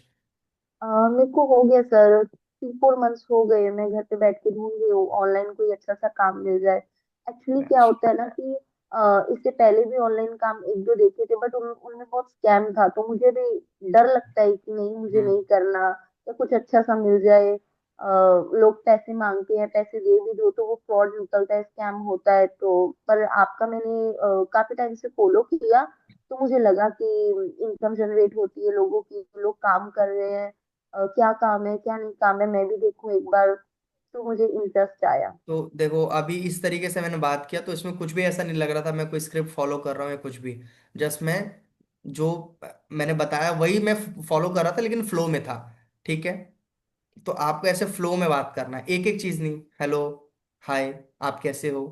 मेरे को हो गया सर, 3-4 मंथ्स हो गए, मैं घर पे बैठ के ढूंढ रही हूँ ऑनलाइन कोई अच्छा सा काम मिल जाए। एक्चुअली क्या अच्छा। होता है ना कि इससे पहले भी ऑनलाइन काम एक दो देखे थे, बट उनमें बहुत स्कैम था, तो मुझे भी डर लगता है कि नहीं मुझे हम्म। नहीं करना, या कुछ अच्छा सा मिल जाए। लोग पैसे मांगते हैं, पैसे दे भी दो तो वो फ्रॉड निकलता है, स्कैम होता है। तो पर आपका मैंने काफी टाइम से फॉलो किया, तो मुझे लगा कि इनकम जनरेट होती है लोगों की, लोग काम कर रहे हैं। क्या काम है क्या नहीं काम है मैं भी देखूं एक बार, तो मुझे इंटरेस्ट आया। तो देखो, अभी इस तरीके से मैंने बात किया तो इसमें कुछ भी ऐसा नहीं लग रहा था मैं कोई स्क्रिप्ट फॉलो कर रहा हूँ या कुछ भी। जस्ट मैं जो मैंने बताया वही मैं फॉलो कर रहा था, लेकिन फ्लो में था, ठीक है। तो आपको ऐसे फ्लो में बात करना है, एक एक चीज नहीं। हेलो, हाय, आप कैसे हो,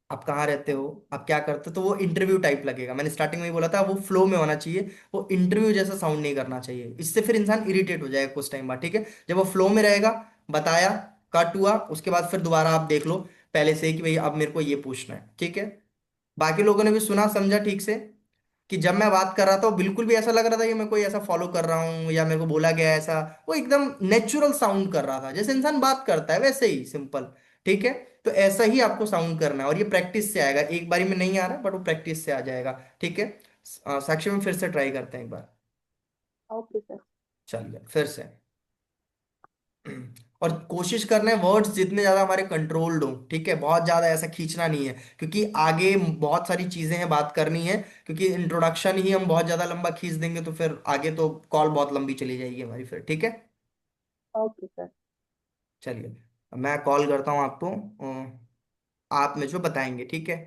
आप कहाँ रहते हो, आप क्या करते हो, तो वो इंटरव्यू टाइप लगेगा। मैंने स्टार्टिंग में ही बोला था वो फ्लो में होना चाहिए, वो इंटरव्यू जैसा साउंड नहीं करना चाहिए, इससे फिर इंसान इरिटेट हो जाएगा कुछ टाइम बाद। ठीक है, जब वो फ्लो में रहेगा, बताया, कट हुआ, उसके बाद फिर दोबारा आप देख लो पहले से ही कि भाई अब मेरे को ये पूछना है। ठीक है, बाकी लोगों ने भी सुना समझा ठीक से, कि जब मैं बात कर रहा था वो बिल्कुल भी ऐसा लग रहा था कि मैं कोई ऐसा फॉलो कर रहा हूँ या मेरे को बोला गया है ऐसा, वो एकदम नेचुरल साउंड कर रहा था, जैसे इंसान बात करता है वैसे ही सिंपल। ठीक है, तो ऐसा ही आपको साउंड करना है, और ये प्रैक्टिस से आएगा, एक बारी में नहीं आ रहा बट वो प्रैक्टिस से आ जाएगा। ठीक है, साक्षी में फिर से ट्राई करते हैं एक बार। Okay sir. चलिए फिर से। और कोशिश करना है वर्ड्स जितने ज्यादा हमारे कंट्रोल्ड हो। ठीक है, बहुत ज्यादा ऐसा खींचना नहीं है, क्योंकि आगे बहुत सारी चीजें हैं बात करनी है, क्योंकि इंट्रोडक्शन ही हम बहुत ज्यादा लंबा खींच देंगे तो फिर आगे तो कॉल बहुत लंबी चली जाएगी हमारी फिर। ठीक है, ओके सर। चलिए अब मैं कॉल करता हूँ आपको, आप मुझे बताएंगे। ठीक है,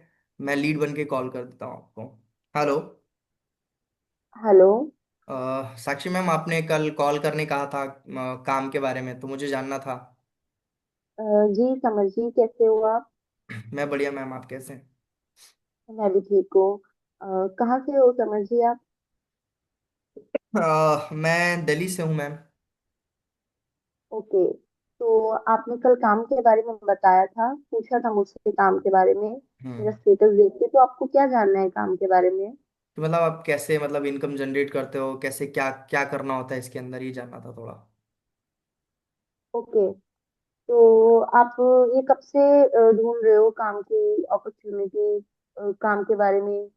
मैं लीड बन के कॉल कर देता हूँ आपको। हेलो। हेलो। साक्षी मैम, आपने कल कॉल करने कहा था काम के बारे में, तो मुझे जानना था। जी समर जी, कैसे हो आप? मैं बढ़िया मैम, आप कैसे हैं? मैं भी ठीक हूँ। कहाँ से हो समर जी आप? मैं दिल्ली से हूँ मैम। ओके। तो आपने कल काम के बारे में बताया था, पूछा था मुझसे काम के बारे में, मेरा हम्म, स्टेटस देख के। तो आपको क्या जानना है काम के बारे में? तो मतलब आप कैसे मतलब इनकम जनरेट करते हो, कैसे क्या क्या करना होता है इसके अंदर, ये जानना था थोड़ा। ओके। तो आप ये कब से ढूंढ रहे हो काम की अपॉर्चुनिटी, काम के बारे में?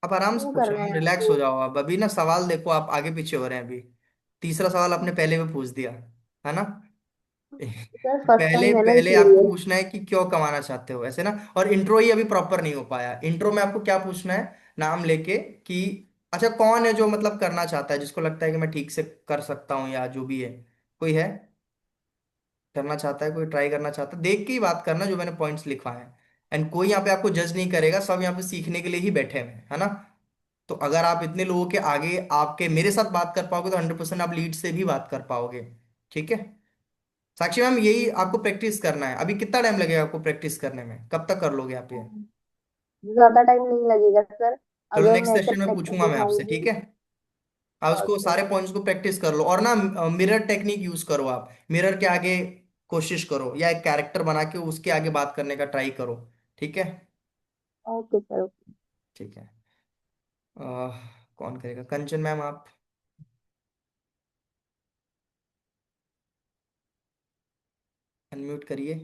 आप आराम से क्यों पूछो करना मैम, है रिलैक्स आपको? हो जाओ आप। अभी ना सवाल देखो, आप आगे पीछे हो रहे हैं अभी। तीसरा सवाल आपने पहले में पूछ दिया, है ना। सर फर्स्ट पहले टाइम है ना, पहले आपको इसलिए। पूछना है कि क्यों कमाना चाहते हो, ऐसे ना। और इंट्रो ही अभी प्रॉपर नहीं हो पाया। इंट्रो में आपको क्या पूछना है, नाम लेके, कि अच्छा कौन है जो मतलब करना चाहता है, जिसको लगता है कि मैं ठीक से कर सकता हूँ, या जो भी है, कोई है करना चाहता है, कोई ट्राई करना चाहता है, देख के ही बात करना जो मैंने पॉइंट्स लिखवाए हैं। एंड कोई यहाँ पे आपको जज नहीं करेगा, सब यहाँ पे सीखने के लिए ही बैठे हुए हैं, है ना। तो अगर आप इतने लोगों के आगे आपके मेरे साथ बात कर पाओगे तो 100% आप लीड से भी बात कर पाओगे। ठीक है, साक्षी मैम यही आपको प्रैक्टिस करना है। अभी कितना टाइम लगेगा आपको प्रैक्टिस करने में, कब तक कर लोगे आप ये? ज्यादा टाइम नहीं लगेगा सर, चलो अगर नेक्स्ट मैं सब सेशन में प्रैक्टिस पूछूंगा मैं आपसे, ठीक दिखाऊंगी। है। आप उसको ओके। सारे पॉइंट्स को प्रैक्टिस कर लो, और ना मिरर टेक्निक यूज करो। आप मिरर के आगे कोशिश करो, या एक कैरेक्टर बना के उसके आगे बात करने का ट्राई करो। ठीक है। Okay sir. ठीक है, कौन करेगा, कंचन मैम आप अनम्यूट करिए।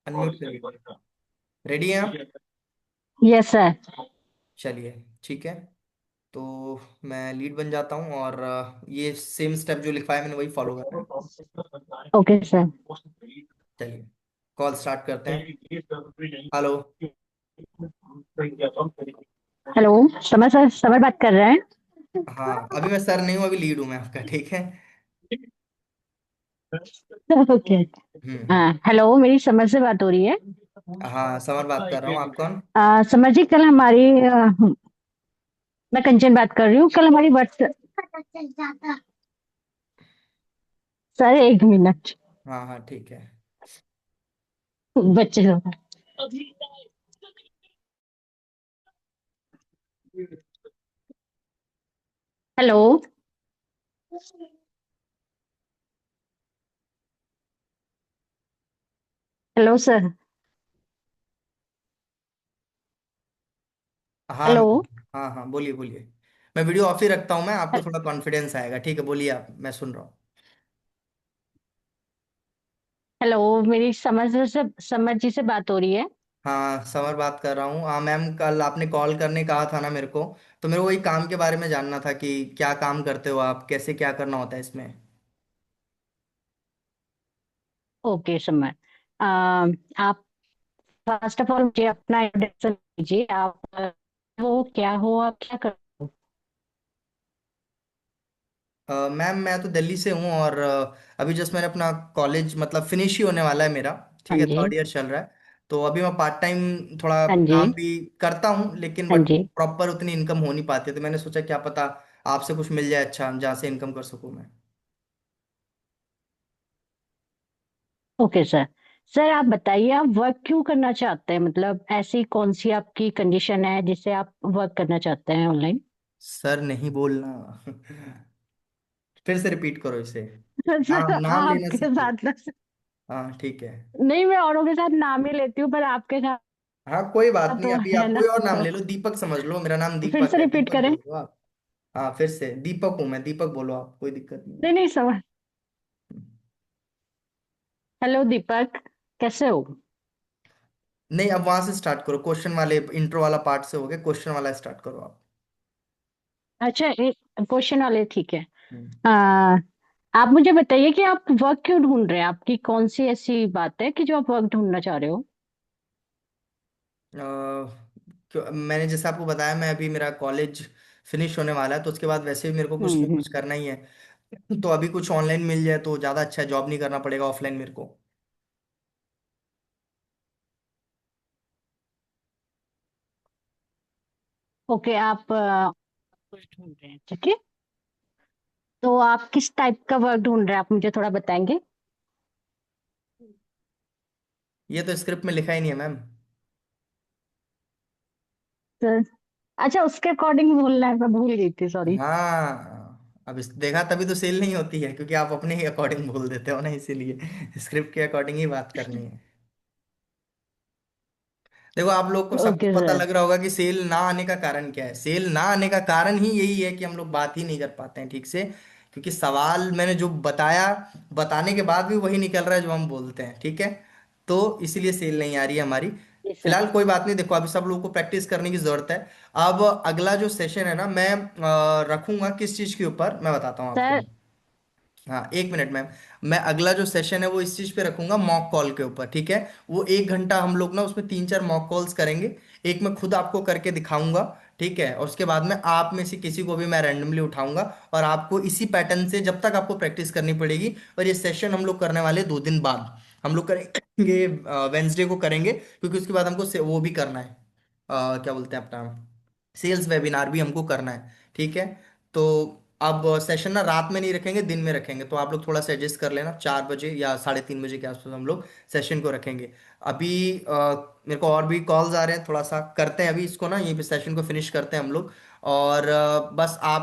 अनम्यूट करिए। रेडी हैं आप? Yes sir. चलिए ठीक है, तो मैं लीड बन जाता हूँ, और ये सेम स्टेप जो लिखा है मैंने वही फॉलो करना है। Okay sir. चलिए कॉल स्टार्ट करते हैं। Hello. Hello. Summer sir, summer बात कर रहे हैं। हाँ अभी मैं सर नहीं हूँ, अभी लीड हूँ मैं आपका। ठीक है। ओके। हम्म। हाँ, हेलो, मेरी समर से बात हो रही है। हाँ समर बात कर रहा हूँ, आप कौन? समर जी, कल हमारी मैं कंचन बात कर रही हूँ। कल हमारी व्हाट्सएप। सर एक मिनट। हाँ हाँ ठीक है। बच्चे लोग। हेलो। Hello sir. हाँ हेलो। हाँ हाँ बोलिए बोलिए। मैं वीडियो ऑफ ही रखता हूँ, मैं आपको थोड़ा कॉन्फिडेंस आएगा। ठीक है, बोलिए आप, मैं सुन रहा हूँ। हेलो, मेरी समर जी से बात हो रही है। हाँ समर बात कर रहा हूँ। हाँ मैम, कल आपने कॉल करने कहा था ना मेरे को, तो मेरे को वही काम के बारे में जानना था कि क्या काम करते हो आप, कैसे क्या करना होता है इसमें। Okay summer. आप फर्स्ट ऑफ ऑल मुझे अपना इंट्रोडक्शन दीजिए। आप हो क्या, हो आप क्या कर। मैम मैं तो दिल्ली से हूँ, और अभी जस्ट मैंने अपना कॉलेज मतलब फिनिश ही होने वाला है मेरा। ठीक हाँ है, जी। थर्ड ईयर चल रहा है। तो अभी मैं पार्ट टाइम थोड़ा हाँ जी। काम भी करता हूँ, लेकिन हाँ बट जी। प्रॉपर उतनी इनकम हो नहीं पाती, तो मैंने सोचा क्या पता आपसे कुछ मिल जाए अच्छा, जहाँ से इनकम कर सकूँ मैं। Okay sir. सर आप बताइए, आप वर्क क्यों करना चाहते हैं? मतलब ऐसी कौन सी आपकी कंडीशन है जिससे आप वर्क करना चाहते हैं ऑनलाइन? सर नहीं बोलना। फिर से रिपीट करो इसे। सर नाम नाम लेना आपके सीखो। साथ ना, हाँ ठीक है। नहीं मैं औरों के साथ नाम ही लेती हूँ, पर आपके साथ हाँ कोई बात नहीं, तो अभी है आप ना, कोई और नाम तो ले लो, दीपक समझ लो, मेरा नाम फिर दीपक से है, रिपीट दीपक करें। बोल दो आप। हाँ फिर से दीपक हूँ मैं, दीपक बोलो आप, कोई दिक्कत नहीं नहीं नहीं समझ। हेलो दीपक, कैसे हो? नहीं, अब वहां से स्टार्ट करो, क्वेश्चन वाले इंट्रो वाला पार्ट से हो गया, क्वेश्चन वाला स्टार्ट करो आप। अच्छा, एक क्वेश्चन वाले, ठीक है। हम्म। आ, आप मुझे बताइए कि आप वर्क क्यों ढूंढ रहे हैं? आपकी कौन सी ऐसी बात है कि जो आप वर्क ढूंढना चाह रहे हो? मैंने जैसे आपको बताया, मैं अभी मेरा कॉलेज फिनिश होने वाला है, तो उसके बाद वैसे भी मेरे को कुछ ना हम्म। कुछ करना ही है। तो अभी कुछ ऑनलाइन मिल जाए तो ज़्यादा अच्छा है, जॉब नहीं करना पड़ेगा ऑफलाइन मेरे को। ओके, आप कुछ ढूंढ रहे हैं, ठीक है। तो आप किस टाइप का वर्क ढूंढ रहे हैं, आप मुझे थोड़ा बताएंगे? ये तो स्क्रिप्ट में लिखा ही नहीं है मैम। सर, अच्छा उसके अकॉर्डिंग बोलना है, मैं भूल गई थी, सॉरी। हाँ, अब इस देखा, तभी तो सेल नहीं होती है, क्योंकि आप अपने ही अकॉर्डिंग बोल देते हो ना, इसीलिए स्क्रिप्ट के अकॉर्डिंग ही बात करनी है। देखो, आप लोग को सबको ओके पता सर। लग रहा होगा कि सेल ना आने का कारण क्या है। सेल ना आने का कारण ही यही है कि हम लोग बात ही नहीं कर पाते हैं ठीक से, क्योंकि सवाल मैंने जो बताया, बताने के बाद भी वही निकल रहा है जो हम बोलते हैं, ठीक है। तो इसीलिए सेल नहीं आ रही है हमारी। जी सर। फिलहाल कोई बात नहीं, देखो अभी सब लोगों को प्रैक्टिस करने की जरूरत है। अब अगला जो सेशन है ना, मैं रखूंगा किस चीज के ऊपर, मैं बताता हूँ आपको। सर, हाँ एक मिनट मैम। मैं अगला जो सेशन है वो इस चीज पे रखूंगा, मॉक कॉल के ऊपर, ठीक है। वो 1 घंटा हम लोग ना उसमें 3-4 मॉक कॉल्स करेंगे। एक मैं खुद आपको करके दिखाऊंगा, ठीक है, और उसके बाद में आप में से किसी को भी मैं रैंडमली उठाऊंगा, और आपको इसी पैटर्न से जब तक आपको प्रैक्टिस करनी पड़ेगी। और ये सेशन हम लोग करने वाले 2 दिन बाद हम लोग करेंगे, वेंसडे को करेंगे, क्योंकि उसके बाद हमको वो भी करना है, क्या बोलते हैं अपना, सेल्स वेबिनार भी हमको करना है, ठीक है। तो अब सेशन ना रात में नहीं रखेंगे, दिन में रखेंगे, तो आप लोग थोड़ा सा एडजस्ट कर लेना, 4 बजे या 3:30 बजे के आसपास हम लोग सेशन को रखेंगे। अभी मेरे को और भी कॉल्स आ रहे हैं, थोड़ा सा करते हैं अभी इसको ना, यहीं पे सेशन को फिनिश करते हैं हम लोग। और बस आप